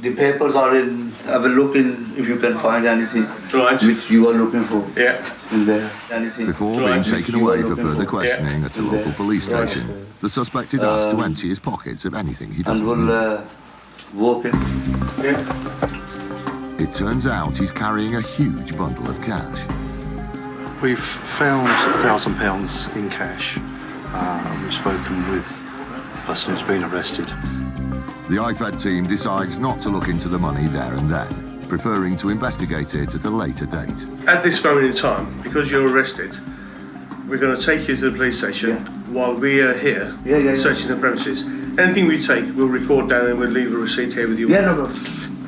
The papers are in. Have a look in if you can find anything which you are looking for. Yeah. In there, anything. Before being taken away for further questioning at a local police station, the suspect is asked to empty his pockets of anything he doesn't need. Walk in. Yeah. It turns out he's carrying a huge bundle of cash. We've found £1,000 in cash. We've spoken with the person who's been arrested. The IFED team decides not to look into the money there and then, preferring to investigate it at a later date. At this moment in time, because you're arrested, we're going to take you to the police station while we are here searching the premises. Anything we take, we'll record down and we'll leave a receipt here with you. Yeah, no.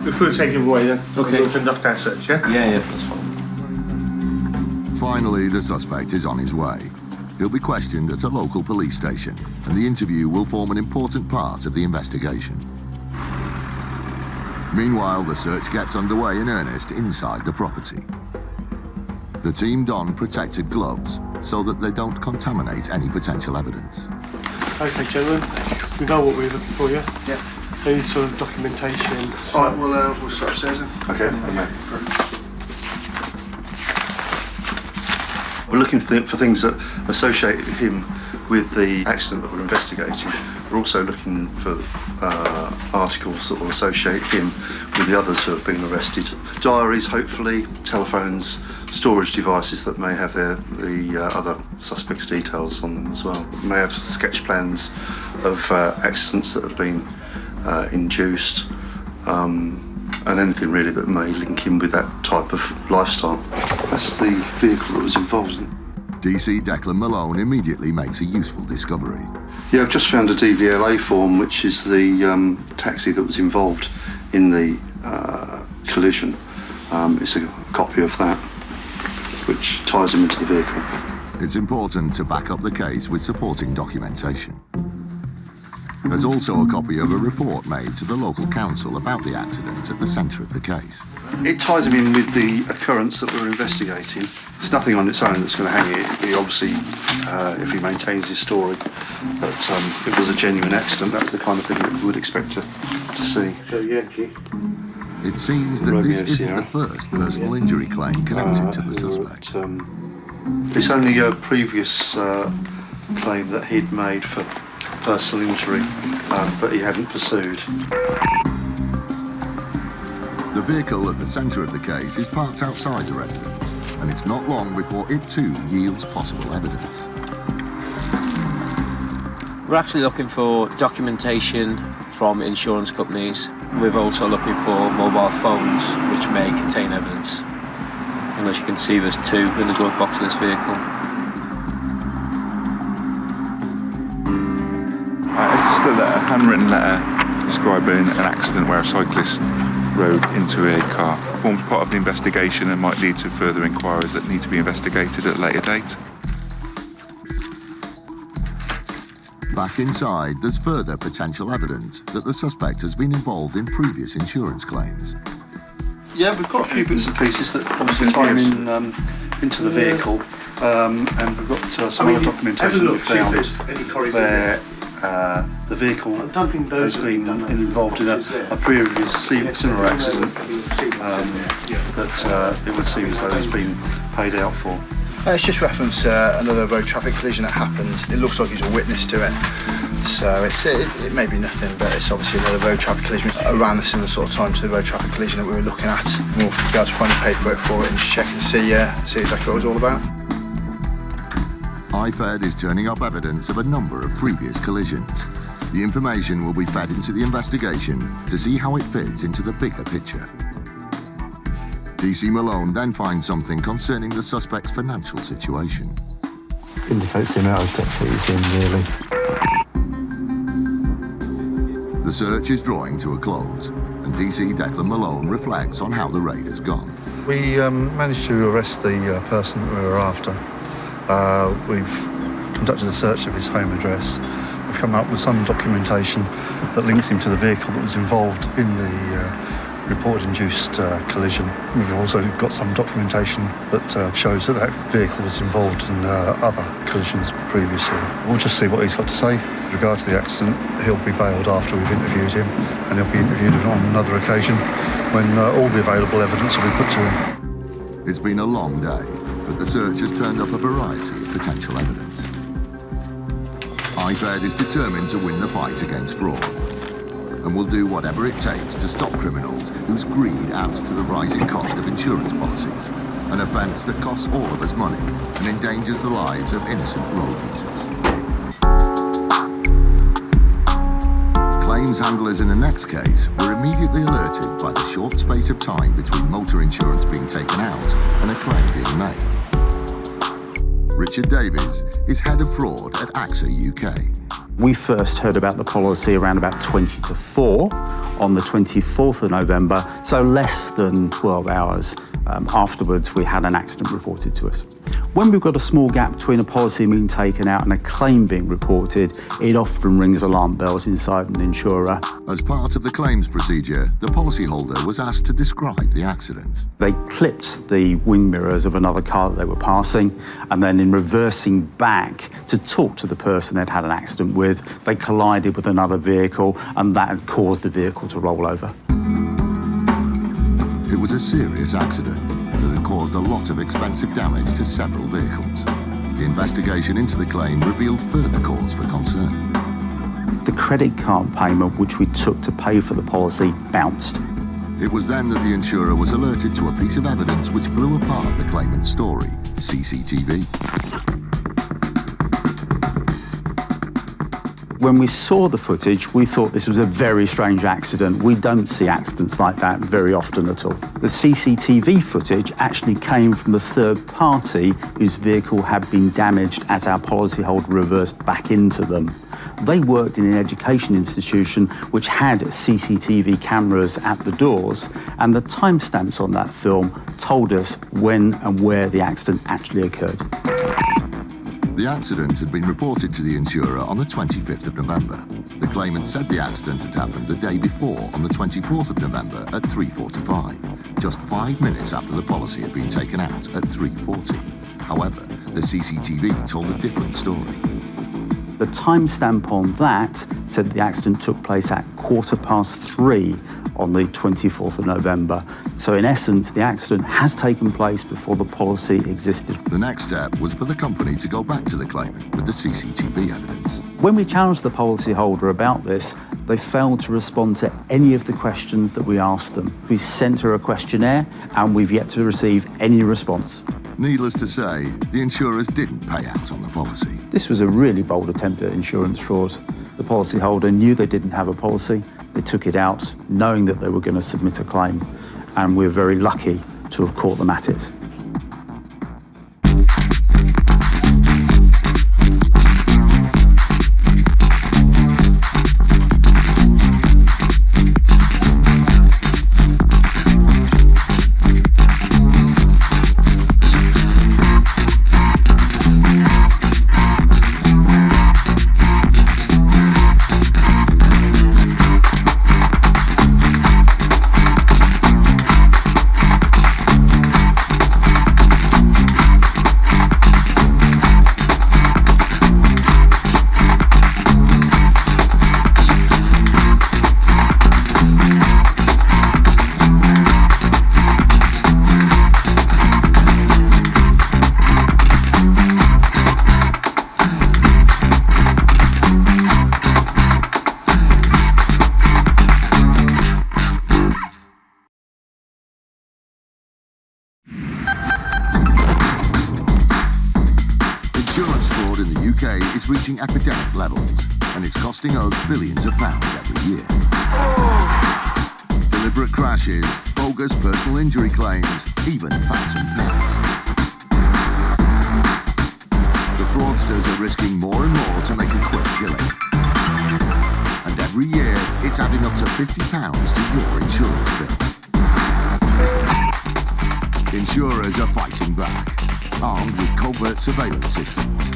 If we'll take him away then, we'll conduct our search, yeah? Yeah, that's fine. Finally, the suspect is on his way. He'll be questioned at a local police station, and the interview will form an important part of the investigation. Meanwhile, the search gets underway in earnest inside the property. The team don protected gloves so that they don't contaminate any potential evidence. Okay, gentlemen, we know what we're looking for, yeah? Yeah. Any sort of documentation. All right, we'll start upstairs then. Okay. We're looking for things that associate him with the accident that we're investigating. We're also looking for articles that will associate him with the others who have been arrested. Diaries, hopefully, telephones, storage devices that may have the other suspects' details on them as well. We may have sketch plans of accidents that have been induced, and anything really that may link him with that type of lifestyle. That's the vehicle that was involved in. DC Declan Malone immediately makes a useful discovery. Yeah, I've just found a DVLA form, which is the taxi that was involved in the collision. It's a copy of that, which ties him into the vehicle. It's important to back up the case with supporting documentation. There's also a copy of a report made to the local council about the accident at the centre of the case. It ties him in with the occurrence that we're investigating. There's nothing on its own that's going to hang it. He obviously, if he maintains his story, that it was a genuine accident, that's the kind of thing that we would expect to see. It seems that this isn't the first personal injury claim connected to the suspect. It's only a previous claim that he'd made for personal injury, but he hadn't pursued. The vehicle at the centre of the case is parked outside the residence, and it's not long before it too yields possible evidence. We're actually looking for documentation from insurance companies. We're also looking for mobile phones which may contain evidence. And as you can see, there's 2 in the glove box of this vehicle. It's just a handwritten letter describing an accident where a cyclist rode into a car. It forms part of the investigation and might lead to further inquiries that need to be investigated at a later date. Back inside, there's further potential evidence that the suspect has been involved in previous insurance claims. Yeah, we've got a few bits and pieces that obviously tie him in into the vehicle, and we've got some other documentation we found where the vehicle has been involved in a previous similar accident that it would seem as though it's been paid out for. It's just reference another road traffic collision that happened. It looks like he's a witness to it. So it may be nothing, but it's obviously another road traffic collision around the similar sort of time to the road traffic collision that we were looking at. We'll be able to find the paperwork for it and check and see exactly what it was all about. IFED is turning up evidence of a number of previous collisions. The information will be fed into the investigation to see how it fits into the bigger picture. DC Malone then finds something concerning the suspect's financial situation. Indicates the amount of debt that he's in, really. The search is drawing to a close, and DC Declan Malone reflects on how the raid has gone. We managed to arrest the person that we were after. We've conducted a search of his home address. We've come up with some documentation that links him to the vehicle that was involved in the report-induced collision. We've also got some documentation that shows that vehicle was involved in other collisions previously. We'll just see what he's got to say. With regard to the accident, he'll be bailed after we've interviewed him, and he'll be interviewed on another occasion when all the available evidence will be put to him. It's been a long day, but the search has turned up a variety of potential evidence. IFED is determined to win the fight against fraud, and will do whatever it takes to stop criminals whose greed adds to the rising cost of insurance policies, an offence that costs all of us money and endangers the lives of innocent road users. Claims handlers in the next case were immediately alerted by the short space of time between motor insurance being taken out and a claim being made. Richard Davies is head of fraud at AXA UK. We first heard about the policy around about 20 to 4 on the 24th of November, so less than 12 hours afterwards we had an accident reported to us. When we've got a small gap between a policy being taken out and a claim being reported, it often rings alarm bells inside an insurer. As part of the claims procedure, the policyholder was asked to describe the accident. They clipped the wing mirrors of another car that they were passing, and then in reversing back to talk to the person they'd had an accident with, they collided with another vehicle, and that had caused the vehicle to roll over. It was a serious accident that had caused a lot of expensive damage to several vehicles. The investigation into the claim revealed further cause for concern. The credit card payment which we took to pay for the policy bounced. It was then that the insurer was alerted to a piece of evidence which blew apart the claimant's story: CCTV. When we saw the footage, we thought this was a very strange accident. We don't see accidents like that very often at all. The CCTV footage actually came from the third party whose vehicle had been damaged as our policyholder reversed back into them. They worked in an education institution which had CCTV cameras at the doors, and the timestamps on that film told us when and where the accident actually occurred. The accident had been reported to the insurer on the 25th of November. The claimant said the accident had happened the day before, on the 24th of November at 3:45, just 5 minutes after the policy had been taken out at 3:40. However, the CCTV told a different story. The timestamp on that said the accident took place at 3:15 on the 24th of November. So in essence, the accident has taken place before the policy existed. The next step was for the company to go back to the claimant with the CCTV evidence. When we challenged the policyholder about this, they failed to respond to any of the questions that we asked them. We sent her a questionnaire and we've yet to receive any response. Needless to say, the insurers didn't pay out on the policy. This was a really bold attempt at insurance fraud. The policyholder knew they didn't have a policy. They took it out knowing that they were going to submit a claim, and we're very lucky to have caught them at it. UK is reaching epidemic levels, and it's costing us billions of pounds every year. Deliberate crashes, bogus personal injury claims, even phantom pets. The fraudsters are risking more and more to make a quick killing. And every year, it's adding up to £50 to your insurance bill. Insurers are fighting back, armed with covert surveillance systems.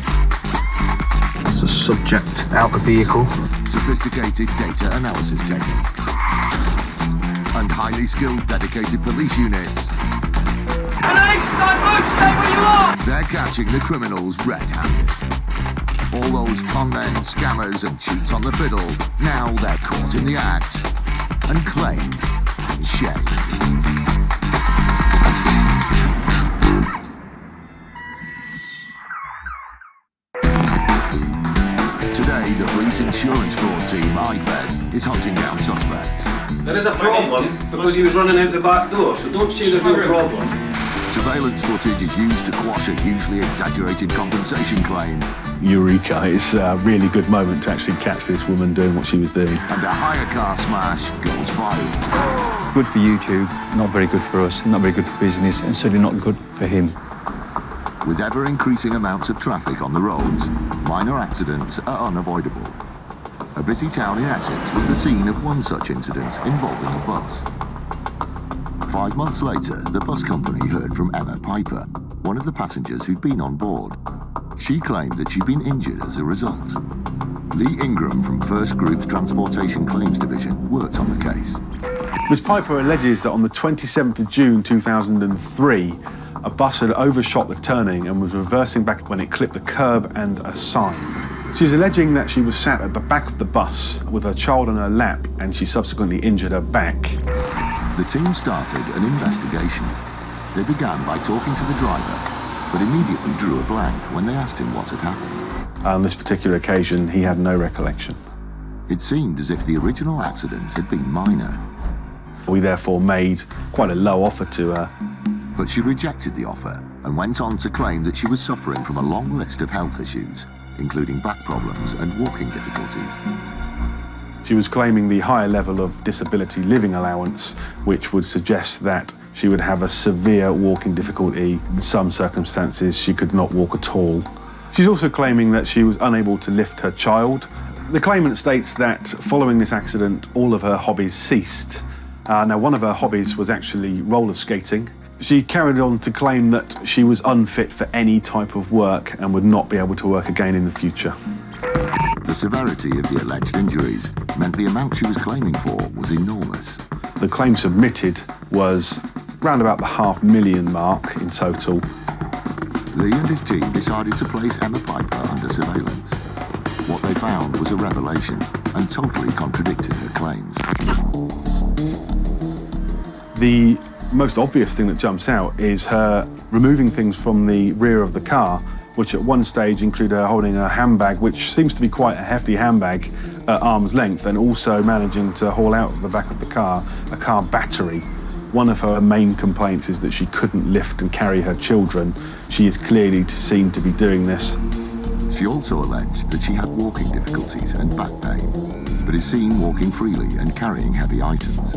There's a subject out the vehicle. Sophisticated data analysis techniques. And highly skilled dedicated police units. Police, don't move, stay where you are! They're catching the criminals red-handed. All those con men, scammers and cheats on the fiddle, now they're caught in the act and claimed and shamed. Today, the police insurance fraud team, IFED, is hunting down suspects. There is a problem because he was running out the back door, so don't say there's no problem. Surveillance footage is used to quash a hugely exaggerated compensation claim. Eureka, it's a really good moment to actually catch this woman doing what she was doing. And a hire car smash goes viral. Good for YouTube, not very good for us, not very good for business, and certainly not good for him. With ever-increasing amounts of traffic on the roads, minor accidents are unavoidable. A busy town in Essex was the scene of one such incident involving a bus. 5 months later, the bus company heard from Emma Piper, one of the passengers who'd been on board. She claimed that she'd been injured as a result. Lee Ingram from First Group's Transportation Claims Division worked on the case. Ms Piper alleges that on the 27th of June 2003, a bus had overshot the turning and was reversing back when it clipped the curb and a sign. She's alleging that she was sat at the back of the bus with her child on her lap and she subsequently injured her back. The team started an investigation. They began by talking to the driver, but immediately drew a blank when they asked him what had happened. On this particular occasion, he had no recollection. It seemed as if the original accident had been minor. We therefore made quite a low offer to her. But she rejected the offer and went on to claim that she was suffering from a long list of health issues, including back problems and walking difficulties. She was claiming the higher level of disability living allowance, which would suggest that she would have a severe walking difficulty. In some circumstances, she could not walk at all. She's also claiming that she was unable to lift her child. The claimant states that following this accident, all of her hobbies ceased. Now, one of her hobbies was actually roller skating. She carried on to claim that she was unfit for any type of work and would not be able to work again in the future. The severity of the alleged injuries meant the amount she was claiming for was enormous. The claim submitted was round about the £500,000 mark in total. Lee and his team decided to place Emma Piper under surveillance. What they found was a revelation and totally contradicted her claims. The most obvious thing that jumps out is her removing things from the rear of the car, which at one stage included her holding a handbag, which seems to be quite a hefty handbag at arm's length, and also managing to haul out of the back of the car a car battery. One of her main complaints is that she couldn't lift and carry her children. She is clearly seen to be doing this. She also alleged that she had walking difficulties and back pain, but is seen walking freely and carrying heavy items.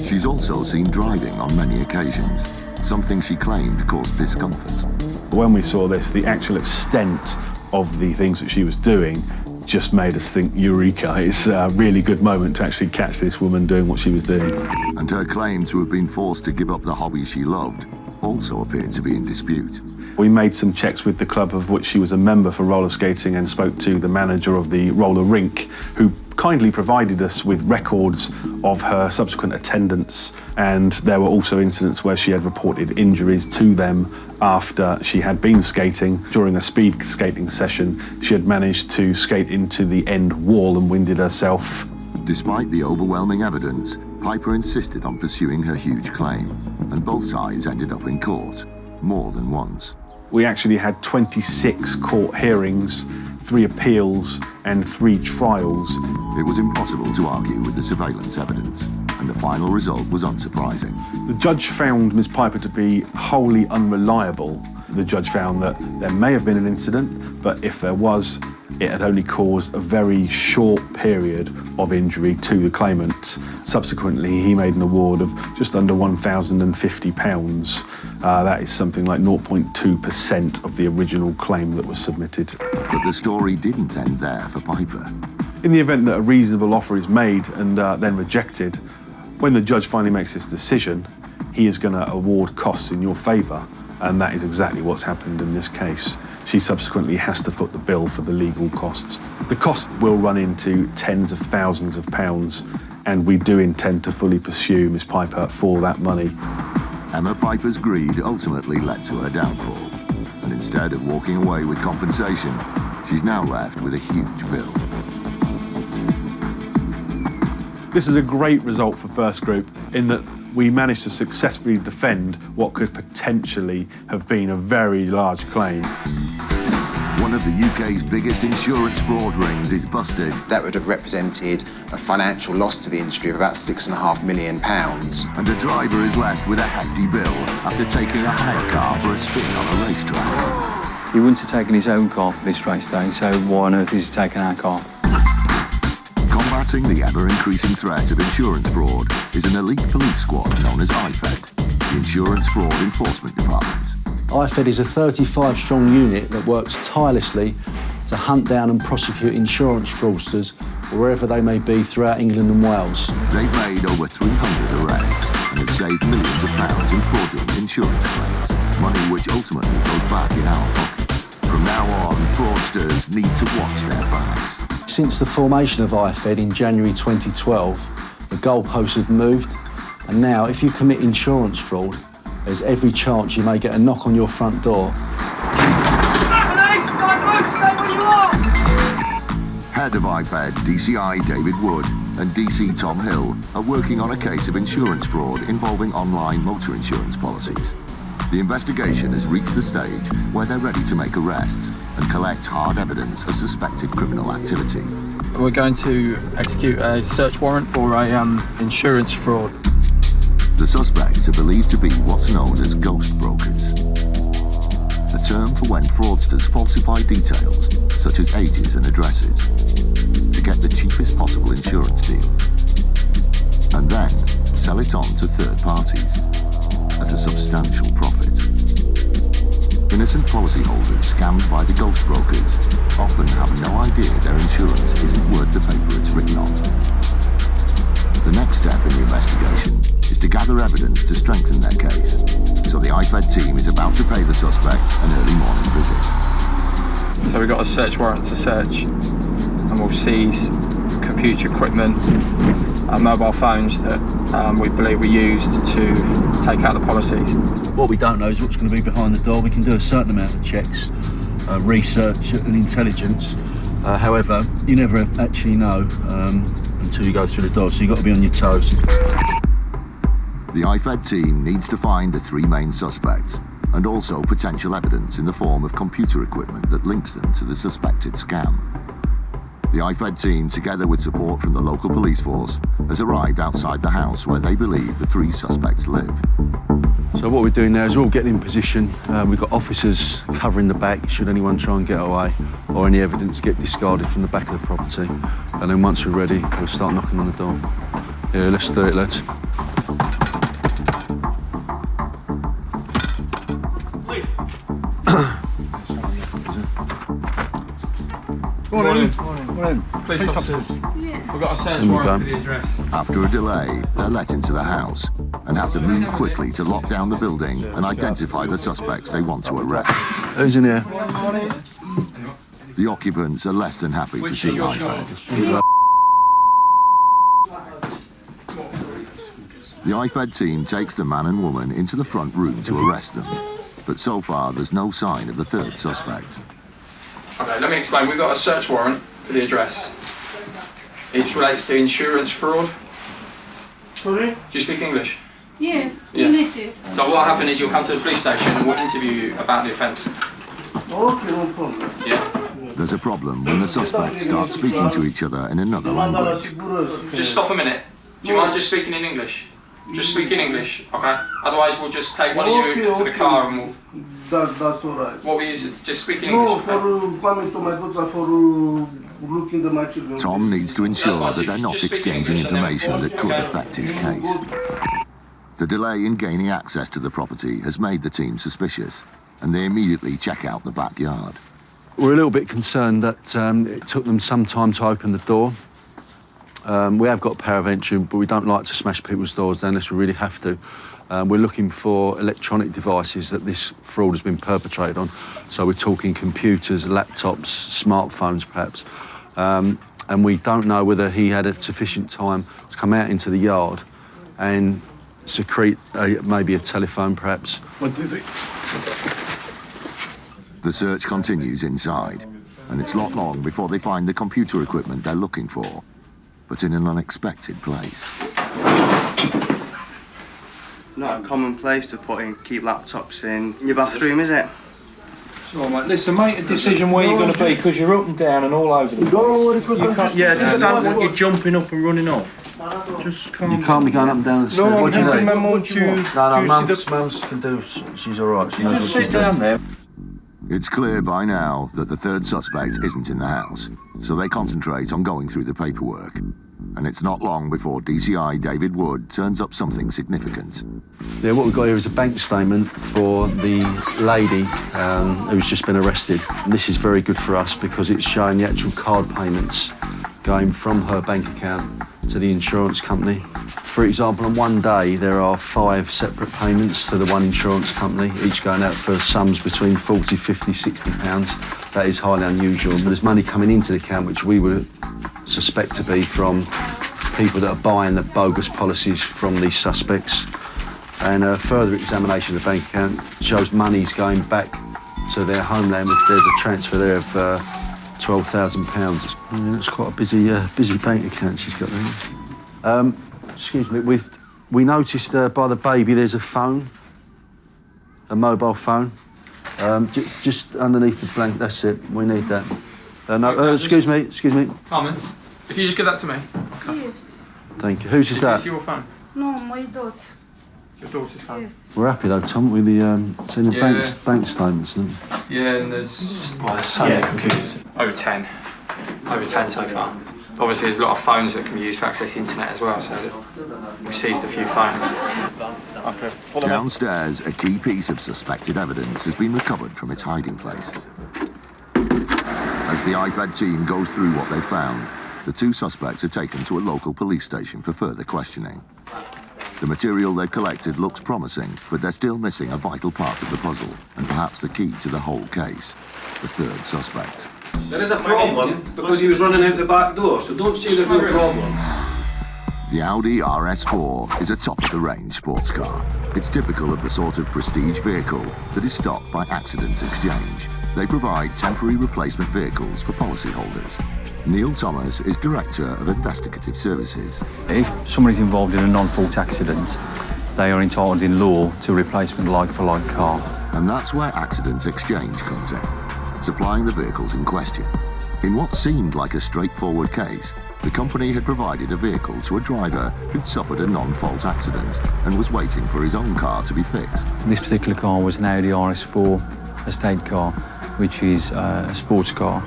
She's also seen driving on many occasions, something she claimed caused discomfort. When we saw this, the actual extent of the things that she was doing just made us think, Eureka, it's a really good moment to actually catch this woman doing what she was doing. And her claim to have been forced to give up the hobby she loved also appeared to be in dispute. We made some checks with the club of which she was a member for roller skating and spoke to the manager of the roller rink, who kindly provided us with records of her subsequent attendance, and there were also incidents where she had reported injuries to them after she had been skating. During a speed skating session, she had managed to skate into the end wall and winded herself. Despite the overwhelming evidence, Piper insisted on pursuing her huge claim, and both sides ended up in court, more than once. We actually had 26 court hearings, 3 appeals and 3 trials. It was impossible to argue with the surveillance evidence, and the final result was unsurprising. The judge found Ms Piper to be wholly unreliable The judge found that there may have been an incident, but if there was, it had only caused a very short period of injury to the claimant. Subsequently, he made an award of just under £1,050. That is something like 0.2% of the original claim that was submitted. But the story didn't end there for Piper. In the event that a reasonable offer is made and then rejected, when the judge finally makes this decision, he is going to award costs in your favour, and that is exactly what's happened in this case. She subsequently has to foot the bill for the legal costs. The cost will run into tens of thousands of pounds, and we do intend to fully pursue Miss Piper for that money. Emma Piper's greed ultimately led to her downfall, and instead of walking away with compensation, she's now left with a huge bill. This is a great result for First Group in that we managed to successfully defend what could potentially have been a very large claim. One of the UK's biggest insurance fraud rings is busted. That would have represented a financial loss to the industry of about £6.5 million. And the driver is left with a hefty bill after taking a hire car for a spin on a racetrack. He wouldn't have taken his own car for this race day, so why on earth is he taking our car? Combating the ever-increasing threat of insurance fraud is an elite police squad known as IFED, the Insurance Fraud Enforcement Department. IFED is a 35-strong unit that works tirelessly to hunt down and prosecute insurance fraudsters wherever they may be throughout England and Wales. They've made over 300 arrests and have saved millions of pounds in fraudulent insurance claims, money which ultimately goes back in our pockets. From now on, fraudsters need to watch their backs. Since the formation of IFED in January 2012, the goalposts have moved, and now if you commit insurance fraud, there's every chance you may get a knock on your front door. Head of IFED, DCI David Wood, and DC Tom Hill are working on a case of insurance fraud involving online motor insurance policies. The investigation has reached the stage where they're ready to make arrests and collect hard evidence of suspected criminal activity. We're going to execute a search warrant for a insurance fraud. The suspects are believed to be what's known as ghost brokers, a term for when fraudsters falsify details, such as ages and addresses, to get the cheapest possible insurance deal, and then sell it on to third parties at a substantial profit. Innocent policyholders scammed by the ghost brokers often have no idea their insurance isn't worth the paper it's written on. The next step in the investigation is to gather evidence to strengthen their case, so the IFED team is about to pay the suspects an early morning visit. So we've got a search warrant to search, and we'll seize computer equipment and mobile phones that we believe were used to take out the policies. What we don't know is what's going to be behind the door. We can do a certain amount of checks, research and intelligence. However, you never actually know until you go through the door, so you've got to be on your toes. The IFED team needs to find the three main suspects and also potential evidence in the form of computer equipment that links them to the suspected scam. The IFED team, together with support from the local police force, has arrived outside the house where they believe the three suspects live. So what we're doing now is we're all getting in position. We've got officers covering the back should anyone try and get away or any evidence get discarded from the back of the property. And then once we're ready, we'll start knocking on the door. Yeah, let's do it, lads. Morning. Police officers. We've got a search warrant for the address. After a delay, they're let into the house and have to move quickly to lock down the building and identify the suspects they want to arrest. Who's in here? The occupants are less than happy to see IFED. The IFED team takes the man and woman into the front room to arrest them, but so far there's no sign of the third suspect. Okay, let me explain. We've got a search warrant for the address. It relates to insurance fraud. Sorry? Do you speak English? Yes, Yeah. you need to. So what will happen is you'll come to the police station and we'll interview you about the offence. Okay, no problem. Yeah. There's a problem when the suspects start speaking to each other in another language. Just stop a minute. Do you mind just speaking in English? Just speak in English, okay? Otherwise we'll just take one of you to the car and we'll That's all right. What were you just speaking No, English? for coming to my daughter for looking at my children. Tom needs to ensure that they're not exchanging information that could affect his case. The delay in gaining access to the property has made the team suspicious, and they immediately check out the backyard. We're a little bit concerned that it took them some time to open the door. We have got power of entry, but we don't like to smash people's doors down unless we really have to. We're looking for electronic devices that this fraud has been perpetrated on. So we're talking computers, laptops, smartphones perhaps. And we don't know whether he had a sufficient time to come out into the yard and secrete maybe a telephone perhaps. What do you think? The search continues inside, and it's not long before they find the computer equipment they're looking for, but in an unexpected place. Not a common place to keep laptops in your bathroom, is it? So, mate, listen, make a decision where you're going to be, because you're up and down and all over the place. Just don't want you jumping up and running off. Just calm down. You can't be going up and down the stairs. No, what do you I'm need? my mum to Mum's can do. She's all right. She knows just what sit she's down doing. there. It's clear by now that the third suspect isn't in the house, so they concentrate on going through the paperwork. And it's not long before DCI David Wood turns up something significant. Yeah, what we've got here is a bank statement for the lady who's just been arrested. And this is very good for us because it's showing the actual card payments going from her bank account to the insurance company. For example, on one day, there are 5 separate payments to the one insurance company, each going out for sums between 40, 50, 60 pounds. That is highly unusual, but there's money coming into the account which we would suspect to be from people that are buying the bogus policies from these suspects. And a further examination of the bank account shows money's going back to their homeland. There's a transfer there of £12,000. I mean, that's quite a busy bank account she's got there. Excuse me, we noticed by the baby there's a phone, a mobile phone, just underneath the blanket. That's it. We need that. Excuse me. Carmen, if you just give that to me. Yes. Thank you. Whose is that? Is this your phone? No, my daughter. Your daughter's phone? Yes. We're happy though, Tom, with the seeing the bank statements. Yeah, and there's... Well, there's so many computers. Over 10. Over 10 so far. Obviously, there's a lot of phones that can be used to access the internet as well, so we've seized a few phones. Okay. Downstairs, a key piece of suspected evidence has been recovered from its hiding place. As the IFED team goes through what they found, the 2 suspects are taken to a local police station for further questioning. The material they've collected looks promising, but they're still missing a vital part of the puzzle, and perhaps the key to the whole case, the third suspect. There is a problem because he was running out the back door, so don't say there's no problem. The Audi RS4 is a top-of-the-range sports car. It's typical of the sort of prestige vehicle that is stocked by Accident Exchange. They provide temporary replacement vehicles for policyholders. Neil Thomas is Director of Investigative Services. If somebody's involved in a non-fault accident, they are entitled in law to a replacement like-for-like car. And that's where Accident Exchange comes in, supplying the vehicles in question. In what seemed like a straightforward case, the company had provided a vehicle to a driver who'd suffered a non-fault accident and was waiting for his own car to be fixed. This particular car was an Audi RS4 estate car, which is a sports car,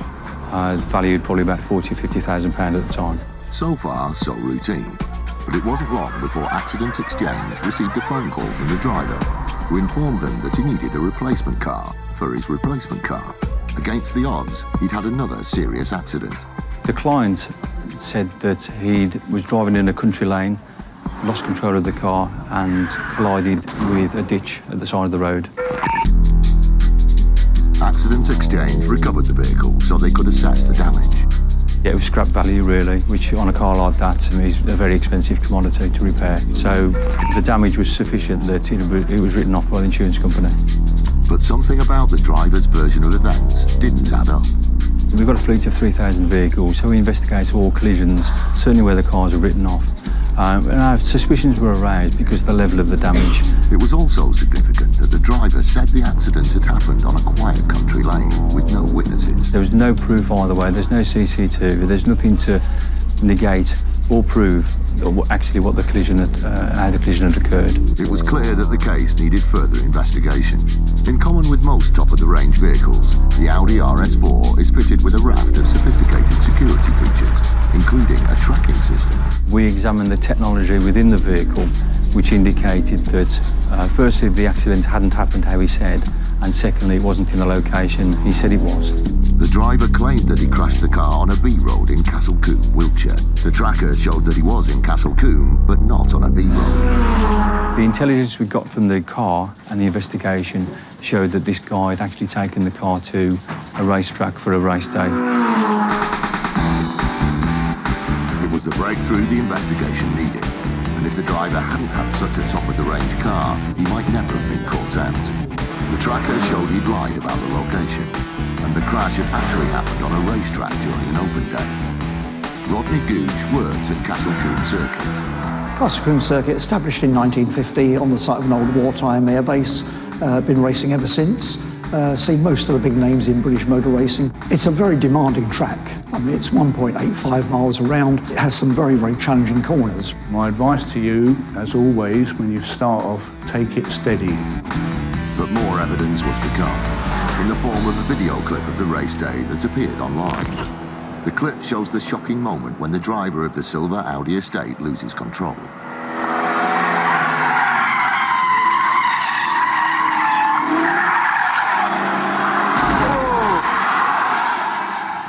valued probably about £40,000 or £50,000 at the time. So far, so routine. But it wasn't long before Accident Exchange received a phone call from the driver, who informed them that he needed a replacement car for his replacement car. Against the odds, he'd had another serious accident. The client said that he was driving in a country lane, lost control of the car and collided with a ditch at the side of the road. Accident Exchange recovered the vehicle so they could assess the damage. Yeah, it was scrap value really, which on a car like that is a very expensive commodity to repair. So the damage was sufficient that it was written off by the insurance company. But something about the driver's version of events didn't add up. We've got a fleet of 3,000 vehicles, so we investigate all collisions, certainly where the cars are written off. And our suspicions were aroused because of the level of the damage. It was also significant that the driver said the accident had happened on a quiet country lane with no witnesses. There was no proof either way, there's no CCTV, there's nothing to negate or prove actually what the collision how the collision had occurred. It was clear that the case needed further investigation. In common with most top-of-the-range vehicles, the Audi RS4 is fitted with a raft of sophisticated security features, including a tracking system. We examined the technology within the vehicle, which indicated that, firstly, the accident hadn't happened how he said, and secondly, it wasn't in the location he said it was. The driver claimed that he crashed the car on a B road in Castlecombe, Wiltshire. The tracker showed that he was in Castlecombe, but not on a B road. The intelligence we got from the car and the investigation showed that this guy had actually taken the car to a racetrack for a race day. It was the breakthrough the investigation needed, and if the driver hadn't had such a top-of-the-range car, he might never have been caught out. The tracker showed he'd lied about the location, and the crash had actually happened on a racetrack during an open day. Rodney Gooch works at Castlecombe Circuit. Castlecombe Circuit, established in 1950 on the site of an old wartime airbase, been racing ever since. Seen most of the big names in British motor racing. It's a very demanding track. I mean, it's 1.85 miles around. It has some very, very challenging corners. My advice to you, as always, when you start off, take it steady. But more evidence was to come, in the form of a video clip of the race day that appeared online. The clip shows the shocking moment when the driver of the silver Audi estate loses control.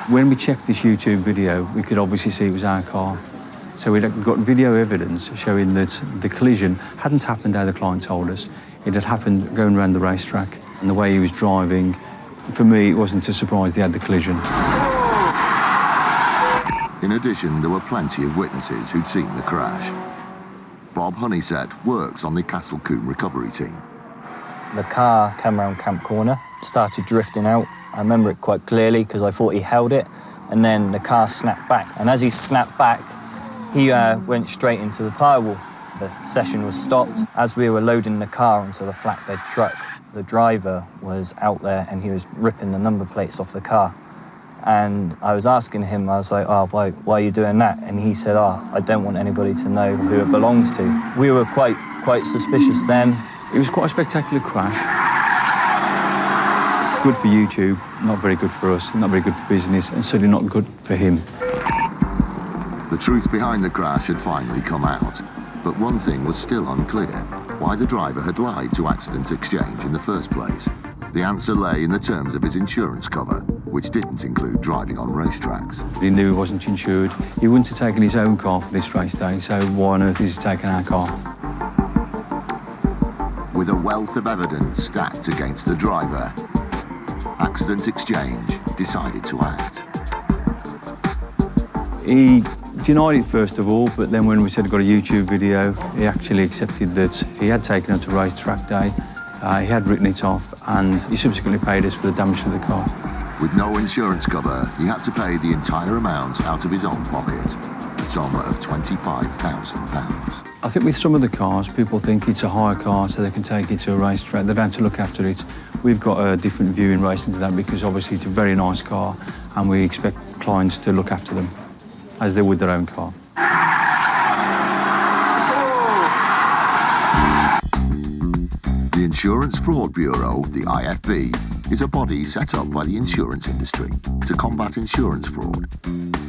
When we checked this YouTube video, we could obviously see it was our car. So we'd got video evidence showing that the collision hadn't happened how the client told us. It had happened going around the racetrack, and the way he was driving, for me, it wasn't a surprise they had the collision. In addition, there were plenty of witnesses who'd seen the crash. Bob Honeysett works on the Castlecombe recovery team. The car came around Camp Corner, started drifting out. I remember it quite clearly because I thought he held it, and then the car snapped back. And as he snapped back, he went straight into the tyre wall. The session was stopped. As we were loading the car onto the flatbed truck, the driver was out there and he was ripping the number plates off the car. And I was asking him, I was like, oh, why are you doing that? And he said, oh, I don't want anybody to know who it belongs to. We were quite suspicious then. It was quite a spectacular crash. Good for YouTube, not very good for us, not very good for business, and certainly not good for him. The truth behind the crash had finally come out, but one thing was still unclear: why the driver had lied to Accident Exchange in the first place. The answer lay in the terms of his insurance cover, which didn't include driving on racetracks. He knew he wasn't insured. He wouldn't have taken his own car for this race day, so why on earth is he taking our car? With a wealth of evidence stacked against the driver, Accident Exchange decided to act. He denied it first of all, but then when we said he got a YouTube video, he actually accepted that he had taken it to racetrack day, he had written it off, and he subsequently paid us for the damage to the car. With no insurance cover, he had to pay the entire amount out of his own pocket, a sum of £25,000. I think with some of the cars, people think it's a hire car so they can take it to a racetrack. They don't have to look after it. We've got a different view in relation to that because obviously it's a very nice car and we expect clients to look after them as they would their own car. The Insurance Fraud Bureau, the IFB, is a body set up by the insurance industry to combat insurance fraud.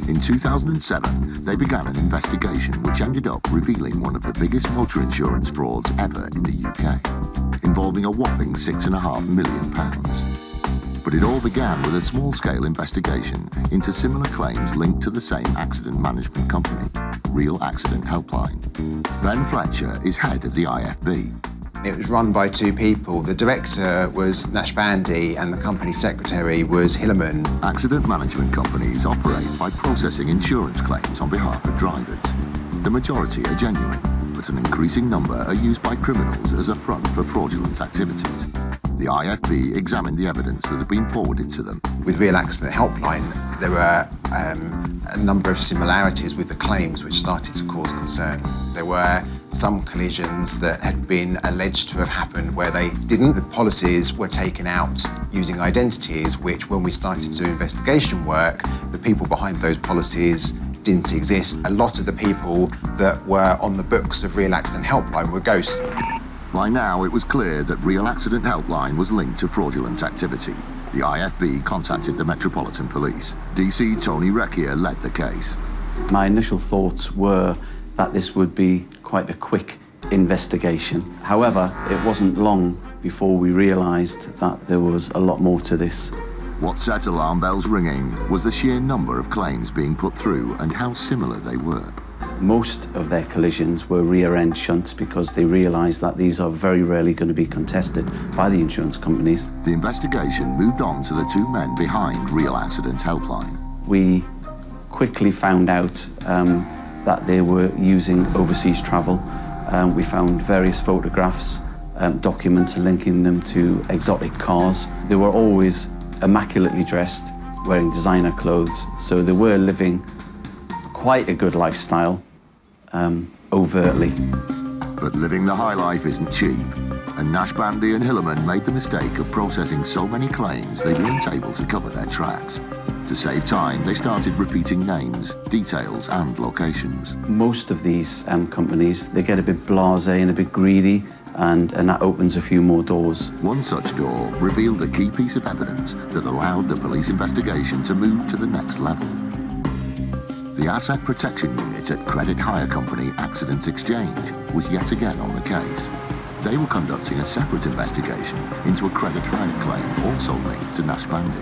In 2007, they began an investigation which ended up revealing one of the biggest motor insurance frauds ever in the UK, involving a whopping £6.5 million. But it all began with a small-scale investigation into similar claims linked to the same accident management company, Real Accident Helpline. Ben Fletcher is head of the IFB. It was run by two people. The director was Nashbandi and the company secretary was Hillerman. Accident management companies operate by processing insurance claims on behalf of drivers. The majority are genuine, but an increasing number are used by criminals as a front for fraudulent activities. The IFB examined the evidence that had been forwarded to them. With Real Accident Helpline, there were a number of similarities with the claims which started to cause concern. There were some collisions that had been alleged to have happened where they didn't. The policies were taken out using identities which, when we started to do investigation work, the people behind those policies didn't exist. A lot of the people that were on the books of Real Accident Helpline were ghosts. By now, it was clear that Real Accident Helpline was linked to fraudulent activity. The IFB contacted the Metropolitan Police. DC Tony Recchia led the case. My initial thoughts were that this would be quite a quick investigation. However, it wasn't long before we realised that there was a lot more to this. What set alarm bells ringing was the sheer number of claims being put through and how similar they were. Most of their collisions were rear-end shunts because they realised that these are very rarely going to be contested by the insurance companies. The investigation moved on to the two men behind Real Accident Helpline. We quickly found out that they were using overseas travel. We found various photographs, documents linking them to exotic cars. They were always immaculately dressed, wearing designer clothes, so they were living quite a good lifestyle, overtly. But living the high life isn't cheap, and Nash Bandy and Hillerman made the mistake of processing so many claims they weren't able to cover their tracks. To save time, they started repeating names, details and locations. Most of these companies, they get a bit blasé and a bit greedy, and that opens a few more doors. One such door revealed a key piece of evidence that allowed the police investigation to move to the next level. The Asset Protection Unit at credit hire company Accident Exchange was yet again on the case. They were conducting a separate investigation into a credit hire claim also linked to Nash Bandy.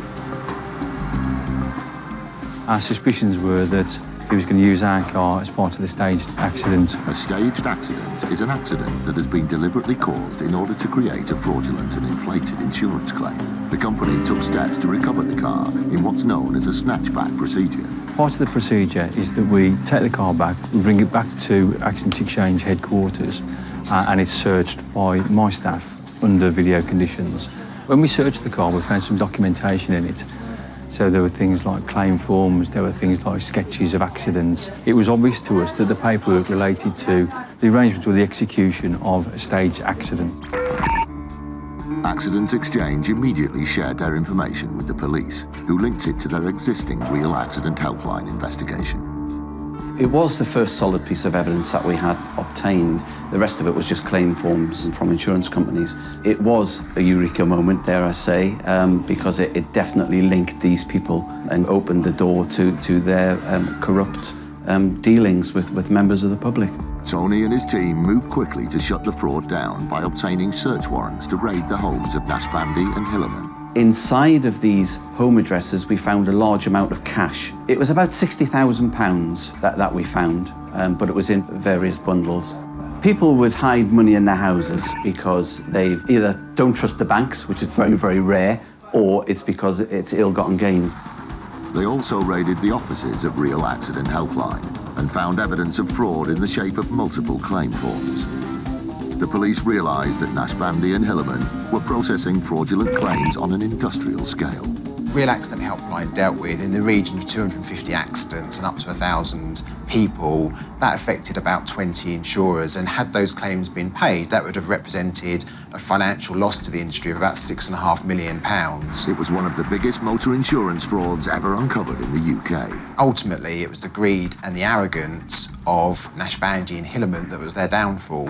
Our suspicions were that he was going to use our car as part of the staged accident. A staged accident is an accident that has been deliberately caused in order to create a fraudulent and inflated insurance claim. The company took steps to recover the car in what's known as a snatchback procedure. Part of the procedure is that we take the car back, we bring it back to Accident Exchange headquarters, and it's searched by my staff under video conditions. When we searched the car, we found some documentation in it. So there were things like claim forms, there were things like sketches of accidents. It was obvious to us that the paperwork related to the arrangement or the execution of a staged accident. Accident Exchange immediately shared their information with the police, who linked it to their existing Real Accident Helpline investigation. It was the first solid piece of evidence that we had obtained. The rest of it was just claim forms from insurance companies. It was a eureka moment, dare I say, because it definitely linked these people and opened the door to their corrupt dealings with members of the public. Tony and his team moved quickly to shut the fraud down by obtaining search warrants to raid the homes of Nash Bandy and Hillerman. Inside of these home addresses, we found a large amount of cash. It was about £60,000 that we found, but it was in various bundles. People would hide money in their houses because they either don't trust the banks, which is very, very rare, or it's because it's ill-gotten gains. They also raided the offices of Real Accident Helpline and found evidence of fraud in the shape of multiple claim forms. The police realised that Nash Bandy and Hillerman were processing fraudulent claims on an industrial scale. Real Accident Helpline dealt with in the region of 250 accidents and up to 1,000 people. That affected about 20 insurers, and had those claims been paid, that would have represented a financial loss to the industry of about £6.5 million. It was one of the biggest motor insurance frauds ever uncovered in the UK. Ultimately, it was the greed and the arrogance of Nash Bandy and Hillerman that was their downfall.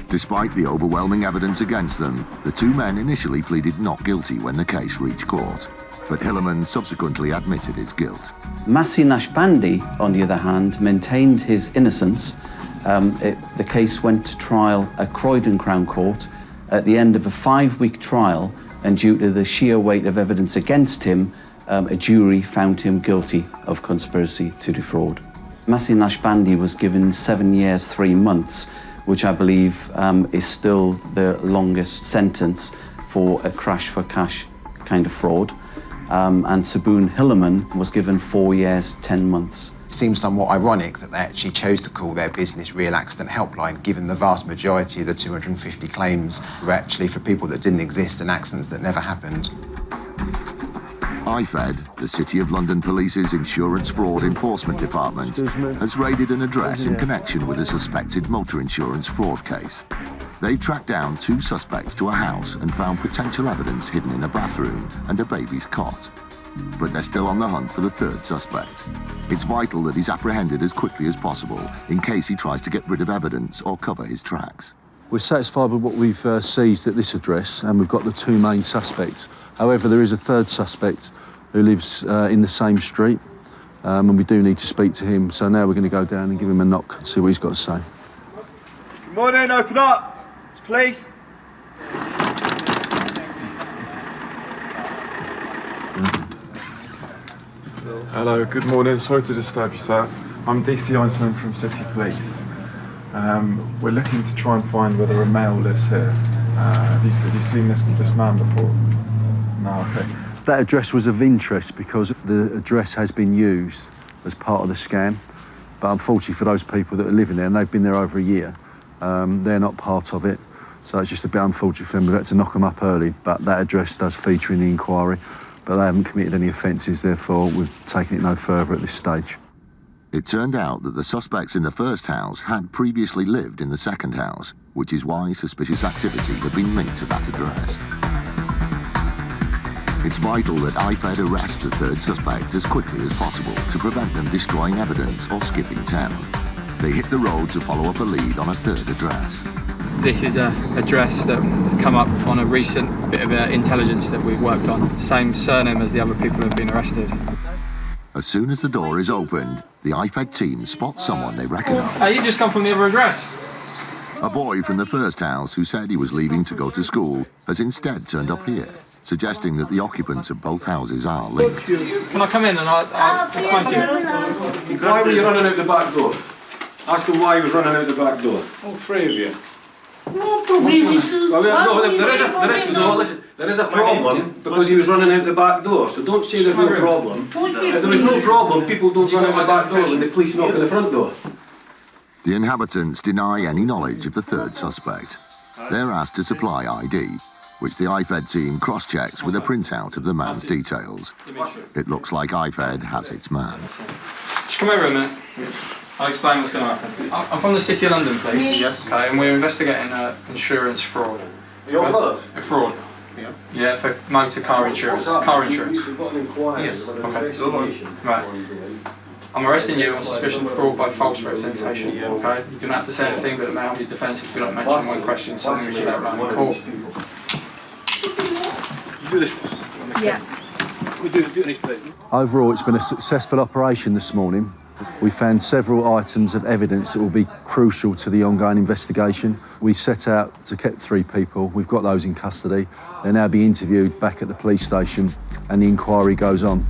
Despite the overwhelming evidence against them, the two men initially pleaded not guilty when the case reached court. But Hillerman subsequently admitted his guilt. Massi Nash Bandy, on the other hand, maintained his innocence. The case went to trial at Croydon Crown Court. At the end of a 5-week trial, and due to the sheer weight of evidence against him, a jury found him guilty of conspiracy to defraud. Massi Nash Bandy was given 7 years, 3 months, which I believe is still the longest sentence for a crash for cash kind of fraud. And Saboon Hillerman was given 4 years, 10 months. It seems somewhat ironic that they actually chose to call their business Real Accident Helpline, given the vast majority of the 250 claims were actually for people that didn't exist and accidents that never happened. IFED, the City of London Police's Insurance Fraud Enforcement Department, has raided an address in connection with a suspected motor insurance fraud case. They tracked down 2 suspects to a house and found potential evidence hidden in a bathroom and a baby's cot. But they're still on the hunt for the 3rd suspect. It's vital that he's apprehended as quickly as possible in case he tries to get rid of evidence or cover his tracks. We're satisfied with what we've seized at this address, and we've got the two main suspects. However, there is a third suspect who lives in the same street, and we do need to speak to him. So now we're going to go down and give him a knock and see what he's got to say. Good morning, open up. It's police. Hello, good morning. Sorry to disturb you, sir. I'm DC Einsman from City Police. We're looking to try and find whether a male lives here. Have you seen this man before? No, okay. That address was of interest because the address has been used as part of the scam. But unfortunately for those people that are living there, and they've been there over a year, they're not part of it. So it's just a bit unfortunate for them. We've had to knock them up early, but that address does feature in the inquiry. But they haven't committed any offences, therefore we've taken it no further at this stage. It turned out that the suspects in the first house had previously lived in the second house, which is why suspicious activity had been linked to that address. It's vital that IFED arrest the third suspect as quickly as possible to prevent them destroying evidence or skipping town. They hit the road to follow up a lead on a third address. This is an address that has come up on a recent bit of intelligence that we've worked on. Same surname as the other people who have been arrested. As soon as the door is opened, the IFED team spots someone they recognise. You just come from the other address? A boy from the first house who said he was leaving to go to school has instead turned up here, suggesting that the occupants of both houses are linked. Can I come in and I'll explain to you? Why were you running out the back door? Ask him why he was running out the back door. All three of you. There is a problem because he was running out the back door, so don't say there's no problem. If there was no problem, people don't run out the back door when the police knock at the front door. The inhabitants deny any knowledge of the third suspect. They're asked to supply ID, which the IFED team cross-checks with a printout of the man's details. It looks like IFED has its man. Just come over a minute. I'll explain what's going to happen. I'm from the City of London Police. Yes. Okay, and we're investigating insurance fraud. Your brothers? A fraud. Yeah. Yeah, for motor car insurance. Car insurance. Yes. Okay. Right. I'm arresting you on suspicion of fraud by false representation. Yeah. Okay. You don't have to say anything, but it may help your defence if you don't mention one question, something which you don't run in court. Do this. Yeah. We do this, please. Overall, it's been a successful operation this morning. We found several items of evidence that will be crucial to the ongoing investigation. We set out to get 3 people. We've got those in custody. They'll now be interviewed back at the police station and the inquiry goes on.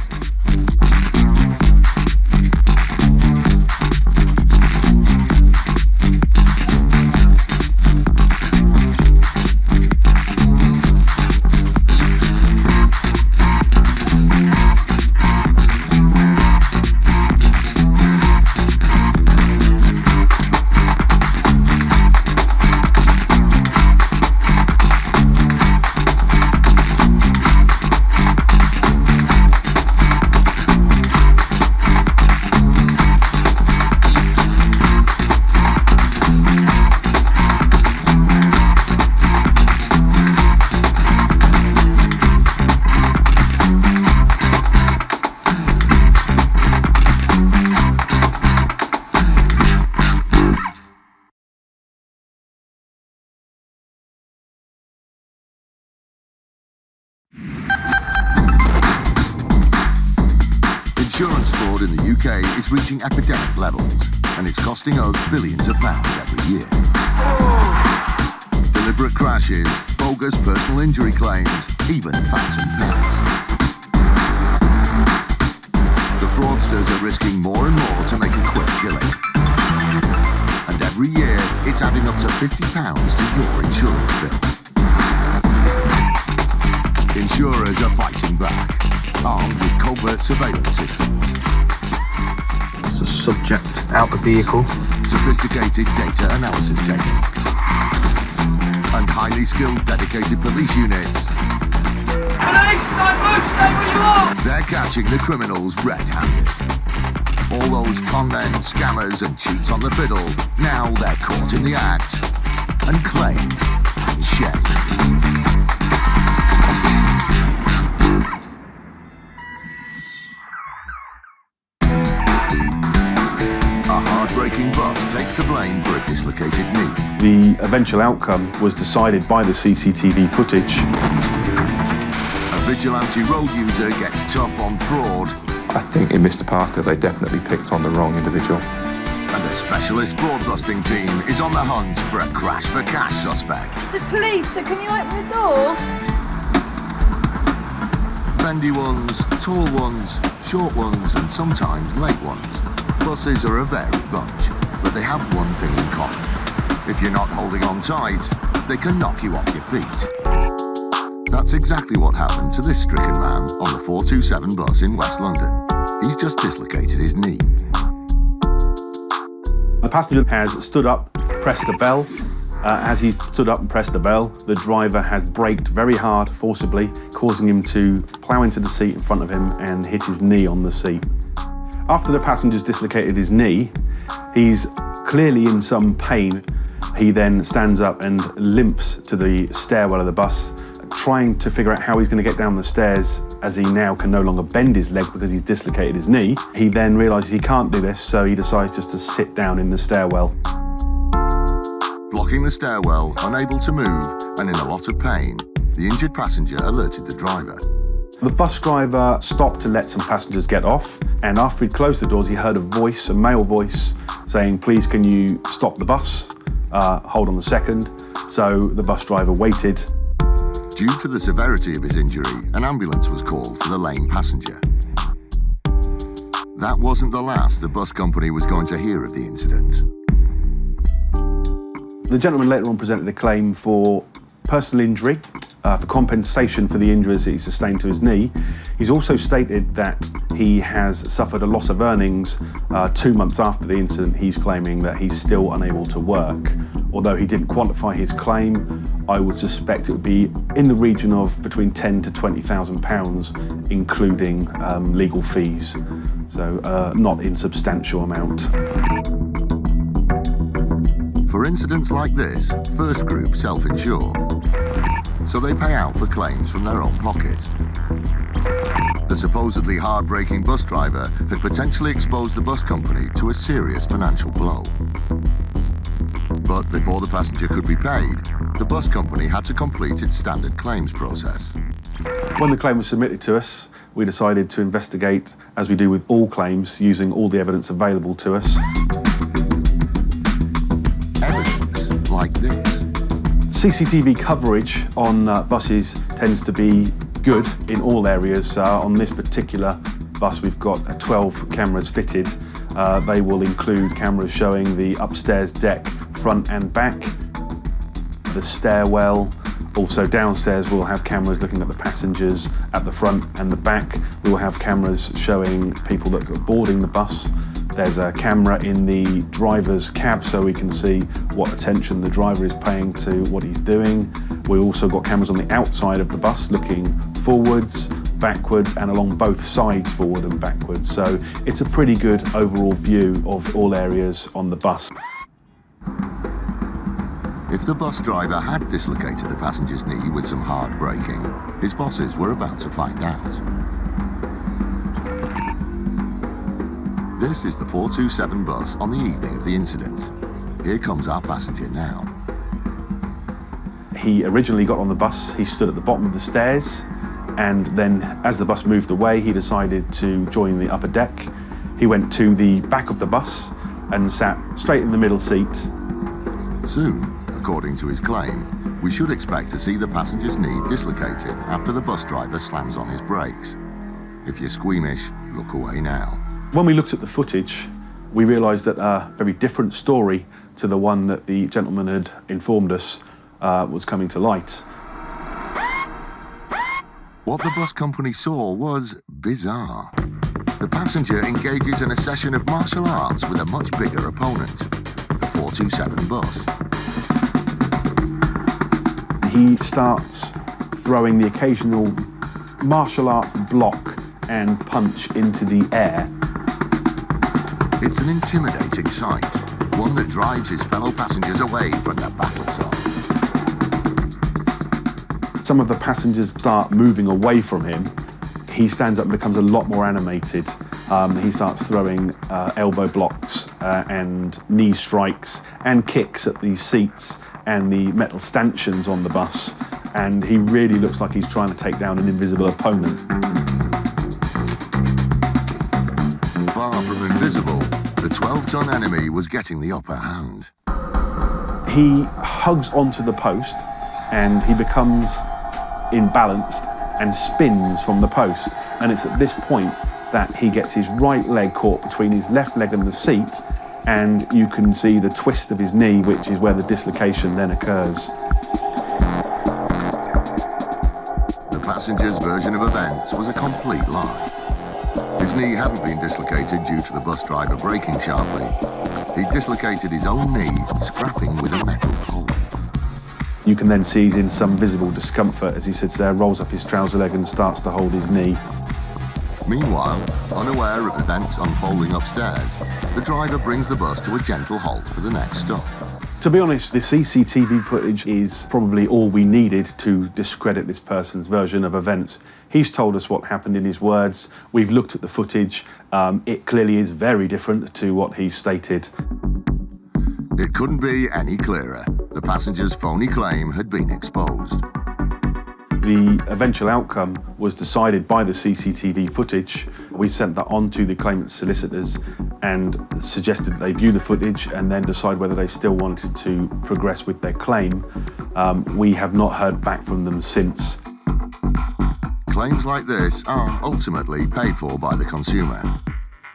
Insurance fraud in the UK is reaching epidemic levels, and it's costing us billions of pounds every year. Deliberate crashes, bogus personal injury claims, even phantom pets. The fraudsters are risking more and more to make a quick killing. And every year, it's adding up to £50 to your insurance bill. Insurers are fighting back, armed with covert surveillance systems. There's a subject out the vehicle. Sophisticated data analysis techniques. And highly skilled dedicated police units. Police, don't move, stay where you are! They're catching the criminals red-handed. All those con men, scammers and cheats on the fiddle, now they're caught in the act. And claimed and shamed. A heartbreaking bus takes to blame for a dislocated knee. The eventual outcome was decided by the CCTV footage. A vigilante road user gets tough on fraud. I think in Mr. Parker they definitely picked on the wrong individual. And a specialist fraud-busting team is on the hunt for a crash-for-cash suspect. It's the police, so can you open the door? Bendy ones, tall ones, short ones, and sometimes late ones. Buses are a varied bunch, but they have one thing in common. If you're not holding on tight, they can knock you off your feet. That's exactly what happened to this stricken man on the 427 bus in West London. He's just dislocated his knee. The passenger has stood up, pressed the bell. As he stood up and pressed the bell, the driver has braked very hard, forcibly, causing him to plough into the seat in front of him and hit his knee on the seat. After the passenger's dislocated his knee, he's clearly in some pain. He then stands up and limps to the stairwell of the bus, trying to figure out how he's going to get down the stairs as he now can no longer bend his leg because he's dislocated his knee. He then realises he can't do this, so he decides just to sit down in the stairwell. Blocking the stairwell, unable to move, and in a lot of pain, the injured passenger alerted the driver. The bus driver stopped to let some passengers get off, and after he'd closed the doors, he heard a voice, a male voice, saying, "Please, can you stop the bus? Hold on a second." So the bus driver waited. Due to the severity of his injury, an ambulance was called for the lame passenger. That wasn't the last the bus company was going to hear of the incident. The gentleman later on presented a claim for personal injury, for compensation for the injuries that he sustained to his knee. He's also stated that he has suffered a loss of earnings 2 months after the incident. He's claiming that he's still unable to work. Although he didn't quantify his claim, I would suspect it would be in the region of between £10,000 to £20,000, including legal fees. So not insubstantial amount. For incidents like this, First Group self-insure, so they pay out for claims from their own pocket. The supposedly hard-braking bus driver had potentially exposed the bus company to a serious financial blow. But before the passenger could be paid, the bus company had to complete its standard claims process. When the claim was submitted to us, we decided to investigate, as we do with all claims, using all the evidence available to us. Evidence like this. CCTV coverage on buses tends to be good in all areas. On this particular bus, we've got 12 cameras fitted. They will include cameras showing the upstairs deck, front and back, the stairwell. Also downstairs, we'll have cameras looking at the passengers at the front and the back. We will have cameras showing people that are boarding the bus. There's a camera in the driver's cab so we can see what attention the driver is paying to what he's doing. We've also got cameras on the outside of the bus looking forwards, backwards and along both sides, forward and backwards. So it's a pretty good overall view of all areas on the bus. If the bus driver had dislocated the passenger's knee with some hard braking, his bosses were about to find out. This is the 427 bus on the evening of the incident. Here comes our passenger now. He originally got on the bus, he stood at the bottom of the stairs, and then as the bus moved away, he decided to join the upper deck. He went to the back of the bus and sat straight in the middle seat. Soon, according to his claim, we should expect to see the passenger's knee dislocated after the bus driver slams on his brakes. If you're squeamish, look away now. When we looked at the footage, we realised that a very different story to the one that the gentleman had informed us was coming to light. What the bus company saw was bizarre. The passenger engages in a session of martial arts with a much bigger opponent, the 427 bus. He starts throwing the occasional martial art block and punch into the air. It's an intimidating sight, one that drives his fellow passengers away from the battle zone. Some of the passengers start moving away from him. He stands up and becomes a lot more animated. He starts throwing elbow blocks and knee strikes and kicks at the seats and the metal stanchions on the bus, and he really looks like he's trying to take down an invisible opponent. Far from invisible, the 12-ton enemy was getting the upper hand. He hugs onto the post and he becomes imbalanced and spins from the post, and it's at this point that he gets his right leg caught between his left leg and the seat, and you can see the twist of his knee, which is where the dislocation then occurs. The passenger's version of events was a complete lie. His knee hadn't been dislocated due to the bus driver braking sharply. He dislocated his own knee, scrapping with a metal pole. You can then see he's in some visible discomfort as he sits there, rolls up his trouser leg and starts to hold his knee. Meanwhile, unaware of events unfolding upstairs, the driver brings the bus to a gentle halt for the next stop. To be honest, the CCTV footage is probably all we needed to discredit this person's version of events. He's told us what happened in his words. We've looked at the footage. It clearly is very different to what he stated. It couldn't be any clearer. The passenger's phony claim had been exposed. The eventual outcome was decided by the CCTV footage. We sent that on to the claimant's solicitors and suggested they view the footage and then decide whether they still wanted to progress with their claim. We have not heard back from them since. Claims like this are ultimately paid for by the consumer,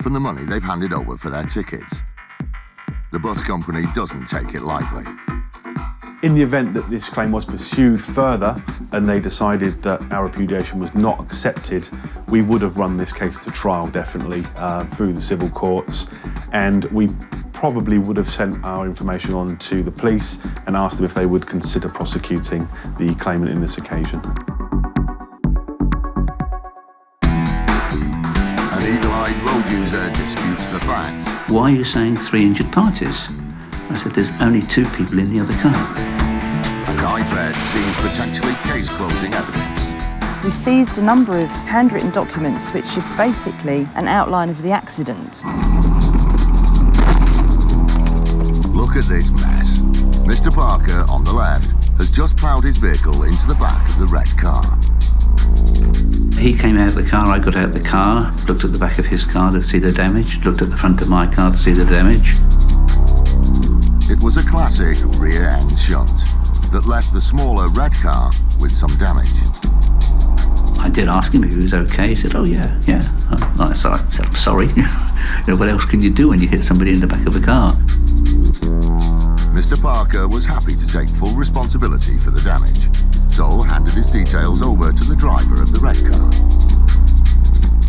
from the money they've handed over for their tickets. The bus company doesn't take it lightly. In the event that this claim was pursued further and they decided that our repudiation was not accepted, we would have run this case to trial, definitely, through the civil courts, and we probably would have sent our information on to the police and asked them if they would consider prosecuting the claimant in this occasion. An eagle-eyed road user disputes the facts. Why are you saying 3 injured parties? I said, there's only 2 people in the other car. And IFED seems potentially case-closing evidence. We seized a number of handwritten documents which are basically an outline of the accident. Look at this mess. Mr. Parker, on the left, has just ploughed his vehicle into the back of the red car. He came out of the car, I got out of the car, looked at the back of his car to see the damage, looked at the front of my car to see the damage. It was a classic rear-end shunt that left the smaller red car with some damage. I did ask him if he was okay. He said, oh yeah. I said, I'm sorry. What else can you do when you hit somebody in the back of the car? Mr. Parker was happy to take full responsibility for the damage, so handed his details over to the driver of the red car.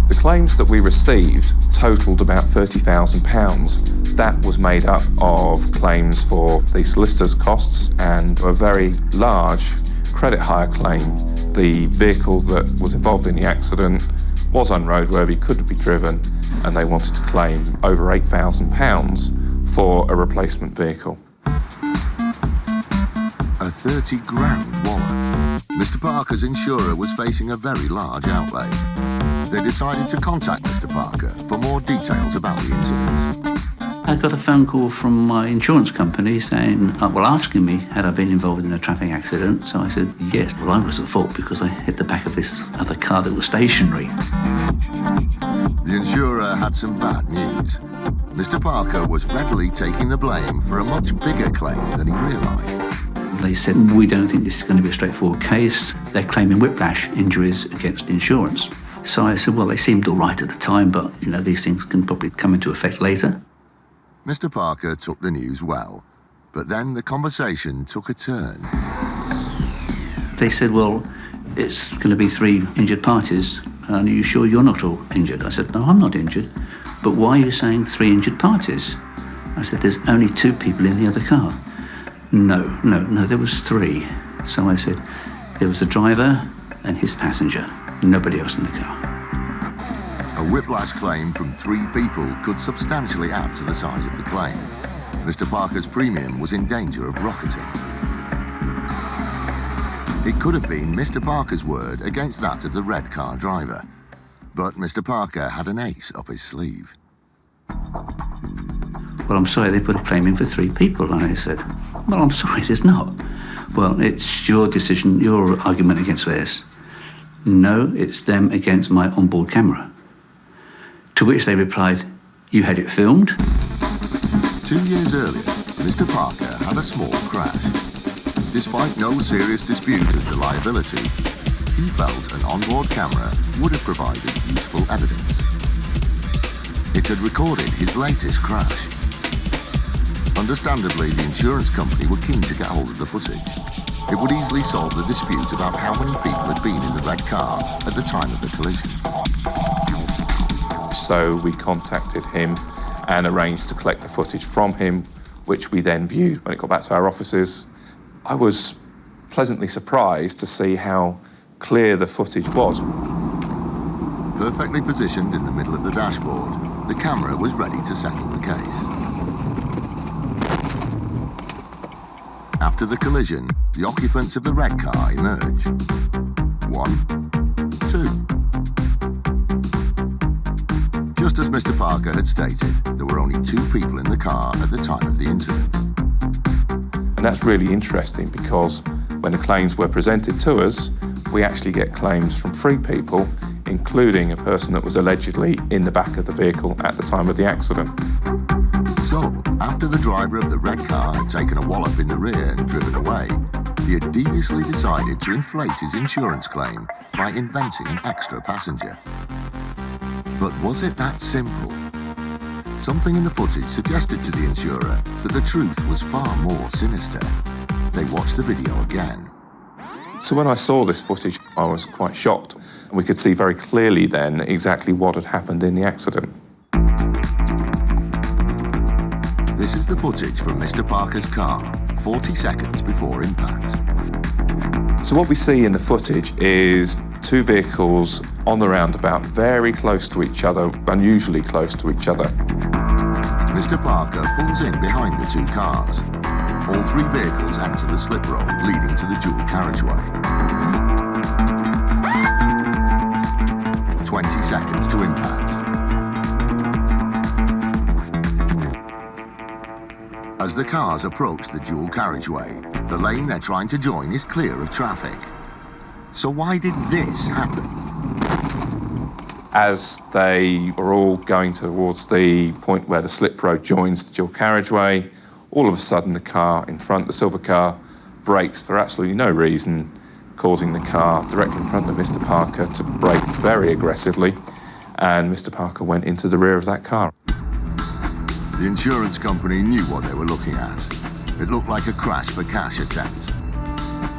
The claims that we received totalled about £30,000. That was made up of claims for the solicitor's costs and a very large credit hire claim. The vehicle that was involved in the accident was unroadworthy, couldn't be driven, and they wanted to claim over £8,000 for a replacement vehicle. A 30 grand wallet. Mr. Parker's insurer was facing a very large outlay. They decided to contact Mr. Parker for more details about the incident. I got a phone call from my insurance company saying, asking me had I been involved in a traffic accident. So I said, yes. Well, I was at fault because I hit the back of this other car that was stationary. The insurer had some bad news. Mr. Parker was readily taking the blame for a much bigger claim than he realised. They said, we don't think this is going to be a straightforward case. They're claiming whiplash injuries against insurance. So I said, well, they seemed all right at the time, but, these things can probably come into effect later. Mr. Parker took the news well, but then the conversation took a turn. They said, well, it's going to be 3 injured parties. Are you sure you're not all injured? I said, no, I'm not injured. But why are you saying 3 injured parties? I said, there's only 2 people in the other car. No, there was 3. So I said, there was the driver and his passenger, nobody else in the car. A whiplash claim from 3 people could substantially add to the size of the claim. Mr. Parker's premium was in danger of rocketing. It could have been Mr. Parker's word against that of the red car driver. But Mr. Parker had an ace up his sleeve. well, I'm sorry, they put a claim in for 3 people. And I said, well, I'm sorry, it's not. Well, it's your decision, your argument against theirs. No, it's them against my onboard camera. To which they replied, you had it filmed? 2 years earlier, Mr. Parker had a small crash. Despite no serious dispute as to liability, he felt an onboard camera would have provided useful evidence. It had recorded his latest crash. Understandably, the insurance company were keen to get hold of the footage. It would easily solve the dispute about how many people had been in the red car at the time of the collision. So we contacted him and arranged to collect the footage from him, which we then viewed when it got back to our offices. I was pleasantly surprised to see how clear the footage was. Perfectly positioned in the middle of the dashboard, the camera was ready to settle the case. After the collision, the occupants of the red car emerged. 1, 2. Just as Mr. Parker had stated, there were only 2 people in the car at the time of the incident. And that's really interesting because when the claims were presented to us, we actually get claims from 3 people, including a person that was allegedly in the back of the vehicle at the time of the accident. So, after the driver of the red car had taken a wallop in the rear and driven away, he had deviously decided to inflate his insurance claim by inventing an extra passenger. But was it that simple? Something in the footage suggested to the insurer that the truth was far more sinister. They watched the video again. So when I saw this footage, I was quite shocked. We could see very clearly then exactly what had happened in the accident. This is the footage from Mr. Parker's car, 40 seconds before impact. So what we see in the footage is 2 vehicles on the roundabout, very close to each other, unusually close to each other. Mr. Parker pulls in behind the 2 cars. All 3 vehicles enter the slip road leading to the dual carriageway. 20 seconds to impact. As the cars approach the dual carriageway, the lane they're trying to join is clear of traffic. So why did this happen? As they were all going towards the point where the slip road joins the dual carriageway, all of a sudden the car in front, the silver car, brakes for absolutely no reason, causing the car directly in front of Mr. Parker to brake very aggressively, and Mr. Parker went into the rear of that car. The insurance company knew what they were looking at. It looked like a crash for cash attempt.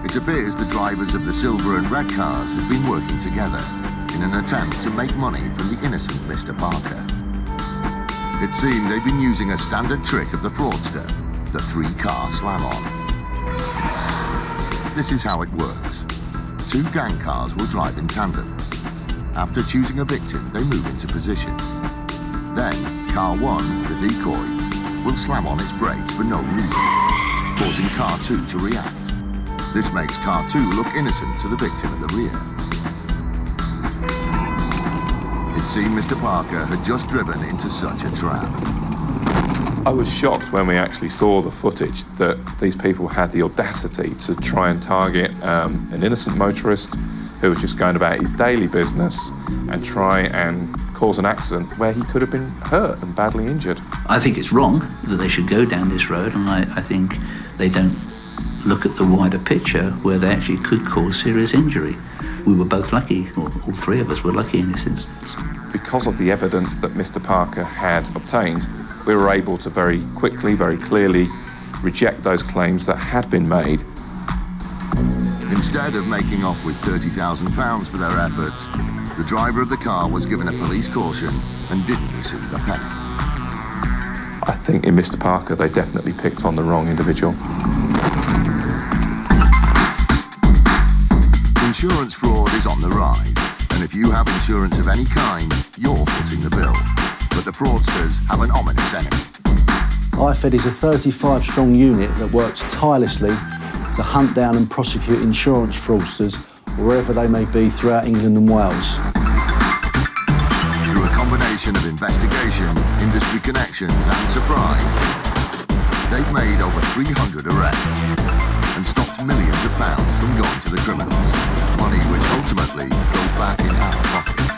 It appears the drivers of the silver and red cars had been working together in an attempt to make money from the innocent Mr. Parker. It seemed they'd been using a standard trick of the fraudster, the 3-car slam-on. This is how it works. 2 gang cars will drive in tandem. After choosing a victim, they move into position. Then, car 1, the decoy, will slam on its brakes for no reason, causing car 2 to react. This makes car 2 look innocent to the victim at the rear. It seemed Mr. Parker had just driven into such a trap. I was shocked when we actually saw the footage that these people had the audacity to try and target an innocent motorist who was just going about his daily business and try and cause an accident where he could have been hurt and badly injured. I think it's wrong that they should go down this road, and I think they don't look at the wider picture where they actually could cause serious injury. We were both lucky, or all 3 of us were lucky in this instance. Because of the evidence that Mr. Parker had obtained, we were able to very quickly, very clearly reject those claims that had been made. Instead of making off with £30,000 for their efforts, the driver of the car was given a police caution and didn't receive a penny. I think in Mr. Parker, they definitely picked on the wrong individual. Insurance fraud is on the rise, and if you have insurance of any kind, you're footing the bill. But the fraudsters have an ominous enemy. IFED is a 35-strong unit that works tirelessly to hunt down and prosecute insurance fraudsters wherever they may be throughout England and Wales. Through a combination combination of investigation, industry connections and surprise, they've made over 300 arrests and stopped millions of pounds from going to the criminals. Money which ultimately goes back in our pockets.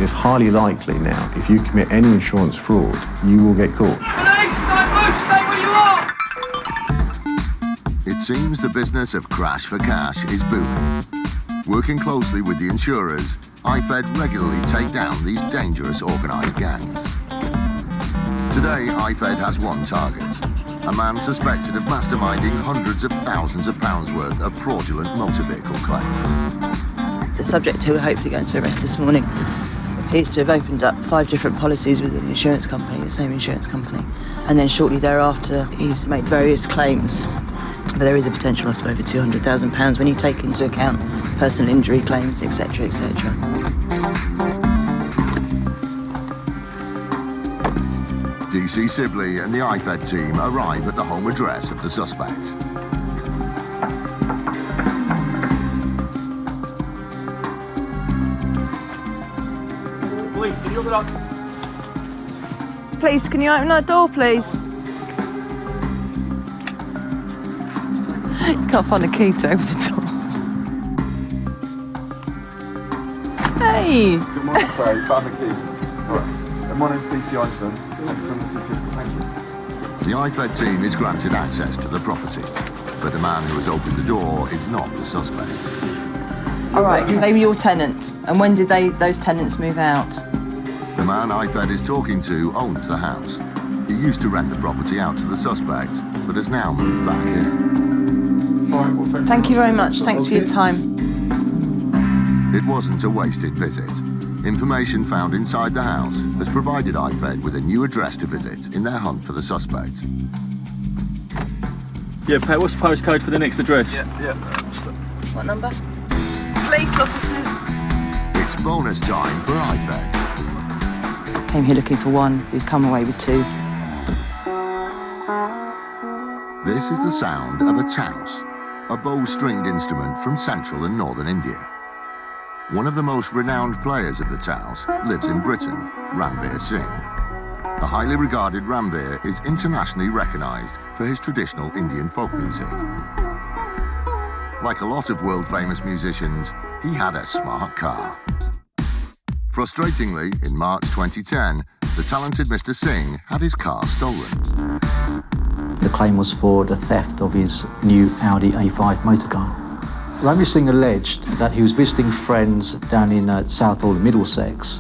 It's highly likely now, if you commit any insurance fraud, you will get caught. Police, don't move, stay where you are! It seems the business of crash for cash is booming. Working closely with the insurers, IFED regularly take down these dangerous organised gangs. Today, IFED has one target. A man suspected of masterminding hundreds of thousands of pounds worth of fraudulent motor vehicle claims. The subject who we're hopefully going to arrest this morning appears to have opened up 5 different policies with an insurance company, the same insurance company. And then shortly thereafter, he's made various claims. But there is a potential loss of over £200,000 when you take into account personal injury claims, etc., etc. DC Sibley and the IFED team arrive at the home address of the suspect. Police, can you open up? Please, can you open that door, please? You can't find a key to open the door. Hey! Good morning, sir. You found the keys. All right. My name's DC Eichmann. I'm from the city of Thank you. The IFED team is granted access to the property, but the man who has opened the door is not the suspect. All right, they were your tenants. And when did those tenants move out? The man IFED is talking to owns the house. He used to rent the property out to the suspect, but has now moved back in. All right, well, Thank you very much. Thanks for your time. It wasn't a wasted visit. Information found inside the house has provided IFED with a new address to visit in their hunt for the suspect. Yeah, Pat, what's the postcode for the next address? Yeah. What number? Police officers. It's bonus time for IFED. Came here looking for one. We've come away with 2. This is the sound of a taus, a bow-stringed instrument from central and northern India. One of the most renowned players of the taus lives in Britain, Ranveer Singh. The highly regarded Ranveer is internationally recognised for his traditional Indian folk music. Like a lot of world-famous musicians, he had a smart car. Frustratingly, in March 2010, the talented Mr. Singh had his car stolen. The claim was for the theft of his new Audi A5 motor car. Ranveer Singh alleged that he was visiting friends down in Southall, Middlesex,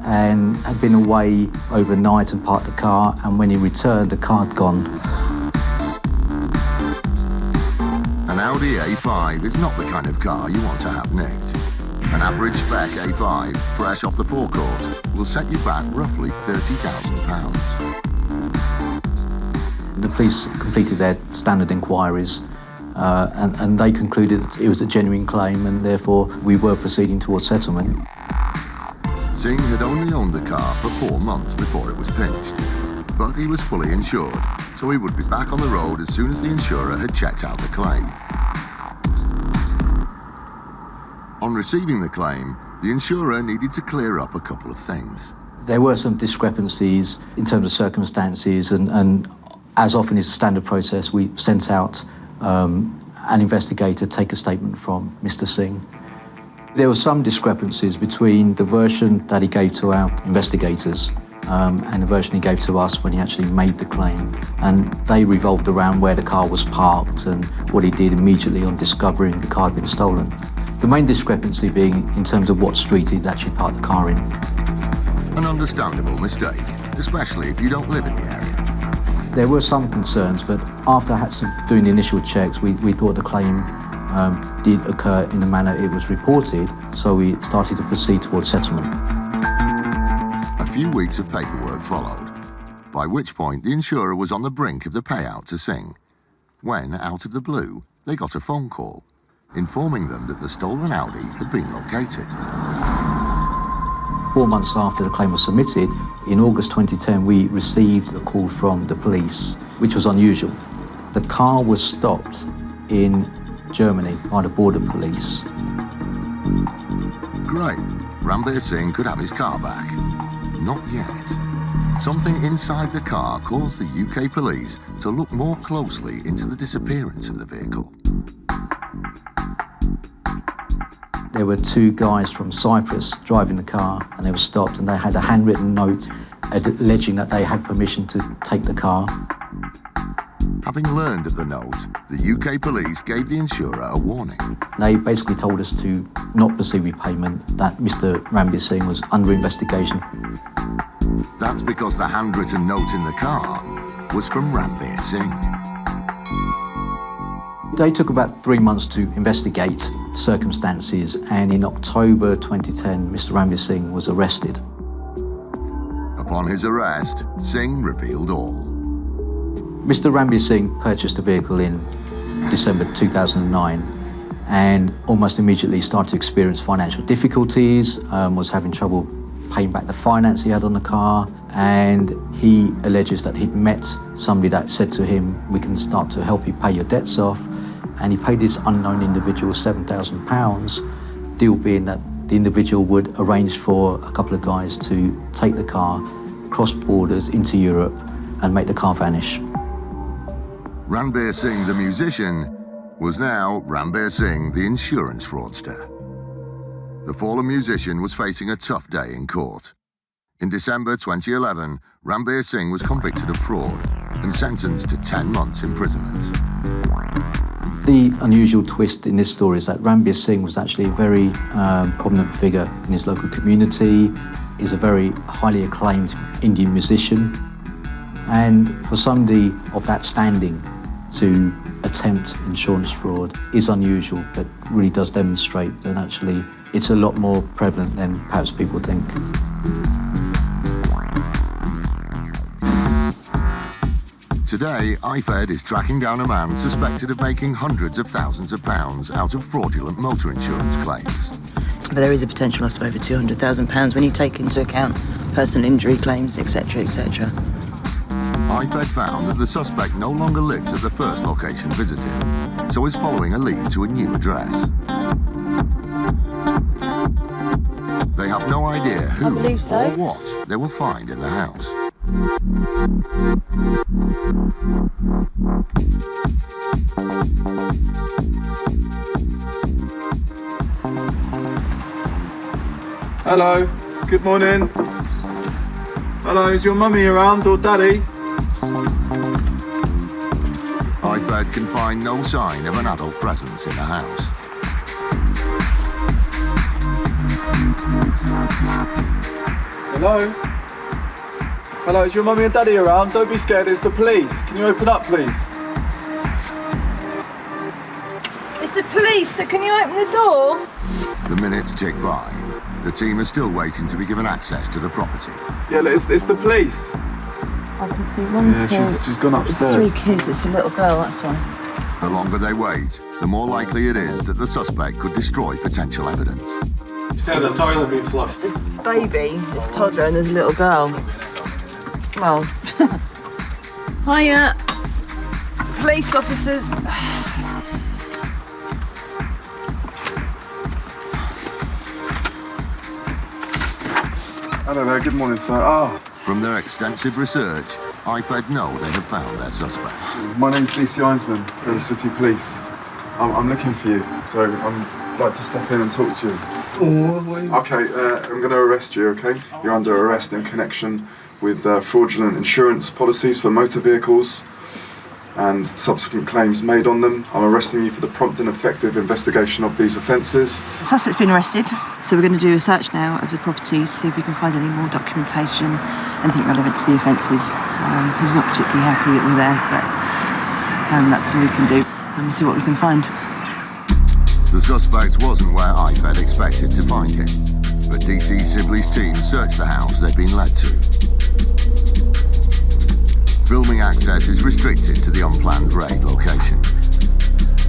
and had been away overnight and parked the car, and when he returned, the car had gone. An Audi A5 is not the kind of car you want to have nicked. An average spec A5, fresh off the forecourt, will set you back roughly £30,000. The police completed their standard inquiries, and they concluded that it was a genuine claim, and therefore we were proceeding towards settlement. Singh had only owned the car for 4 months before it was pinched, but he was fully insured, so he would be back on the road as soon as the insurer had checked out the claim. On receiving the claim, the insurer needed to clear up a couple of things. There were some discrepancies in terms of circumstances, and as often is the standard process, we sent out an investigator to take a statement from Mr. Singh. There were some discrepancies between the version that he gave to our investigators and the version he gave to us when he actually made the claim. And they revolved around where the car was parked and what he did immediately on discovering the car had been stolen. The main discrepancy being in terms of what street he'd actually parked the car in. An understandable mistake, especially if you don't live in the area. There were some concerns, but after doing the initial checks, we thought the claim did occur in the manner it was reported, so we started to proceed towards settlement. A few weeks of paperwork followed, by which point the insurer was on the brink of the payout to Singh, when, out of the blue, they got a phone call, informing them that the stolen Audi had been located. 4 months after the claim was submitted, in August 2010, we received a call from the police, which was unusual. The car was stopped in Germany by the border police. Great. Ranveer Singh could have his car back. not yet. Something inside the car caused the UK police to look more closely into the disappearance of the vehicle. There were two guys from Cyprus driving the car, and they were stopped, and they had a handwritten note alleging that they had permission to take the car. Having learned of the note, the UK police gave the insurer a warning. They basically told us to not pursue repayment, that Mr. Ranbir Singh was under investigation. That's because the handwritten note in the car was from Ranbir Singh. They took about 3 months to investigate circumstances, and in October 2010, Mr. Ranbir Singh was arrested. Upon his arrest, Singh revealed all. Mr. Ranbir Singh purchased a vehicle in December 2009 and almost immediately started to experience financial difficulties, was having trouble paying back the finance he had on the car, and he alleges that he'd met somebody that said to him, "We can start to help you pay your debts off," and he paid this unknown individual £7,000, deal being that the individual would arrange for a couple of guys to take the car, cross borders into Europe and make the car vanish. Ranbir Singh, the musician, was now Ranbir Singh, the insurance fraudster. The fallen musician was facing a tough day in court. In December 2011, Ranbir Singh was convicted of fraud and sentenced to 10 months imprisonment. The unusual twist in this story is that Ranbir Singh was actually a very prominent figure in his local community. He's a very highly acclaimed Indian musician. And for somebody of that standing to attempt insurance fraud is unusual, but really does demonstrate that actually it's a lot more prevalent than perhaps people think. Today, IFED is tracking down a man suspected of making hundreds of thousands of pounds out of fraudulent motor insurance claims. But there is a potential loss of over £200,000 when you take into account personal injury claims, etc., etc. IFED found that the suspect no longer lives at the first location visited, so is following a lead to a new address. They have no idea who or what they will find in the house. Hello, good morning. Hello, is your mummy around or daddy? IFED can find no sign of an adult presence in the house. Hello? Hello, is your mummy and daddy around? Don't be scared, it's the police. Can you open up, please? It's the police, so can you open the door? The minutes tick by. The team is still waiting to be given access to the property. Yeah, look, it's the police. I can see one, she's gone upstairs. It's 3 kids, it's a little girl, that's why. The longer they wait, the more likely it is that the suspect could destroy potential evidence. Instead of the toilet being flushed. This baby, this toddler, and there's a little girl. Well, hiya, police officers. Hello there, good morning, sir. From their extensive research, IFED know they have found their suspect. My name's DC Einsman from City Police. I'm looking for you, so I'd like to step in and talk to you. Okay, I'm going to arrest you, okay? You're under arrest in connection with fraudulent insurance policies for motor vehicles and subsequent claims made on them. I'm arresting you for the prompt and effective investigation of these offences. The suspect's been arrested, so we're going to do a search now of the property to see if we can find any more documentation, anything relevant to the offences. He's not particularly happy that we're there, but that's all we can do. We'll see what we can find. The suspect wasn't where IFED expected to find him, but DC Sibley's team searched the house they'd been led to. Filming access is restricted to the unplanned raid location.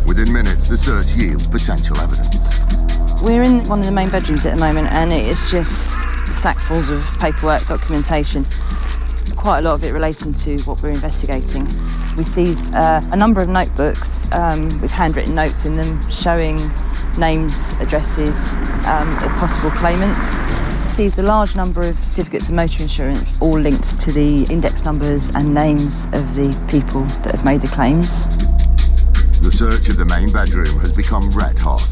Within minutes, the search yields potential evidence. We're in one of the main bedrooms at the moment, and it's just sackfuls of paperwork, documentation, quite a lot of it relating to what we're investigating. We seized a number of notebooks with handwritten notes in them showing names, addresses of possible claimants. seized a large number of certificates of motor insurance, all linked to the index numbers and names of the people that have made the claims. The search of the main bedroom has become red hot.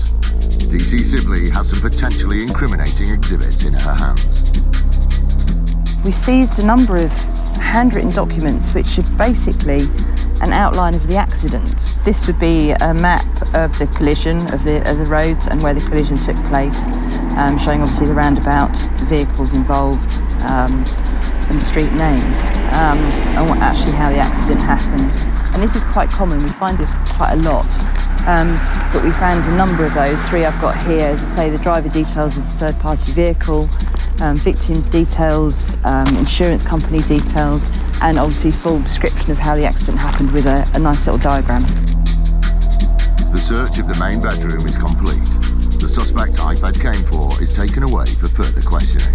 DC Sibley has some potentially incriminating exhibits in her hands. We seized a number of handwritten documents which are basically an outline of the accident. This would be a map of the collision of the roads and where the collision took place, showing obviously the roundabout, the vehicles involved, and street names, and actually how the accident happened. And this is quite common, we find this quite a lot. But we found a number of those. 3 I've got here, as I say, the driver details of the third-party vehicle, victims' details, insurance company details, and obviously full description of how the accident happened with a nice little diagram. The search of the main bedroom is complete. The suspect iPad came for is taken away for further questioning.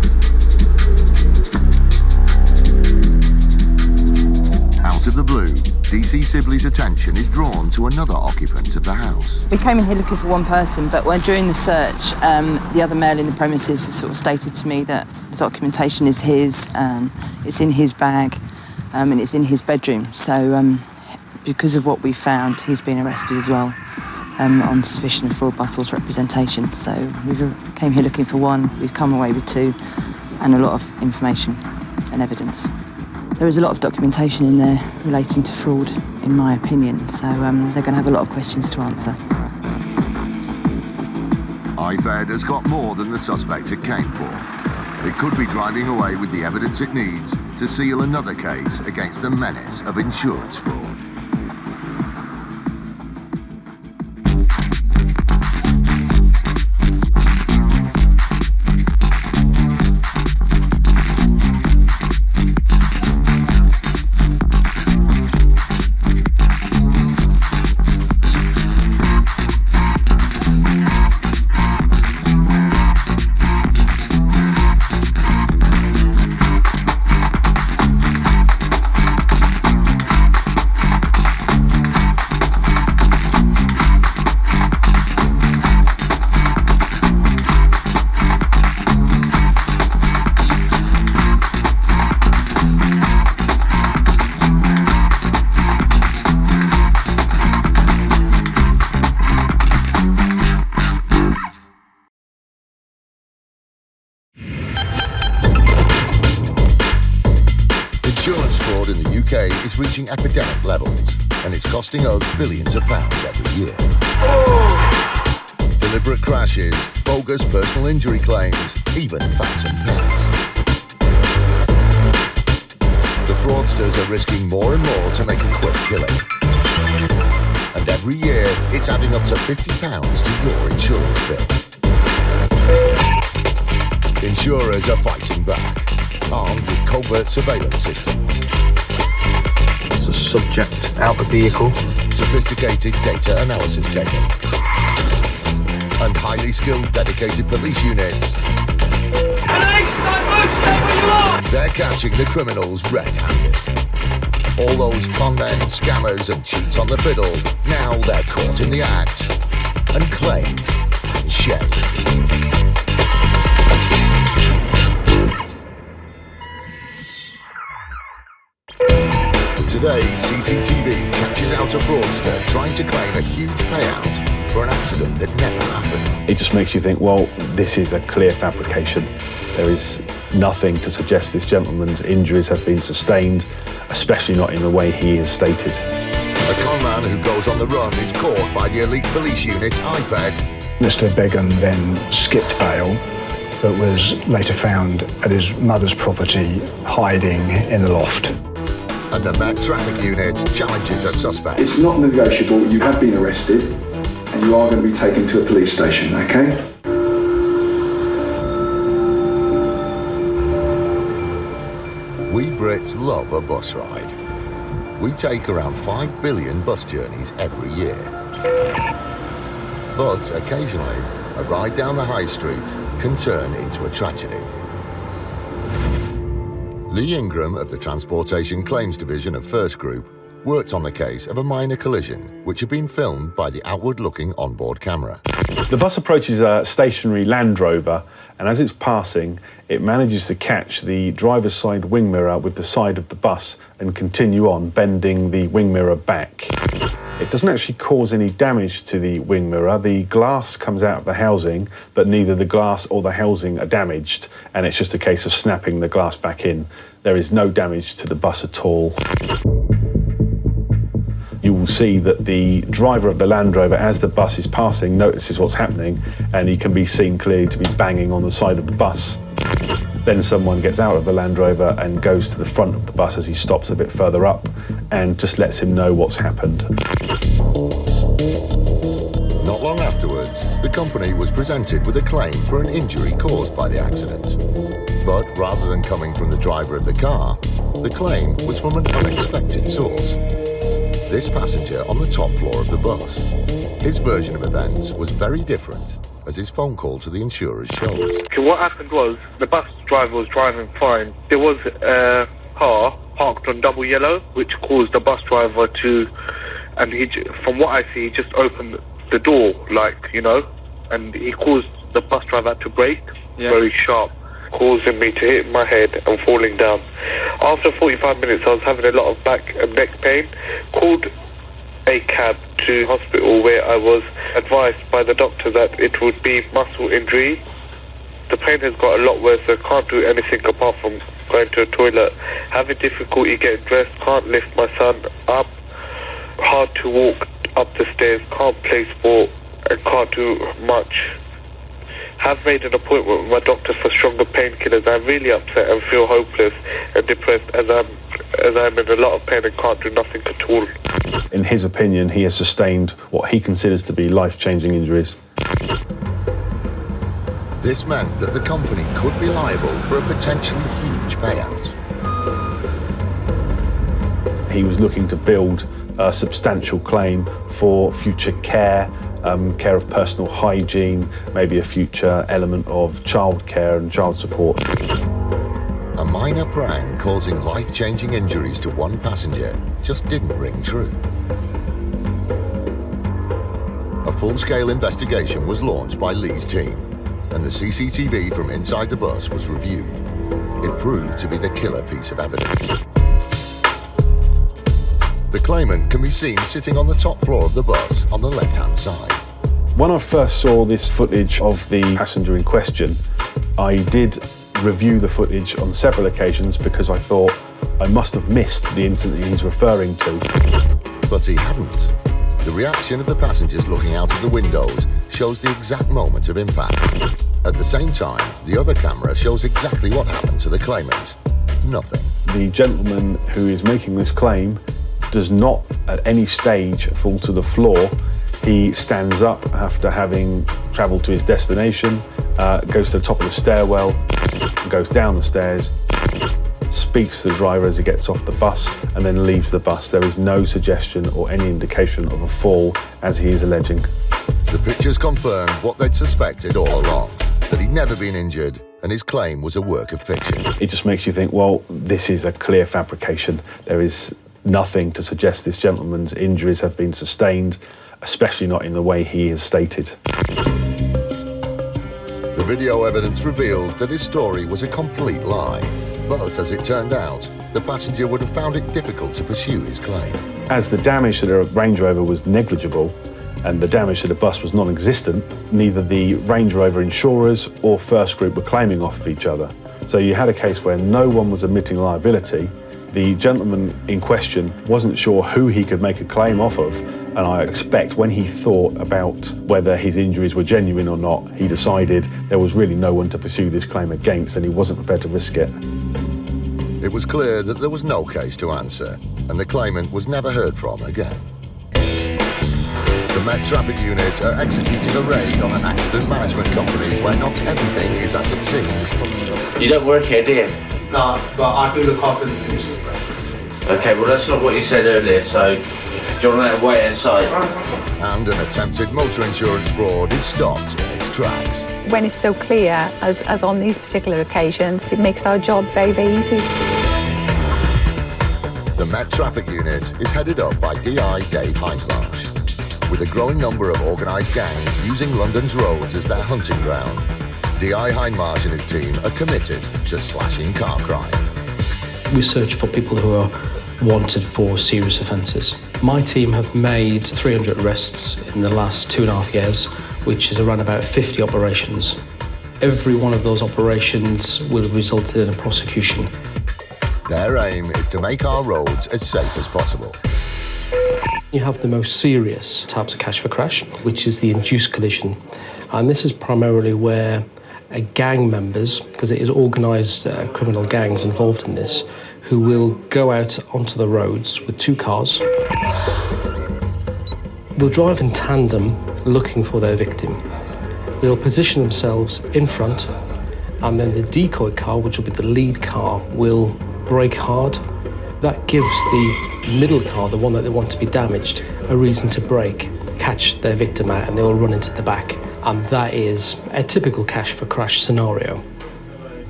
Out of the blue, DC Sibley's attention is drawn to another occupant of the house. We came in here looking for one person, but when during the search, the other male in the premises has sort of stated to me that the documentation is his, it's in his bag, and it's in his bedroom. So because of what we found, he's been arrested as well on suspicion of fraud by false representation. So we came here looking for one, we've come away with 2, and a lot of information and evidence. There is a lot of documentation in there relating to fraud, in my opinion, so they're going to have a lot of questions to answer. iFed has got more than the suspect it came for. It could be driving away with the evidence it needs to seal another case against the menace of insurance fraud. Is reaching epidemic levels, and it's costing us billions of pounds every year. Deliberate crashes, bogus personal injury claims, even phantom pets. The fraudsters are risking more and more to make a quick killing. And every year, it's adding up to £50 to your insurance bill. Insurers are fighting back, armed with covert surveillance systems. The subject out the vehicle. Sophisticated data analysis techniques. And highly skilled dedicated police units. Police, don't move, stay where you are! They're catching the criminals red-handed. All those conmen, scammers and cheats on the fiddle, now they're caught in the act. And claim and shame. Today, CCTV catches out a fraudster trying to claim a huge payout for an accident that never happened. It just makes you think, well, this is a clear fabrication. There is nothing to suggest this gentleman's injuries have been sustained, especially not in the way he has stated. A conman who goes on the run is caught by the elite police unit's iPad. Mr. Begum then skipped bail, but was later found at his mother's property, hiding in the loft. And the Met Traffic Unit challenges a suspect. It's not negotiable. You have been arrested and you are going to be taken to a police station, okay? We Brits love a bus ride. We take around 5 billion bus journeys every year. But occasionally, a ride down the high street can turn into a tragedy. Lee Ingram of the Transportation Claims Division of First Group worked on the case of a minor collision which had been filmed by the outward-looking onboard camera. The bus approaches a stationary Land Rover, and as it's passing, it manages to catch the driver's side wing mirror with the side of the bus and continue on, bending the wing mirror back. It doesn't actually cause any damage to the wing mirror. The glass comes out of the housing, but neither the glass or the housing are damaged, and it's just a case of snapping the glass back in. There is no damage to the bus at all. You will see that the driver of the Land Rover, as the bus is passing, notices what's happening, and he can be seen clearly to be banging on the side of the bus. Then someone gets out of the Land Rover and goes to the front of the bus as he stops a bit further up and just lets him know what's happened. Not long afterwards, the company was presented with a claim for an injury caused by the accident. But rather than coming from the driver of the car, the claim was from an unexpected source. This passenger on the top floor of the bus. His version of events was very different, as his phone call to the insurers shows. Okay, what happened was, the bus driver was driving fine. There was a car parked on double yellow, which caused the bus driver to, and from what I see, he just opened the door, and he caused the bus driver to brake, very sharp, causing me to hit my head and falling down. After 45 minutes, I was having a lot of back and neck pain. Called a cab to hospital where I was advised by the doctor that it would be muscle injury. The pain has got a lot worse, so I can't do anything apart from going to a toilet. Having difficulty getting dressed, can't lift my son up, hard to walk up the stairs, can't play sport, and can't do much. Have made an appointment with my doctor for stronger painkillers. I'm really upset and feel hopeless and depressed as I'm in a lot of pain and can't do nothing at all. In his opinion, he has sustained what he considers to be life-changing injuries. This meant that the company could be liable for a potentially huge payout. He was looking to build a substantial claim for future care, care of personal hygiene, maybe a future element of childcare and child support. A minor prank causing life-changing injuries to one passenger just didn't ring true. A full-scale investigation was launched by Lee's team, and the CCTV from inside the bus was reviewed. It proved to be the killer piece of evidence. The claimant can be seen sitting on the top floor of the bus on the left-hand side. When I first saw this footage of the passenger in question, I did review the footage on several occasions because I thought I must have missed the incident he's referring to. But he hadn't. The reaction of the passengers looking out of the windows shows the exact moment of impact. At the same time, the other camera shows exactly what happened to the claimant. Nothing. The gentleman who is making this claim does not at any stage fall to the floor. He stands up after having travelled to his destination, goes to the top of the stairwell, goes down the stairs, speaks to the driver as he gets off the bus, and then leaves the bus. There is no suggestion or any indication of a fall, as he is alleging. The pictures confirmed what they'd suspected all along, that he'd never been injured, and his claim was a work of fiction. It just makes you think, well, this is a clear fabrication. There is nothing to suggest this gentleman's injuries have been sustained, especially not in the way he has stated. The video evidence revealed that his story was a complete lie, but as it turned out, the passenger would have found it difficult to pursue his claim. As the damage to the Range Rover was negligible and the damage to the bus was non-existent, neither the Range Rover insurers or First Group were claiming off of each other. So you had a case where no one was admitting liability. The gentleman in question wasn't sure who he could make a claim off of, and I expect when he thought about whether his injuries were genuine or not, he decided there was really no one to pursue this claim against, and he wasn't prepared to risk it. It was clear that there was no case to answer, and the claimant was never heard from again. The Met Traffic Unit are executing a raid on an accident management company where not everything is as it seems. You don't work here, do you? No, but I do look after the police. Okay, well that's not what you said earlier, so do you want to let him wait inside? And an attempted motor insurance fraud is stopped in its tracks. When it's so clear, as on these particular occasions, it makes our job very, very easy. The Met Traffic Unit is headed up by DI Dave Hindmarsh. With a growing number of organised gangs using London's roads as their hunting ground, DI Hindmarsh and his team are committed to slashing car crime. We search for people who are wanted for serious offences. My team have made 300 arrests in the last 2.5 years, which is around about 50 operations. Every one of those operations will have resulted in a prosecution. Their aim is to make our roads as safe as possible. You have the most serious types of cash for crash, which is the induced collision. And this is primarily where gang members, because it is organised criminal gangs involved in this, who will go out onto the roads with 2 cars. They'll drive in tandem looking for their victim. They'll position themselves in front, and then the decoy car, which will be the lead car, will brake hard. That gives the middle car, the one that they want to be damaged, a reason to brake, catch their victim out, and they'll run into the back. And that is a typical cash for crash scenario.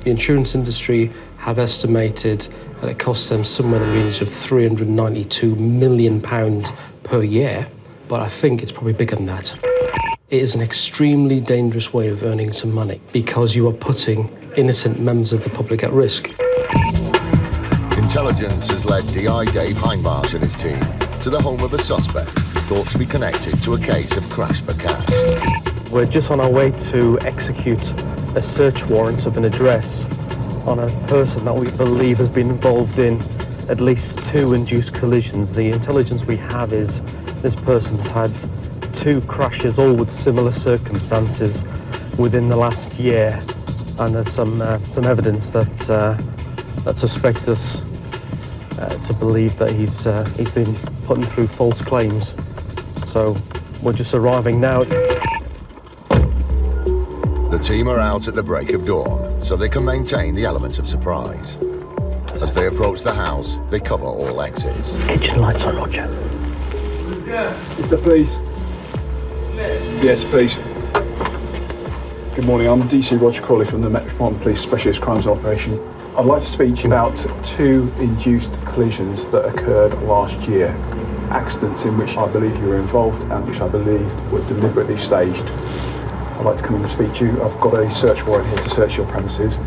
The insurance industry have estimated that it costs them somewhere in the range of £392 million per year, but I think it's probably bigger than that. It is an extremely dangerous way of earning some money because you are putting innocent members of the public at risk. Intelligence has led DI Dave Hindmarsh and his team to the home of a suspect thought to be connected to a case of crash for cash. We're just on our way to execute a search warrant of an address on a person that we believe has been involved in at least 2 induced collisions. The intelligence we have is this person's had 2 crashes, all with similar circumstances, within the last year, and there's some evidence that suspect us to believe that he's been putting through false claims. So we're just arriving now. The team are out at the break of dawn, so they can maintain the element of surprise. As they approach the house, they cover all exits. Kitchen lights on, Roger. Is the police? Yes, please. Good morning, I'm DC Roger Crawley from the Metropolitan Police Specialist Crimes Operation. I'd like to speak to you about 2 induced collisions that occurred last year. Accidents in which I believe you were involved and which I believe were deliberately staged. I'd like to come in and speak to you. I've got a search warrant here to search your premises.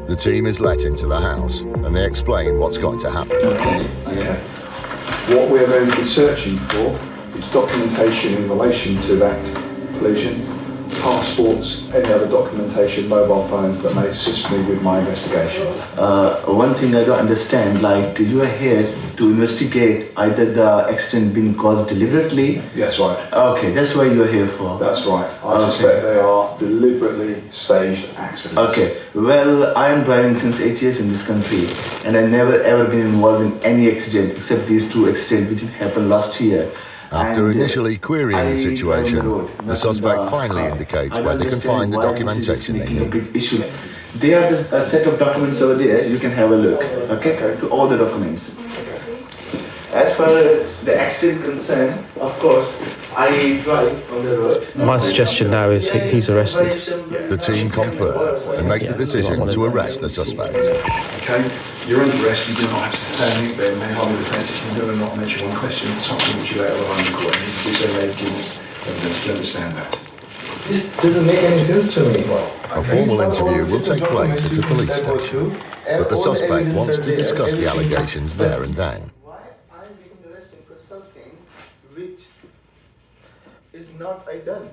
The team is let into the house and they explain what's going to happen. Okay. What we're going to be searching for is documentation in relation to that collision, passports, any other documentation, mobile phones that may assist me with my investigation. One thing I don't understand, like you are here to investigate either the accident being caused deliberately. That's right. Okay, that's what you are here for. That's right. I suspect they are deliberately staged accidents. Okay, well, I am driving since 8 years in this country and I've never ever been involved in any accident except these 2 accidents which happened last year. After initially querying the situation, the suspect finally indicates where they can find the documentation they need. There are a set of documents over there, you can have a look, okay, to all the documents. As far as the accident concerned, of course, I drive on the road. My suggestion now is he's arrested. The team confer and make the decision to arrest the suspect. Okay, you're under arrest, you do not have to say anything, but it may harm the defence if you do not mention one question, something which you later on in court. You need to say they give evidence, you understand that. This doesn't make any sense to me. A formal interview will take place at the police station, but the suspect wants to discuss the allegations there and then. Not I done.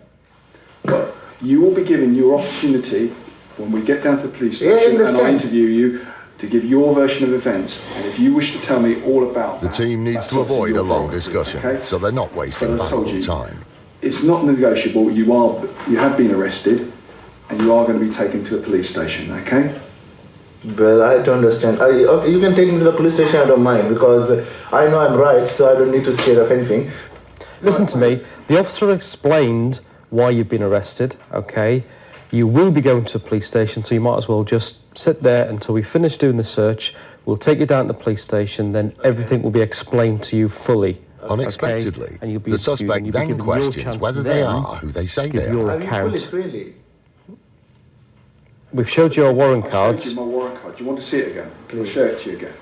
You will be given your opportunity when we get down to the police station and I'll interview you to give your version of events. And if you wish to tell me all about the team needs to avoid a long discussion, okay? So they're not wasting valuable time. It's not negotiable. You have been arrested and you are going to be taken to a police station, okay? Well, I don't understand. Okay, you can take me to the police station, I don't mind, because I know I'm right, so I don't need to scare of anything. Listen to me, the officer explained why you've been arrested, okay? You will be going to a police station, so you might as well just sit there until we finish doing the search. We'll take you down to the police station, then everything will be explained to you fully. Unexpectedly, okay? And the suspect then questions whether they are who they say they are. Your account. Really? We've showed you our warrant cards. I've showed you my warrant card. Do you want to see it again? Please. I'll show it to you again.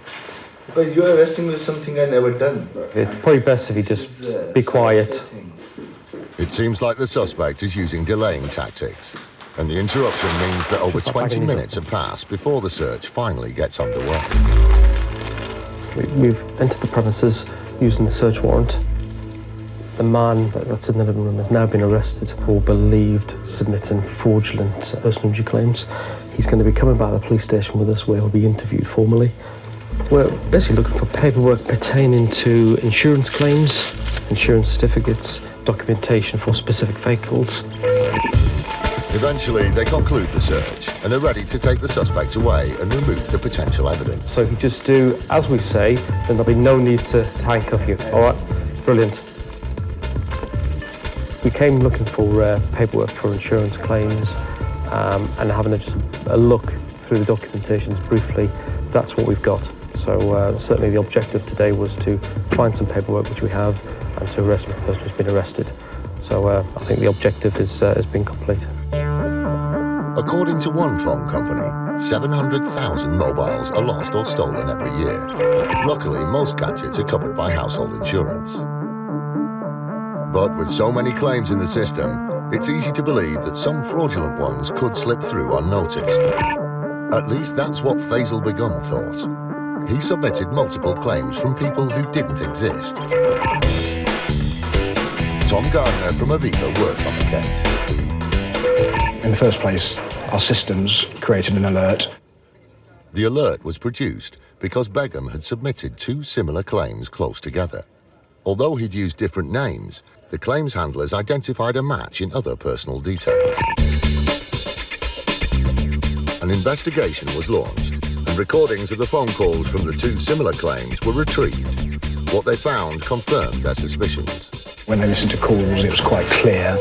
But you're arresting me with something I never done. It's probably best if you just be quiet. It seems like the suspect is using delaying tactics, and the interruption means that over 20 minutes have passed before the search finally gets underway. We've entered the premises using the search warrant. The man that's in the living room has now been arrested for believed submitting fraudulent personal injury claims. He's going to be coming back to the police station with us where he'll be interviewed formally. We're basically looking for paperwork pertaining to insurance claims, insurance certificates, documentation for specific vehicles. Eventually, they conclude the search and are ready to take the suspect away and remove the potential evidence. So if you just do as we say, then there'll be no need to handcuff you. All right, brilliant. We came looking for paperwork for insurance claims and having just a look through the documentations briefly. That's what we've got. So certainly the objective today was to find some paperwork, which we have, and to arrest the person who's been arrested. So I think the objective has been complete. According to one phone company, 700,000 mobiles are lost or stolen every year. Luckily, most gadgets are covered by household insurance. But with so many claims in the system, it's easy to believe that some fraudulent ones could slip through unnoticed. At least that's what Faisal Begum thought. He submitted multiple claims from people who didn't exist. Tom Gardner from Aviva worked on the case. In the first place, our systems created an alert. The alert was produced because Begum had submitted two similar claims close together. Although he'd used different names, the claims handlers identified a match in other personal details. An investigation was launched, and recordings of the phone calls from the two similar claims were retrieved. What they found confirmed their suspicions. When they listened to calls, it was quite clear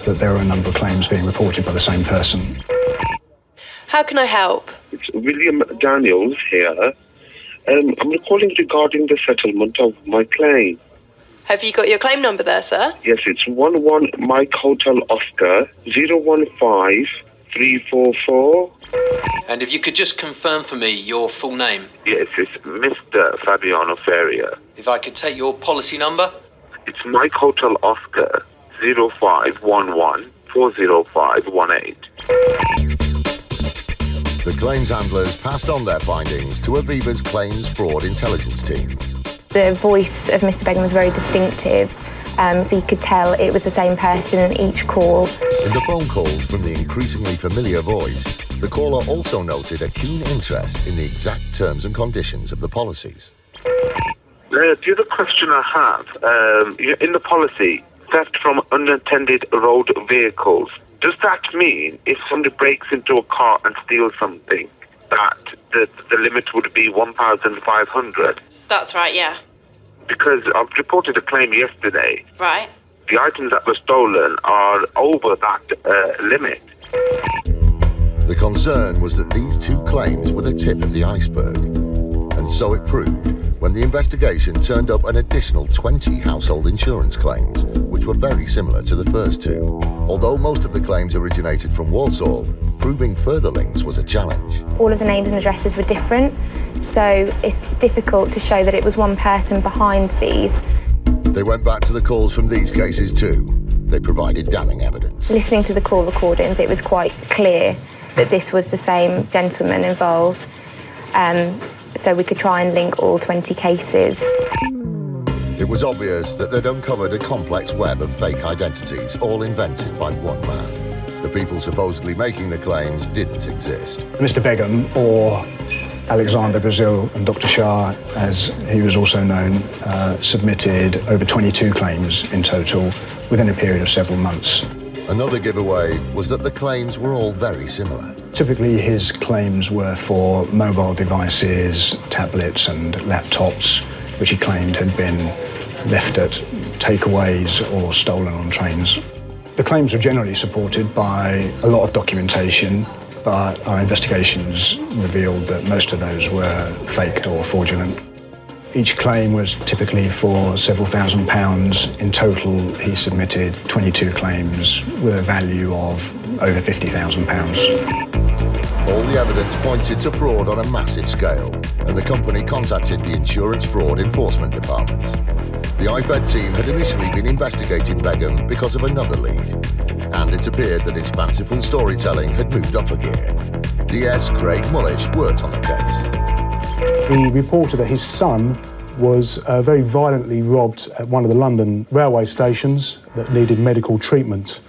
that there were a number of claims being reported by the same person. How can I help? It's William Daniels here. I'm calling regarding the settlement of my claim. Have you got your claim number there, sir? Yes, it's 11 Mike Hotel Oscar 015344. And if you could just confirm for me your full name. Yes, it's Mr. Fabiano Feria. If I could take your policy number. It's Mike Hotel Oscar 0511 40518. The claims handlers passed on their findings to Aviva's Claims Fraud Intelligence team. The voice of Mr. Begum was very distinctive, so you could tell it was the same person in each call. In the phone calls from the increasingly familiar voice, the caller also noted a keen interest in the exact terms and conditions of the policies. The other question I have, in the policy, theft from unattended road vehicles, does that mean if somebody breaks into a car and steals something, that the limit would be 1,500? That's right, yeah. Because I've reported a claim yesterday. Right. The items that were stolen are over that limit. The concern was that these two claims were the tip of the iceberg. And so it proved when the investigation turned up an additional 20 household insurance claims, which were very similar to the first two. Although most of the claims originated from Walsall, proving further links was a challenge. All of the names and addresses were different, so it's difficult to show that it was one person behind these. They went back to the calls from these cases too. They provided damning evidence. Listening to the call recordings, it was quite clear that this was the same gentleman involved. So we could try and link all 20 cases. It was obvious that they'd uncovered a complex web of fake identities, all invented by one man. The people supposedly making the claims didn't exist. Mr. Begum, or Alexander Brazil and Dr. Shah, as he was also known, submitted over 22 claims in total within a period of several months. Another giveaway was that the claims were all very similar. Typically, his claims were for mobile devices, tablets and laptops, which he claimed had been left at takeaways or stolen on trains. The claims were generally supported by a lot of documentation, but our investigations revealed that most of those were faked or fraudulent. Each claim was typically for several £1,000s. In total, he submitted 22 claims with a value of over £50,000. All the evidence pointed to fraud on a massive scale, and the company contacted the Insurance Fraud Enforcement Department. The IFED team had initially been investigating Begum because of another lead, and it appeared that his fanciful storytelling had moved up a gear. DS Craig Mullish worked on the case. He reported that his son was very violently robbed at one of the London railway stations that needed medical treatment.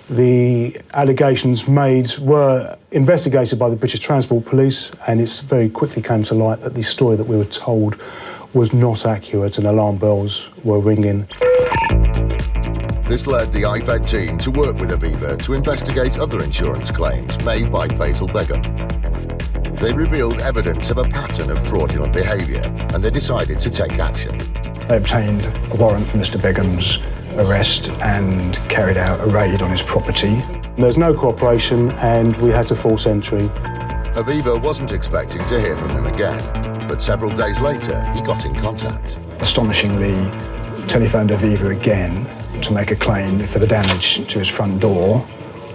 The allegations made were investigated by the British Transport Police, and it very quickly came to light that the story that we were told was not accurate and alarm bells were ringing. This led the IFED team to work with Aviva to investigate other insurance claims made by Faisal Begum. They revealed evidence of a pattern of fraudulent behaviour, and they decided to take action. They obtained a warrant for Mr. Begum's arrest and carried out a raid on his property. There's no cooperation, and we had to force entry. Aviva wasn't expecting to hear from him again, but several days later he got in contact. Astonishingly, telephoned Aviva again to make a claim for the damage to his front door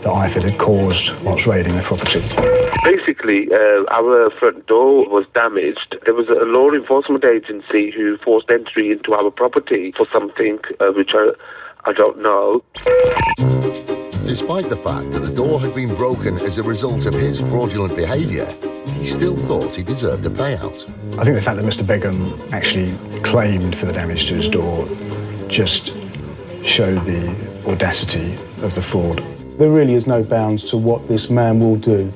that IFED had caused whilst raiding the property. Basically, our front door was damaged. There was a law enforcement agency who forced entry into our property for something which I don't know. Despite the fact that the door had been broken as a result of his fraudulent behaviour, he still thought he deserved a payout. I think the fact that Mr. Begum actually claimed for the damage to his door just showed the audacity of the fraud. There really is no bounds to what this man will do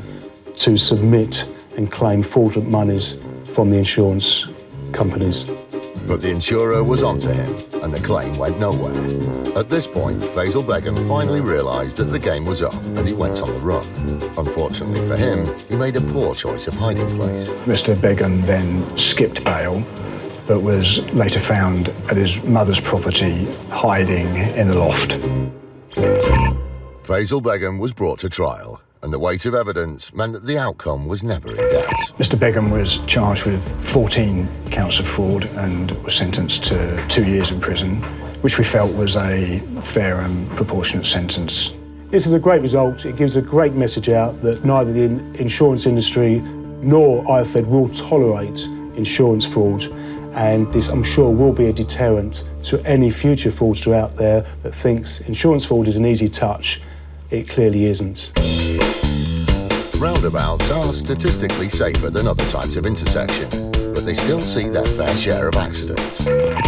to submit and claim fraudulent monies from the insurance companies. But the insurer was onto him, and the claim went nowhere. At this point, Faisal Begum finally realised that the game was up, and he went on the run. Unfortunately for him, he made a poor choice of hiding place. Mr. Begum then skipped bail, but was later found at his mother's property, hiding in the loft. Faisal Begum was brought to trial, and the weight of evidence meant that the outcome was never in doubt. Mr. Begum was charged with 14 counts of fraud and was sentenced to 2 years in prison, which we felt was a fair and proportionate sentence. This is a great result. It gives a great message out that neither the insurance industry nor IFED will tolerate insurance fraud, and this, I'm sure, will be a deterrent to any future fraudster out there that thinks insurance fraud is an easy touch. It clearly isn't. Roundabouts are statistically safer than other types of intersection, but they still see their fair share of accidents.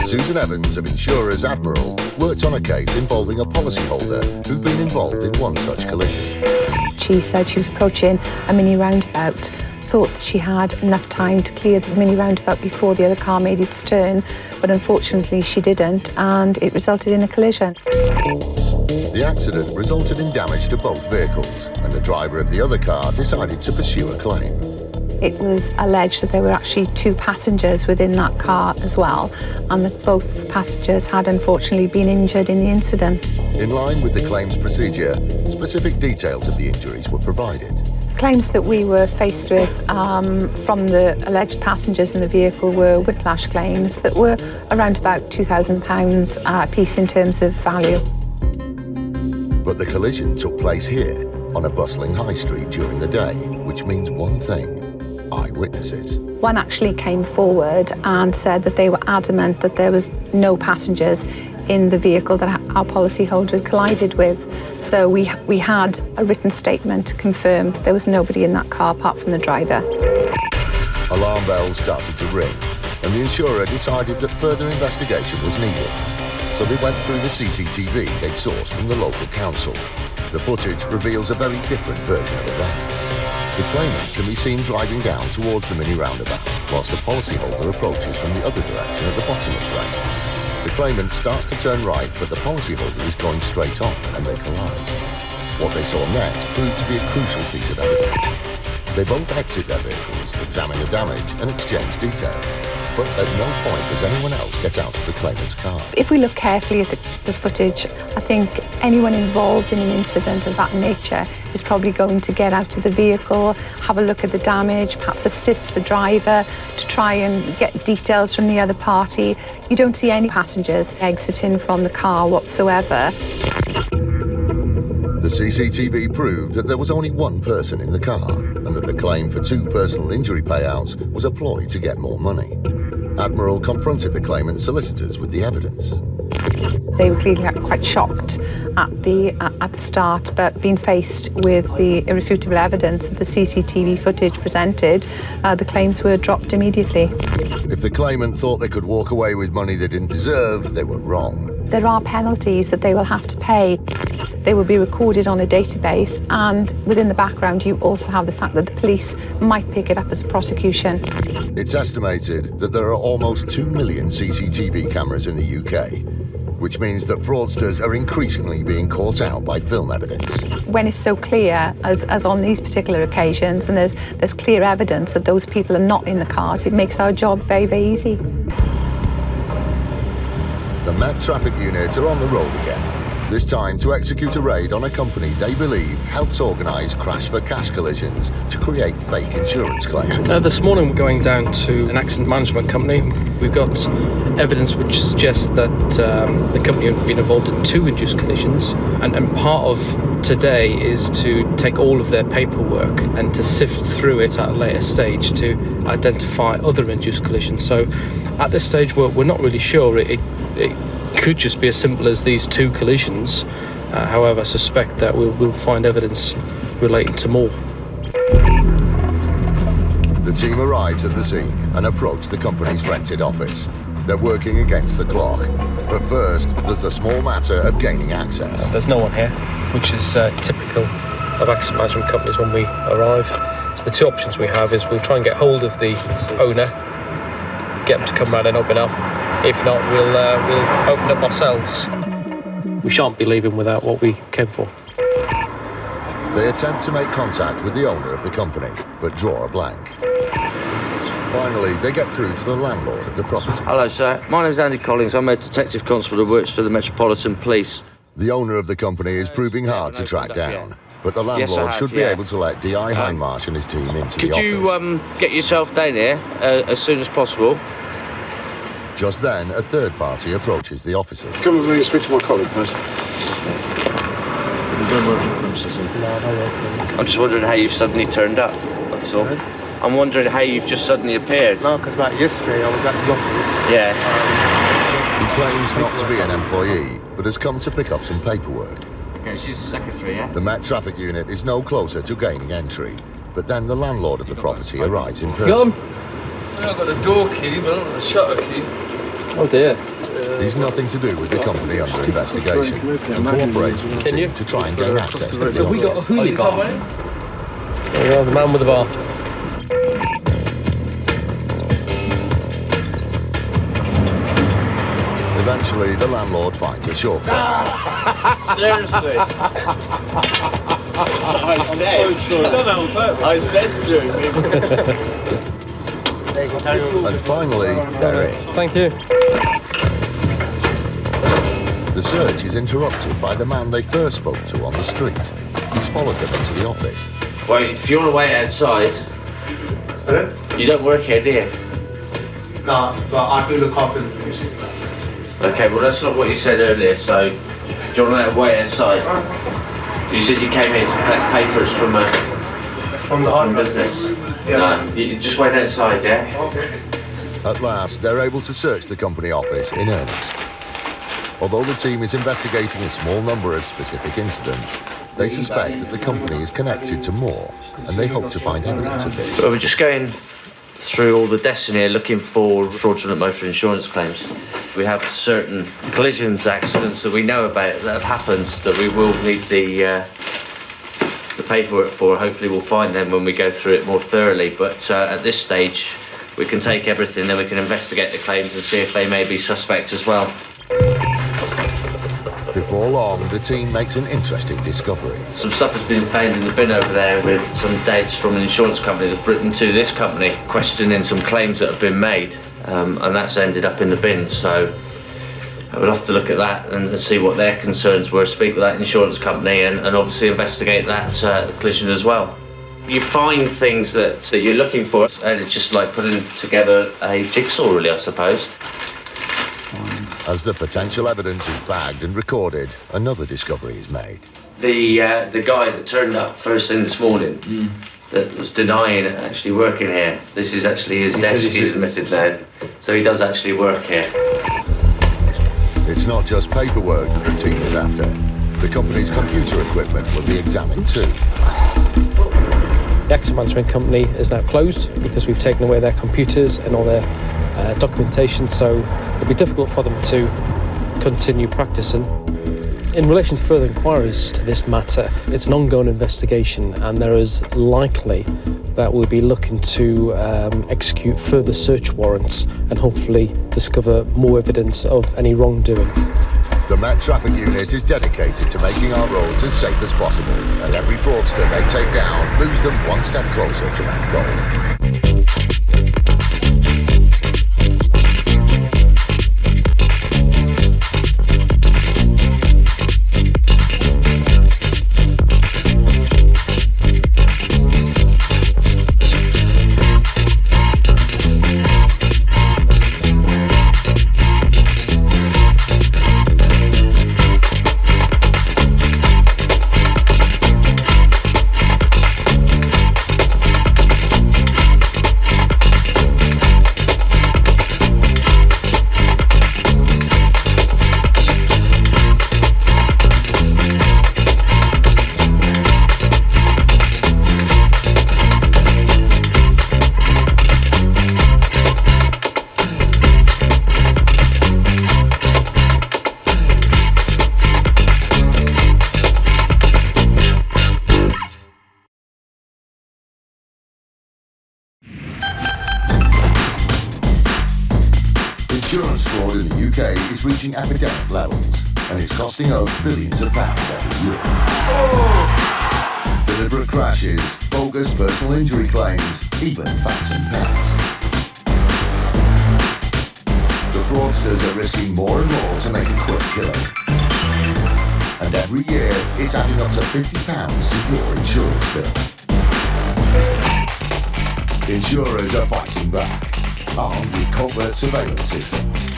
Susan Evans of Insurers Admiral worked on a case involving a policyholder who'd been involved in one such collision. She said she was approaching a mini roundabout, thought that she had enough time to clear the mini roundabout before the other car made its turn, but unfortunately she didn't, and it resulted in a collision. The accident resulted in damage to both vehicles, and the driver of the other car decided to pursue a claim. It was alleged that there were actually 2 passengers within that car as well, and that both passengers had unfortunately been injured in the incident. In line with the claims procedure, specific details of the injuries were provided. Claims that we were faced with from the alleged passengers in the vehicle were whiplash claims that were around about £2,000 a piece in terms of value. But the collision took place here, on a bustling high street during the day, which means one thing: eyewitnesses. One actually came forward and said that they were adamant that there was no passengers in the vehicle that our policyholder collided with. So we had a written statement to confirm there was nobody in that car apart from the driver. Alarm bells started to ring, and the insurer decided that further investigation was needed. So they went through the CCTV they'd sourced from the local council. The footage reveals a very different version of events. The claimant can be seen driving down towards the mini roundabout, whilst the policyholder approaches from the other direction at the bottom of frame. The claimant starts to turn right, but the policyholder is going straight on, and they collide. What they saw next proved to be a crucial piece of evidence. They both exit their vehicles, examine the damage, and exchange details. But at no point does anyone else get out of the claimant's car. If we look carefully at the footage, I think anyone involved in an incident of that nature is probably going to get out of the vehicle, have a look at the damage, perhaps assist the driver to try and get details from the other party. You don't see any passengers exiting from the car whatsoever. The CCTV proved that there was only one person in the car, and that the claim for 2 personal injury payouts was a ploy to get more money. Admiral confronted the claimant's solicitors with the evidence. They were clearly quite shocked at the start, but being faced with the irrefutable evidence that the CCTV footage presented, the claims were dropped immediately. If the claimant thought they could walk away with money they didn't deserve, they were wrong. There are penalties that they will have to pay. They will be recorded on a database, and within the background you also have the fact that the police might pick it up as a prosecution. It's estimated that there are almost 2 million CCTV cameras in the UK, which means that fraudsters are increasingly being caught out by film evidence. When it's so clear, as on these particular occasions, and there's clear evidence that those people are not in the cars, it makes our job very, very easy. The Met Traffic Unit are on the road again, this time to execute a raid on a company they believe helps organise crash-for-cash collisions to create fake insurance claims. This morning we're going down to an accident management company. We've got evidence which suggests that the company had been involved in 2 induced collisions, and part of today is to take all of their paperwork and to sift through it at a later stage to identify other induced collisions. So at this stage we're not really sure. It could just be as simple as these 2 collisions. However, I suspect that we'll find evidence relating to more. The team arrives at the scene and approach the company's rented office. They're working against the clock. But first, there's the small matter of gaining access. There's no one here, which is typical of accident management companies when we arrive. So the 2 options we have is we'll try and get hold of the owner, get them to come round and open up. If not, we'll open up ourselves. We shan't be leaving without what we came for. They attempt to make contact with the owner of the company, but draw a blank. Finally, they get through to the landlord of the property. Hello, sir. My name's Andy Collins. I'm a detective constable who works for the Metropolitan Police. The owner of the company is proving hard to track down, but the landlord should be able to let D.I. Hindmarsh and his team into the office. Could you get yourself down here as soon as possible? Just then, a third party approaches the officers. Come with me and speak to my colleague, please. I'm just wondering how you've suddenly turned up, that's all. I'm wondering how you've just suddenly appeared. No, because like yesterday I was at the office. Yeah. He claims not to be an employee, but has come to pick up some paperwork. Okay, she's the secretary, yeah? The Met Traffic Unit is no closer to gaining entry, but then the landlord of the property arrives in person. I've got a door key, but I don't have a shutter key. Oh dear. He's nothing to do with the company under investigation and cooperates with the team to try and gain access to the Have we got a hooligan? There we are, the man with the bar. Eventually, the landlord finds a shortcut. Seriously? I said to him. And finally, they're in. Thank you. The search is interrupted by the man they first spoke to on the street. He's followed them into the office. Wait, if you want to wait outside, you don't work here, do you? No, but I do look after the police. Okay, well that's not what you said earlier, so do you want to wait outside? You said you came here to collect papers from the business. Yeah. No, you just wait outside, yeah? Okay. At last, they're able to search the company office in earnest. Although the team is investigating a small number of specific incidents, they suspect that the company is connected to more, and they hope to find evidence of this. Well, we're just going through all the desks in here looking for fraudulent motor insurance claims. We have certain collisions, accidents that we know about that have happened that we will need the paperwork for. Hopefully we'll find them when we go through it more thoroughly, but at this stage we can take everything, then we can investigate the claims and see if they may be suspect as well. Before long, the team makes an interesting discovery. Some stuff has been found in the bin over there with some dates from an insurance company that's written to this company questioning some claims that have been made, and that's ended up in the bin, so we'll have to look at that and see what their concerns were, speak with that insurance company and obviously investigate that collision as well. You find things that you're looking for, and it's just like putting together a jigsaw really, I suppose. As the potential evidence is bagged and recorded, another discovery is made. The guy that turned up first thing this morning, that was denying actually working here. This is actually his desk, he's admitted there. So he does actually work here. It's not just paperwork that the team is after. The company's computer equipment will be examined too. The AXA management company is now closed because we've taken away their computers and all their documentation, so it'll be difficult for them to continue practicing. In relation to further inquiries to this matter, it's an ongoing investigation, and there is likely that we'll be looking to execute further search warrants and hopefully discover more evidence of any wrongdoing. The Met Traffic Unit is dedicated to making our roads as safe as possible, and every fraudster they take down moves them one step closer to that goal. Insurance fraud in the UK is reaching epidemic levels, and it's costing us billions of pounds every year. Deliberate crashes, bogus personal injury claims, even phantom pets. The fraudsters are risking more and more to make a quick killing. And every year, it's adding up to £50 to your insurance bill. Insurers are fighting back, armed with covert surveillance systems.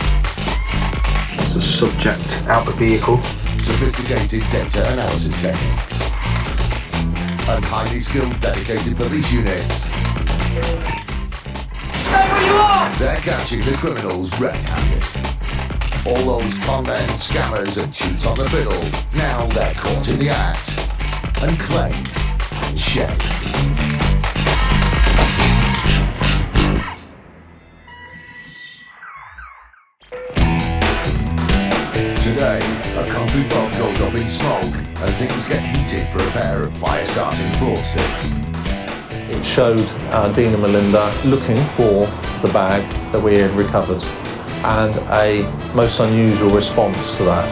The subject out the vehicle. Sophisticated data analysis techniques. And highly skilled dedicated police units. Stay where you are! They're catching the criminals red-handed. All those con men, scammers and cheats on the fiddle, now they're caught in the act. And claim and shame. Today, a country pub goes up in smoke and things get heated for a pair of fire-starting fraudsters. It showed Dean and Melinda looking for the bag that we had recovered, and a most unusual response to that,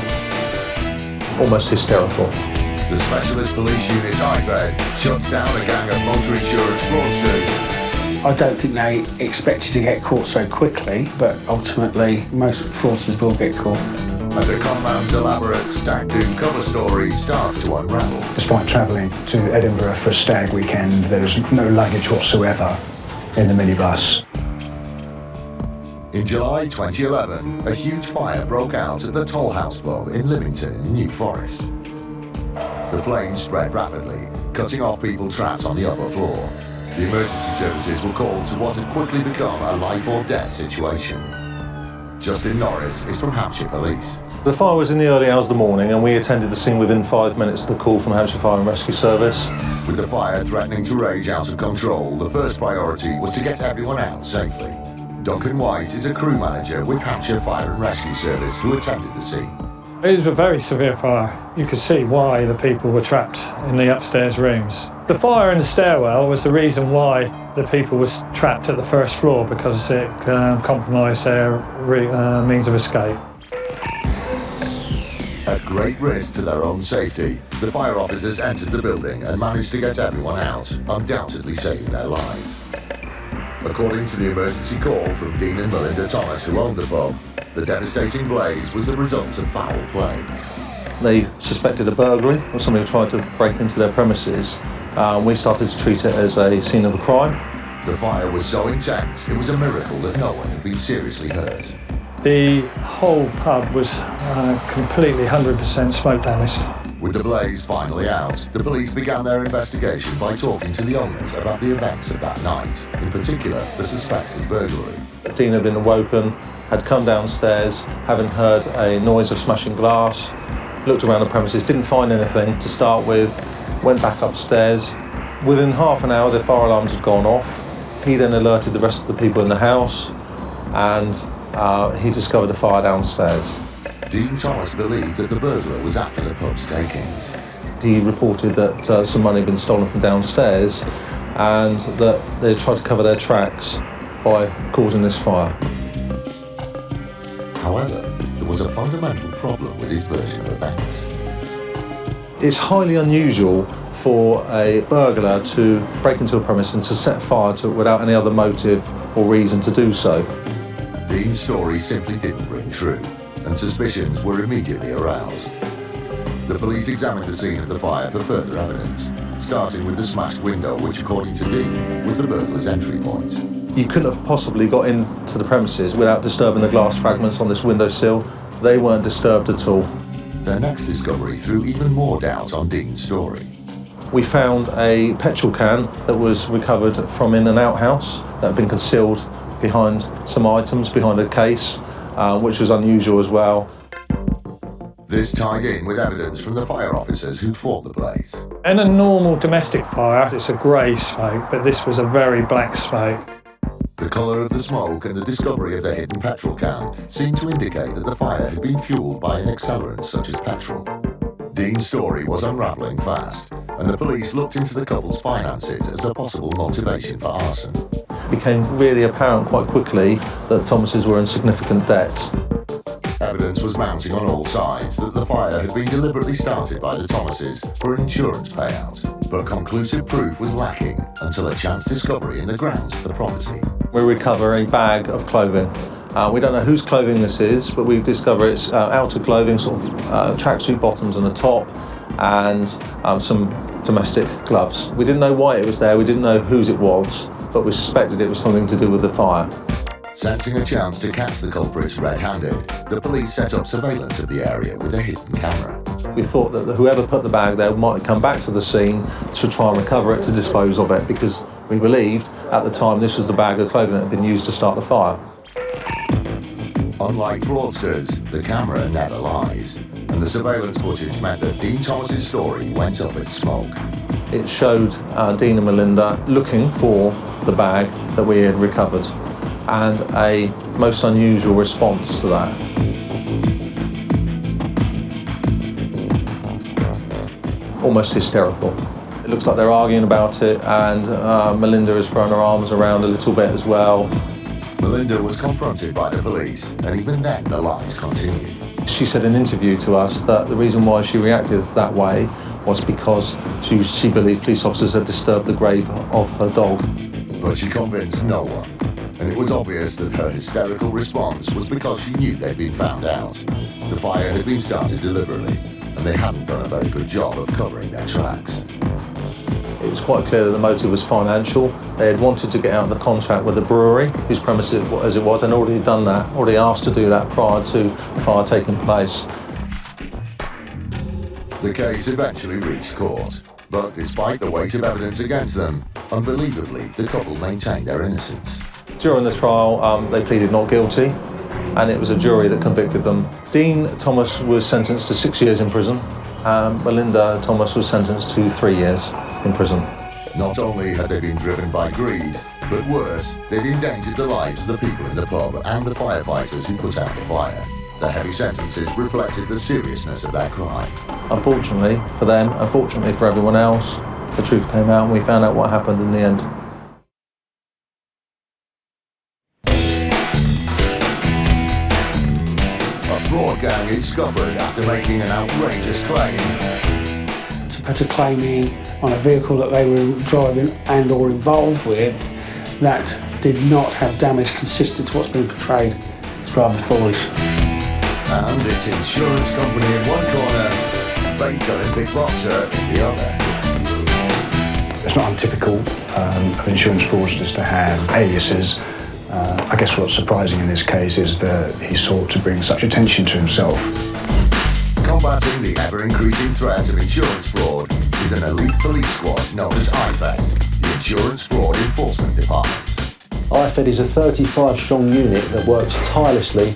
almost hysterical. The Specialist Police Unit IFED shuts down a gang of motor insurance fraudsters. I don't think they expected to get caught so quickly, but ultimately most fraudsters will get caught. And the conman's elaborate stag do cover story starts to unravel. Despite travelling to Edinburgh for a stag weekend, there's no luggage whatsoever in the minibus. In July 2011, a huge fire broke out at the Toll House pub in Lymington in New Forest. The flames spread rapidly, cutting off people trapped on the upper floor. The emergency services were called to what had quickly become a life or death situation. Justin Norris is from Hampshire Police. The fire was in the early hours of the morning, and we attended the scene within 5 minutes of the call from Hampshire Fire and Rescue Service. With the fire threatening to rage out of control, the first priority was to get everyone out safely. Duncan White is a crew manager with Hampshire Fire and Rescue Service who attended the scene. It was a very severe fire. You could see why the people were trapped in the upstairs rooms. The fire in the stairwell was the reason why the people were trapped at the first floor, because it compromised their means of escape. At great risk to their own safety, the fire officers entered the building and managed to get everyone out, undoubtedly saving their lives. According to the emergency call from Dean and Melinda Thomas, who owned the pub, the devastating blaze was the result of foul play. They suspected a burglary or somebody who tried to break into their premises. We started to treat it as a scene of a crime. The fire was so intense, it was a miracle that no one had been seriously hurt. The whole pub was completely 100% smoke damaged. With the blaze finally out, the police began their investigation by talking to the owners about the events of that night, in particular the suspected burglary. Dean had been awoken, had come downstairs, having heard a noise of smashing glass, looked around the premises, didn't find anything to start with, went back upstairs. Within half an hour, the fire alarms had gone off. He then alerted the rest of the people in the house, and he discovered a fire downstairs. Dean Thomas believed that the burglar was after the pub's takings. He reported that some money had been stolen from downstairs and that they tried to cover their tracks by causing this fire. However, there was a fundamental problem with his version of events. It's highly unusual for a burglar to break into a premise and to set fire to it without any other motive or reason to do so. Dean's story simply didn't ring true, and suspicions were immediately aroused. The police examined the scene of the fire for further evidence, starting with the smashed window, which, according to Dean, was the burglar's entry point. You couldn't have possibly got into the premises without disturbing the glass fragments on this windowsill. They weren't disturbed at all. Their next discovery threw even more doubt on Dean's story. We found a petrol can that was recovered from in an outhouse that had been concealed behind some items, behind a case, which was unusual as well. This tied in with evidence from the fire officers who'd fought the blaze. In a normal domestic fire, it's a grey smoke, but this was a very black smoke. The colour of the smoke and the discovery of the hidden petrol can seemed to indicate that the fire had been fuelled by an accelerant such as petrol. Dean's story was unravelling fast, and the police looked into the couple's finances as a possible motivation for arson. It became really apparent quite quickly that Thomases were in significant debt. Evidence was mounting on all sides that the fire had been deliberately started by the Thomases for an insurance payout, but conclusive proof was lacking until a chance discovery in the grounds of the property. We recover a bag of clothing. We don't know whose clothing this is, but we discover it's outer clothing, sort of tracksuit bottoms and a top, and some domestic gloves. We didn't know why it was there, we didn't know whose it was, but we suspected it was something to do with the fire. Sensing a chance to catch the culprits red-handed, the police set up surveillance of the area with a hidden camera. We thought that whoever put the bag there might come back to the scene to try and recover it, to dispose of it, because we believed at the time this was the bag of clothing that had been used to start the fire. Unlike fraudsters, the camera never lies, and the surveillance footage meant that Dean Thomas's story went up in smoke. It showed Dean and Melinda looking for the bag that we had recovered, and a most unusual response to that. Almost hysterical. It looks like they're arguing about it, and Melinda has thrown her arms around a little bit as well. Melinda was confronted by the police, and even then the lies continued. She said in an interview to us that the reason why she reacted that way was because she believed police officers had disturbed the grave of her dog. But she convinced no one, and it was obvious that her hysterical response was because she knew they'd been found out. The fire had been started deliberately, and they hadn't done a very good job of covering their tracks. It was quite clear that the motive was financial. They had wanted to get out of the contract with the brewery, whose premise as it was, and already done that, already asked to do that prior to the fire taking place. The case eventually reached court, but despite the weight of evidence against them, unbelievably, the couple maintained their innocence. During the trial, they pleaded not guilty, and it was a jury that convicted them. Dean Thomas was sentenced to 6 years in prison, and Melinda Thomas was sentenced to 3 years in prison. Not only had they been driven by greed, but worse, they'd endangered the lives of the people in the pub and the firefighters who put out the fire. The heavy sentences reflected the seriousness of their crime. Unfortunately for them, unfortunately for everyone else, the truth came out and we found out what happened in the end. A fraud gang is scuppered after making an outrageous claim. To put a claim in on a vehicle that they were driving and or involved with that did not have damage consistent to what's been portrayed, it's rather foolish. And its insurance company in one corner, fake Olympic boxer in the other. It's not untypical of insurance fraudsters to have aliases. I guess what's surprising in this case is that he sought to bring such attention to himself. Combating the ever-increasing threat of insurance fraud is an elite police squad known as IFED, the Insurance Fraud Enforcement Department. IFED is a 35-strong unit that works tirelessly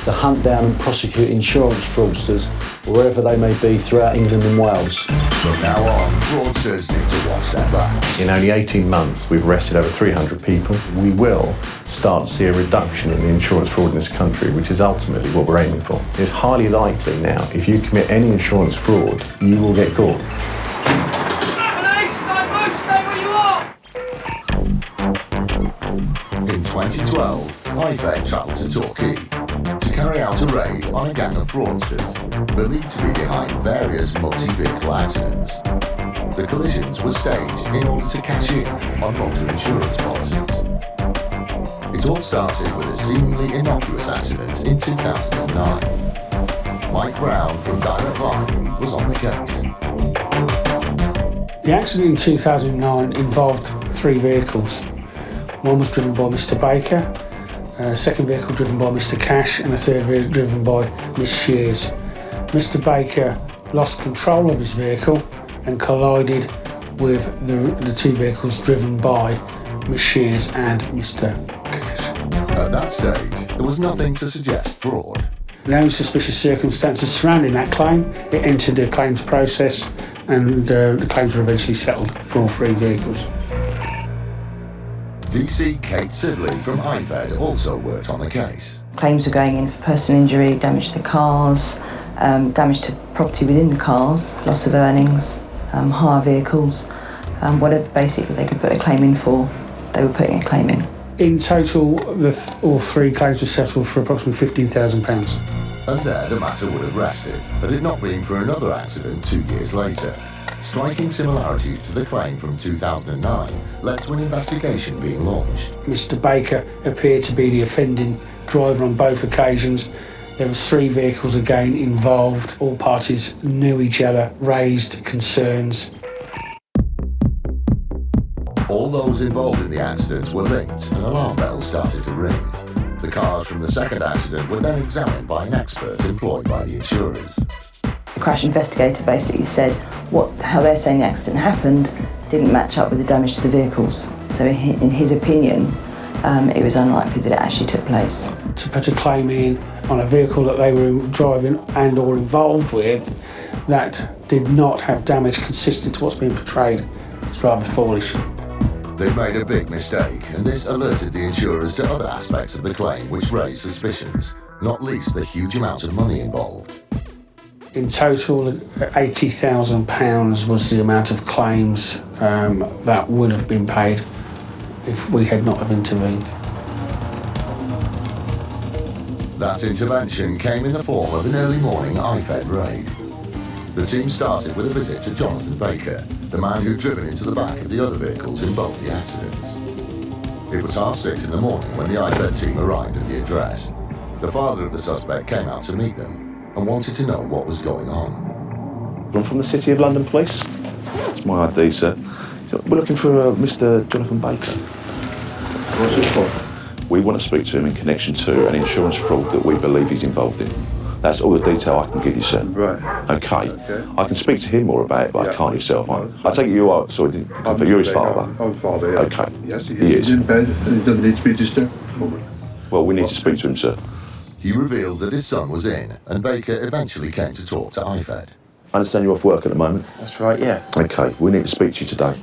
to hunt down and prosecute insurance fraudsters wherever they may be throughout England and Wales. From now on, fraudsters need to watch their back. In only 18 months, we've arrested over 300 people. We will start to see a reduction in the insurance fraud in this country, which is ultimately what we're aiming for. It's highly likely now, if you commit any insurance fraud, you will get caught. Police, don't move, stay where you are! In 2012, IFED travelled to Torquay to carry out a raid on a gang of fraudsters believed to be behind various multi-vehicle accidents. The collisions were staged in order to cash in on motor insurance policies. It all started with a seemingly innocuous accident in 2009. Mike Brown from Direct Line was on the case. The accident in 2009 involved 3 vehicles. One was driven by Mr Baker, a second vehicle driven by Mr Cash, and a third vehicle driven by Miss Shears. Mr Baker lost control of his vehicle and collided with the 2 vehicles driven by Miss Shears and Mr Cash. At that stage, there was nothing to suggest fraud. No suspicious circumstances surrounding that claim. It entered the claims process and the claims were eventually settled for all 3 vehicles. DC Kate Sibley from IFED also worked on the case. Claims were going in for personal injury, damage to cars, damage to property within the cars, loss of earnings, hire vehicles, whatever basically they could put a claim in for, they were putting a claim in. In total, all 3 claims were settled for approximately £15,000. And there the matter would have rested, had it not been for another accident 2 years later. Striking similarities to the claim from 2009 led to an investigation being launched. Mr Baker appeared to be the offending driver on both occasions. There was 3 vehicles again involved. All parties knew each other, raised concerns. All those involved in the accidents were linked and alarm bells started to ring. The cars from the second accident were then examined by an expert employed by the insurers. The crash investigator basically said how they're saying the accident happened didn't match up with the damage to the vehicles. So in his opinion, it was unlikely that it actually took place. To put a claim in on a vehicle that they were driving and or involved with that did not have damage consistent to what's being portrayed is rather foolish. They made a big mistake, and this alerted the insurers to other aspects of the claim which raised suspicions, not least the huge amount of money involved. In total, £80,000 was the amount of claims that would have been paid if we had not have intervened. That intervention came in the form of an early morning IFED raid. The team started with a visit to Jonathan Baker, the man who'd driven into the back of the other vehicles in both the accidents. It was 6:30 in the morning when the IFED team arrived at the address. The father of the suspect came out to meet them and wanted to know what was going on. I'm from the City of London Police. It's my ID, sir. We're looking for Mr. Jonathan Baker. What's it for? We want to speak to him in connection to an insurance fraud that we believe he's involved in. That's all the detail I can give you, sir. Right. Okay. I can speak to him more about it, but I can't yourself. I take it you are, sorry, you're his father. I'm father, yeah. Okay. Yes, he is. He's in bed and he doesn't need to be disturbed at the moment. Well, we need to speak to him, sir. He revealed that his son was in, and Baker eventually came to talk to IFED. I understand you're off work at the moment. That's right, yeah. Okay, we need to speak to you today.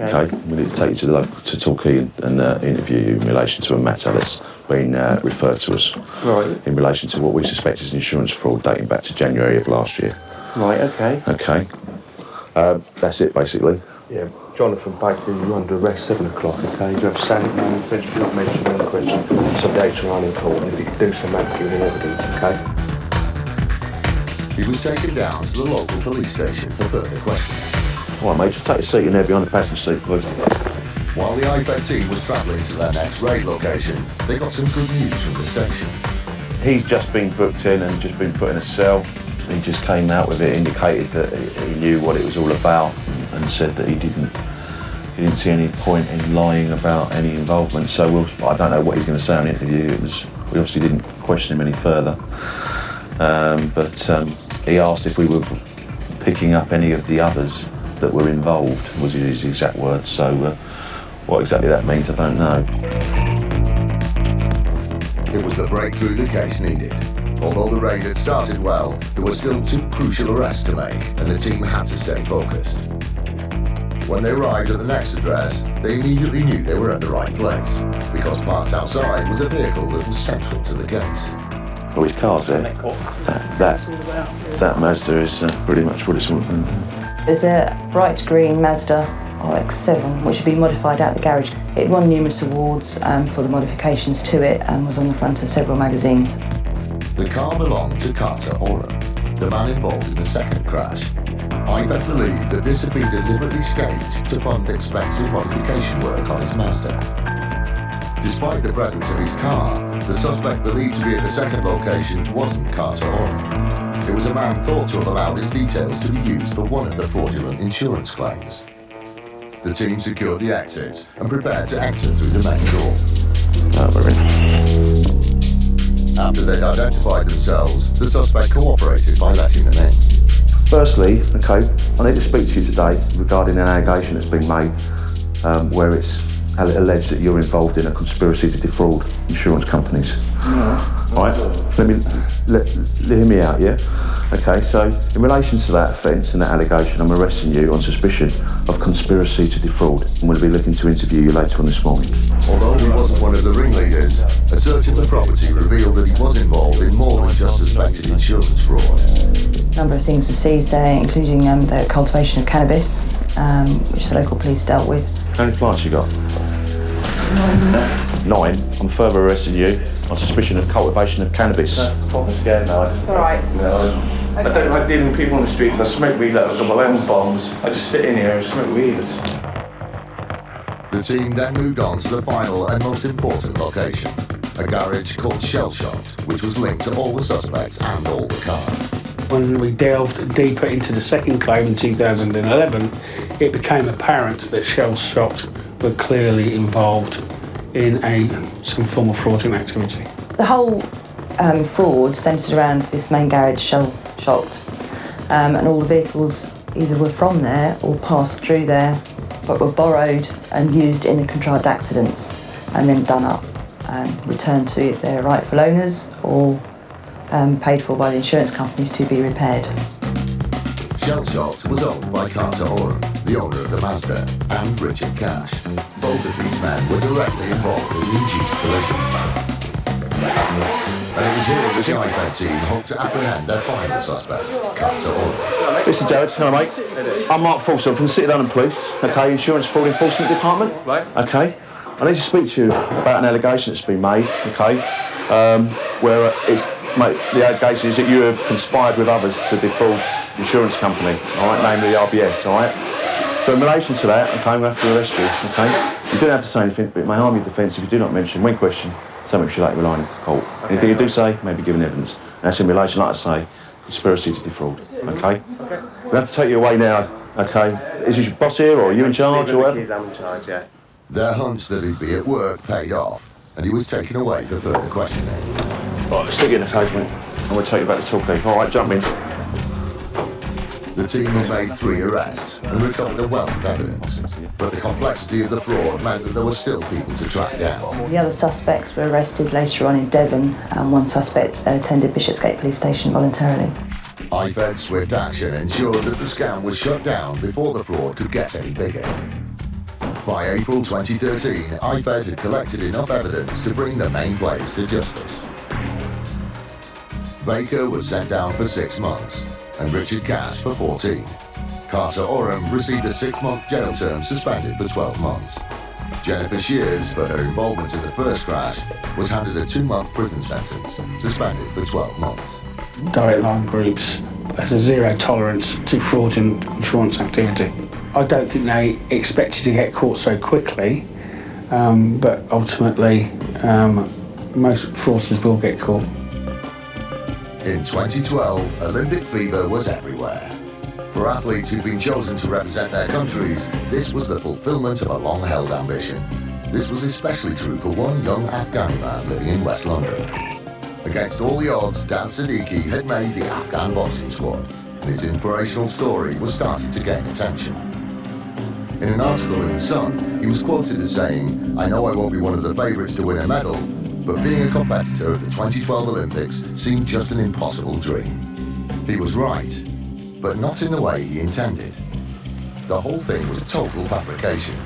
Okay. We need to take you to Torquay and interview you in relation to a matter that's been referred to us. Right. In relation to what we suspect is insurance fraud dating back to January of last year. Right, okay. Okay. That's it, basically. Yeah, Jonathan Baker, you're under arrest, 7 o'clock, okay? You have Sally Manning, French, if not mentioned in the question. Subject are unimportant. If you could do some giving evidence, okay? He was taken down to the local police station for further questioning. All right, mate, just take your seat in there behind the passenger seat, please. While the IFED team was travelling to their next raid location, they got some good news from the station. He's just been booked in and just been put in a cell. He just came out with it, indicated that he knew what it was all about and said that he didn't see any point in lying about any involvement. So I don't know what he's going to say on the interview. We obviously didn't question him any further. But He asked if we were picking up any of the others that were involved, was his exact words. So what exactly that means, I don't know. It was the breakthrough the case needed. Although the raid had started well, there were still 2 crucial arrests to make, and the team had to stay focused. When they arrived at the next address, they immediately knew they were at the right place, because parked outside was a vehicle that was central to the case. Oh, his car's there. That Mazda is pretty much what it's all about. There's a bright green Mazda RX-7, which had been modified at the garage. It won numerous awards for the modifications to it and was on the front of several magazines. The car belonged to Carter Oram, the man involved in the second crash. IFED believed that this had been deliberately staged to fund expensive modification work on his Mazda. Despite the presence of his car, the suspect believed to be at the second location wasn't Carter Oram. It was a man thought to have allowed his details to be used for one of the fraudulent insurance claims. The team secured the exits and prepared to enter through the main door. We're in. After they'd identified themselves, the suspect cooperated by letting them in. Firstly, okay, I need to speak to you today regarding an allegation that's been made where it's alleged that you're involved in a conspiracy to defraud insurance companies. Right? Hear me out, yeah? Okay, so in relation to that offence and that allegation, I'm arresting you on suspicion of conspiracy to defraud and will be looking to interview you later on this morning. Although he wasn't one of the ringleaders, a search of the property revealed that he was involved in more than just suspected insurance fraud. A number of things were seized there, including the cultivation of cannabis, which the local police dealt with. How many plants you got? 9. I'm further arresting you on suspicion of cultivation of cannabis. I'm proper scared now. It's all right. I don't like dealing with people on the street. I smoke weed like I've got my own bombs. I just sit in here and smoke weed. The team then moved on to the final and most important location, a garage called Shell Shot, which was linked to all the suspects and all the cars. When we delved deeper into the second claim in 2011, it became apparent that Shell Shot were clearly involved in some form of fraudulent activity. The whole fraud centred around this main garage, Shell Shot, and all the vehicles either were from there or passed through there, but were borrowed and used in the contrived accidents and then done up and returned to their rightful owners or paid for by the insurance companies to be repaired. Shell Shot was owned by Carter Oram, the owner of the Mazda, and Richard Cash. Both of these men were directly involved in the induced collision. And it was here that the IFED team hoped to apprehend their final suspect, Carter Oram. Listen, Jared, hello, mate. I'm Mark Fulson from the City of London Police, okay, Insurance Fraud Enforcement Department. Right. Okay. I need to speak to you about an allegation that's been made, okay, where the allegation is that you have conspired with others to defraud the insurance company, all right, namely RBS, all right? So in relation to that, okay, I'm going to have to arrest you, okay? You don't have to say anything, but it may harm your defence if you do not mention, when questioned, something which you like relying on court. Okay. Anything you do say may be given evidence. And that's in relation, like I say, conspiracy to defraud, okay? We'll have to take you away now, okay? Is your boss here, or are you in charge, or whatever? I'm in charge, yeah. Their hunch that he'd be at work paid off, and he was taken away for further questioning. Right, stick you in the cage, mate. I'm going to take you back to Torquay. All right, jump in. The team had made 3 arrests and recovered a wealth of evidence, but the complexity of the fraud meant that there were still people to track down. The other suspects were arrested later on in Devon, and one suspect attended Bishopsgate Police Station voluntarily. IFED's swift action ensured that the scam was shut down before the fraud could get any bigger. By April 2013, IFED had collected enough evidence to bring the main players to justice. Baker was sent down for 6 months, and Richard Cash for 14. Carter Oram received a 6-month jail term suspended for 12 months. Jennifer Shears, for her involvement in the first crash, was handed a 2-month prison sentence, suspended for 12 months. Direct line groups has a zero tolerance to fraudulent insurance activity. I don't think they expected to get caught so quickly, but ultimately most fraudsters will get caught. In 2012, Olympic fever was everywhere. For athletes who'd been chosen to represent their countries, this was the fulfillment of a long-held ambition. This was especially true for one young Afghani man living in West London. Against all the odds, Daz Siddiqui had made the Afghan boxing squad, and his inspirational story was starting to gain attention. In an article in The Sun, he was quoted as saying, "I know I won't be one of the favourites to win a medal, but being a competitor at the 2012 Olympics seemed just an impossible dream." He was right, but not in the way he intended. The whole thing was a total fabrication.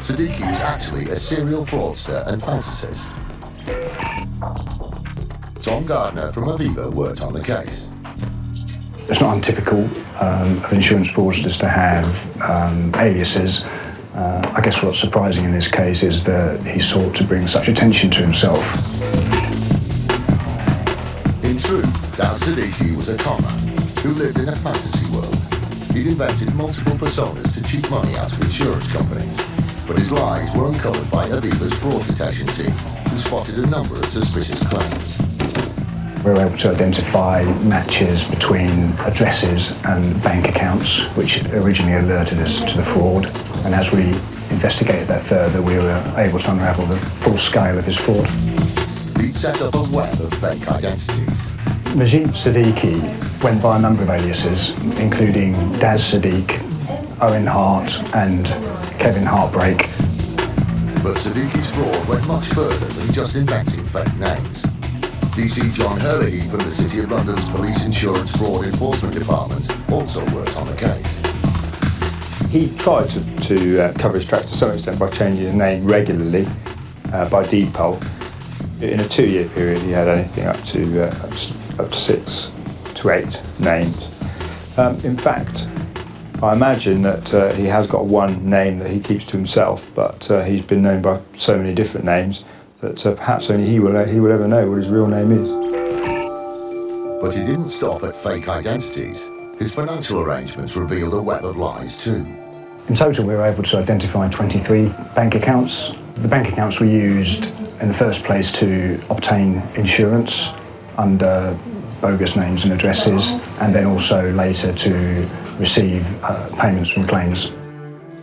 Siddiqui was actually a serial fraudster and fantasist. Tom Gardner from Aviva worked on the case. It's not untypical of insurance fraudsters to have aliases. I guess what's surprising in this case is that he sought to bring such attention to himself. In truth, Daz Siddiqui was a conman who lived in a fantasy world. He'd invented multiple personas to cheat money out of insurance companies, but his lies were uncovered by Aviva's fraud detection team, who spotted a number of suspicious claims. We were able to identify matches between addresses and bank accounts, which originally alerted us to the fraud. And as we investigated that further, we were able to unravel the full scale of his fraud. He'd set up a web of fake identities. Majid Siddiqui went by a number of aliases, including Daz Siddiq, Owen Hart, and Kevin Heartbreak. But Siddiqui's fraud went much further than just inventing fake names. DC John Hurley from the City of London's Police Insurance Fraud Enforcement Department also worked on the case. He tried to cover his tracks to some extent by changing his name regularly by deed poll. In a 2-year period, he had anything up to 6 to 8 names. In fact, I imagine that he has got one name that he keeps to himself, but he's been known by so many different names that perhaps only he will ever know what his real name is. But he didn't stop at fake identities. His financial arrangements revealed a web of lies too. In total, we were able to identify 23 bank accounts. The bank accounts were used in the first place to obtain insurance under bogus names and addresses, and then also later to receive payments from claims.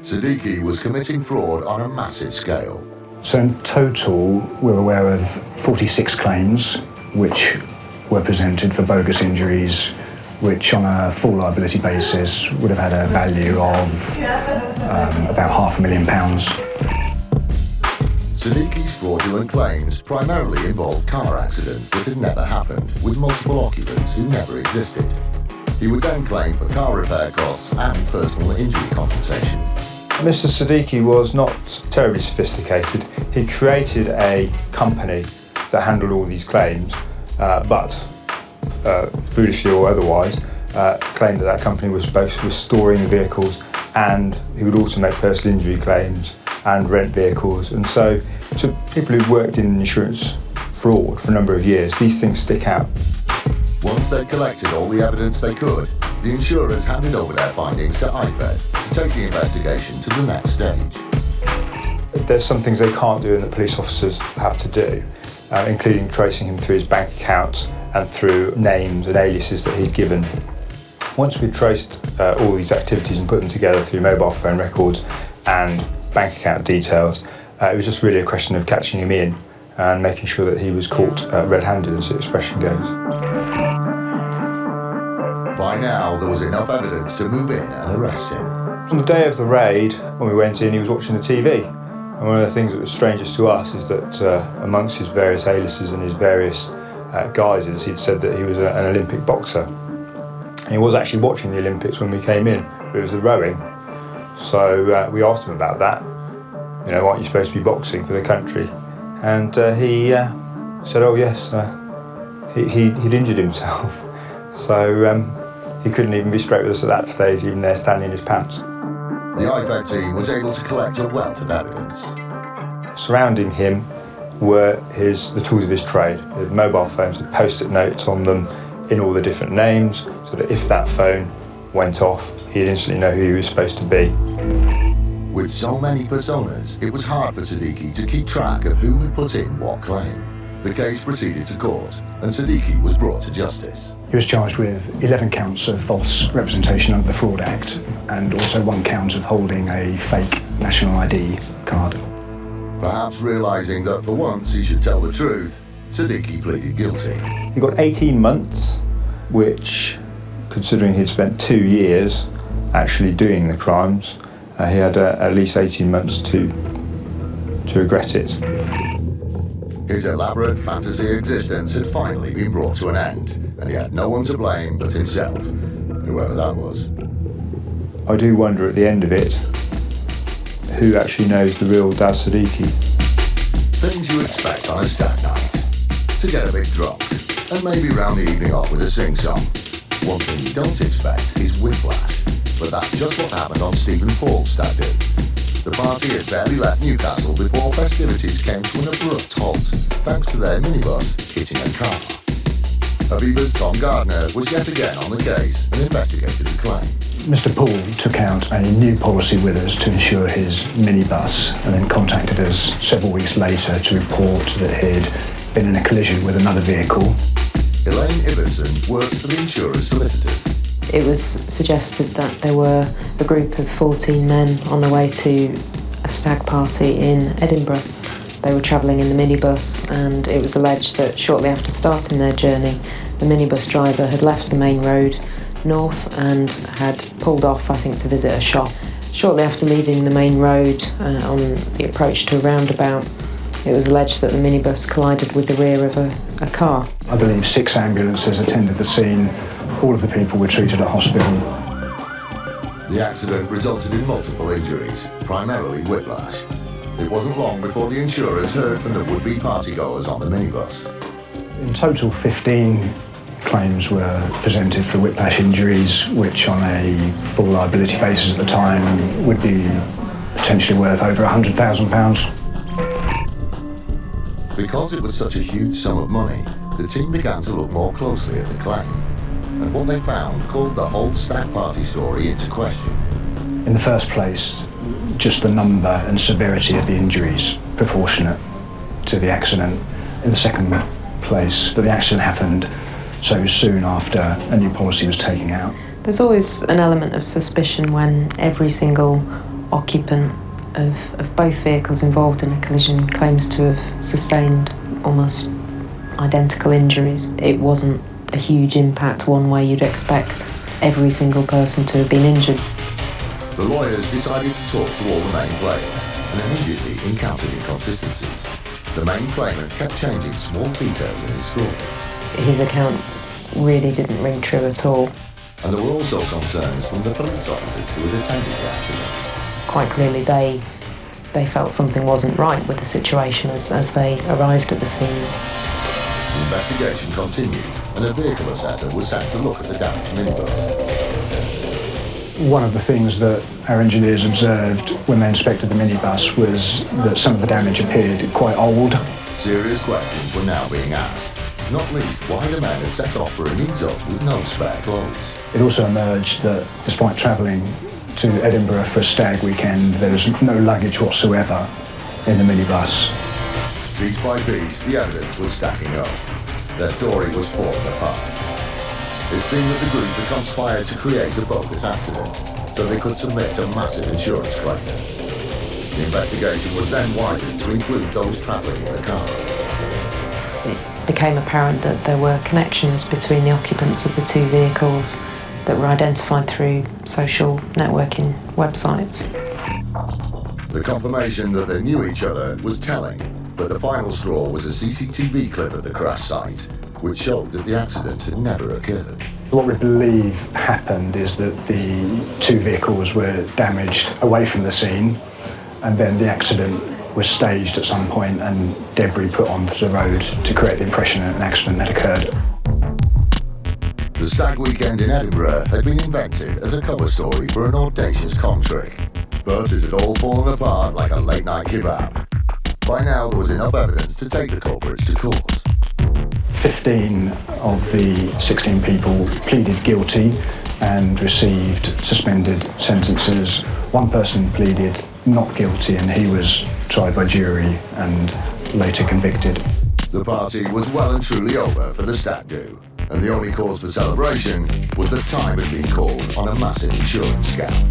Siddiqui was committing fraud on a massive scale. So in total, we're aware of 46 claims which were presented for bogus injuries, which on a full liability basis would have had a value of about £500,000. Siddiqui's fraudulent claims primarily involved car accidents that had never happened, with multiple occupants who never existed. He would then claim for car repair costs and personal injury compensation. Mr. Siddiqui was not terribly sophisticated. He created a company that handled all these claims, but foolishly or otherwise, claimed that company was both restoring the vehicles, and he would also make personal injury claims and rent vehicles. And so to people who've worked in insurance fraud for a number of years, these things stick out. Once they'd collected all the evidence they could, the insurers handed over their findings to IFED to take the investigation to the next stage. There's some things they can't do and that police officers have to do, including tracing him through his bank accounts and through names and aliases that he'd given. Once we'd traced all these activities and put them together through mobile phone records and bank account details, it was just really a question of catching him in and making sure that he was caught red-handed, as the expression goes. By now, there was enough evidence to move in and arrest him. On the day of the raid, when we went in, he was watching the TV. And one of the things that was strangest to us is that amongst his various aliases and his various guises, he'd said that he was an Olympic boxer. And he was actually watching the Olympics when we came in, but it was the rowing. So we asked him about that. You know, aren't you supposed to be boxing for the country? And he said, oh yes, he'd injured himself. So he couldn't even be straight with us at that stage, even there standing in his pants. The IFED team was able to collect a wealth of evidence. Surrounding him were the tools of his trade. He had mobile phones with post-it notes on them in all the different names, so that if that phone went off, he'd instantly know who he was supposed to be. With so many personas, it was hard for Siddiqui to keep track of who had put in what claim. The case proceeded to court, and Siddiqui was brought to justice. He was charged with 11 counts of false representation under the Fraud Act, and also 1 count of holding a fake national ID card. Perhaps realising that for once he should tell the truth, Siddiqui pleaded guilty. He got 18 months, which, considering he'd spent 2 years actually doing the crimes, he had at least 18 months to regret it. His elaborate fantasy existence had finally been brought to an end, and he had no one to blame but himself, whoever that was. I do wonder at the end of it, who actually knows the real Daz Siddiqui? Things you expect on a stag night. To get a bit drunk, and maybe round the evening off with a sing-song. One thing you don't expect is whiplash, but that's just what happened on Stephen Paul's stag do. The party had barely left Newcastle before festivities came to an abrupt halt, thanks to their minibus hitting a car. Aviva's Tom Gardner was yet again on the case and investigated the claim. Mr. Paul took out a new policy with us to insure his minibus and then contacted us several weeks later to report that he'd been in a collision with another vehicle. Elaine Ibbotson worked for the insurer's solicitors. It was suggested that there were a group of 14 men on their way to a stag party in Edinburgh. They were travelling in the minibus, and it was alleged that shortly after starting their journey, the minibus driver had left the main road north and had pulled off, I think, to visit a shop. Shortly after leaving the main road on the approach to a roundabout, it was alleged that the minibus collided with the rear of a car. I believe 6 ambulances attended the scene. All of the people were treated at hospital. The accident resulted in multiple injuries, primarily whiplash. It wasn't long before the insurers heard from the would-be partygoers on the minibus. In total, 15 claims were presented for whiplash injuries, which on a full liability basis at the time would be potentially worth over £100,000. Because it was such a huge sum of money, the team began to look more closely at the claim. And what they found called the whole stag party story into question. In the first place, just the number and severity of the injuries proportionate to the accident. In the second place, that the accident happened so soon after a new policy was taken out. There's always an element of suspicion when every single occupant of both vehicles involved in a collision claims to have sustained almost identical injuries. It wasn't a huge impact one way you'd expect every single person to have been injured. The lawyers decided to talk to all the main players and immediately encountered inconsistencies. The main claimant kept changing small details in his story. His account really didn't ring true at all. And there were also concerns from the police officers who had attended the accident. Quite clearly they felt something wasn't right with the situation as they arrived at the scene. The investigation continued and a vehicle assessor was sent to look at the damaged minibus. One of the things that our engineers observed when they inspected the minibus was that some of the damage appeared quite old. Serious questions were now being asked, not least why the men had set off for a meet-up with no spare clothes. It also emerged that despite travelling to Edinburgh for a stag weekend, there was no luggage whatsoever in the minibus. Piece by piece, the evidence was stacking up. Their story was falling apart. It seemed that the group had conspired to create a bogus accident so they could submit a massive insurance claim. The investigation was then widened to include those travelling in the car. It became apparent that there were connections between the occupants of the two vehicles that were identified through social networking websites. The confirmation that they knew each other was telling, but the final straw was a CCTV clip of the crash site, which showed that the accident had never occurred. What we believe happened is that the two vehicles were damaged away from the scene, and then the accident was staged at some point and debris put onto the road to create the impression that an accident had occurred. The stag weekend in Edinburgh had been invented as a cover story for an audacious con trick, but it had all fallen apart like a late-night kebab. By now, there was enough evidence to take the culprits to court. 15 of the 16 people pleaded guilty and received suspended sentences. One person pleaded not guilty and he was tried by jury and later convicted. The party was well and truly over for the stag do, and the only cause for celebration was that time had been called on a massive insurance scam.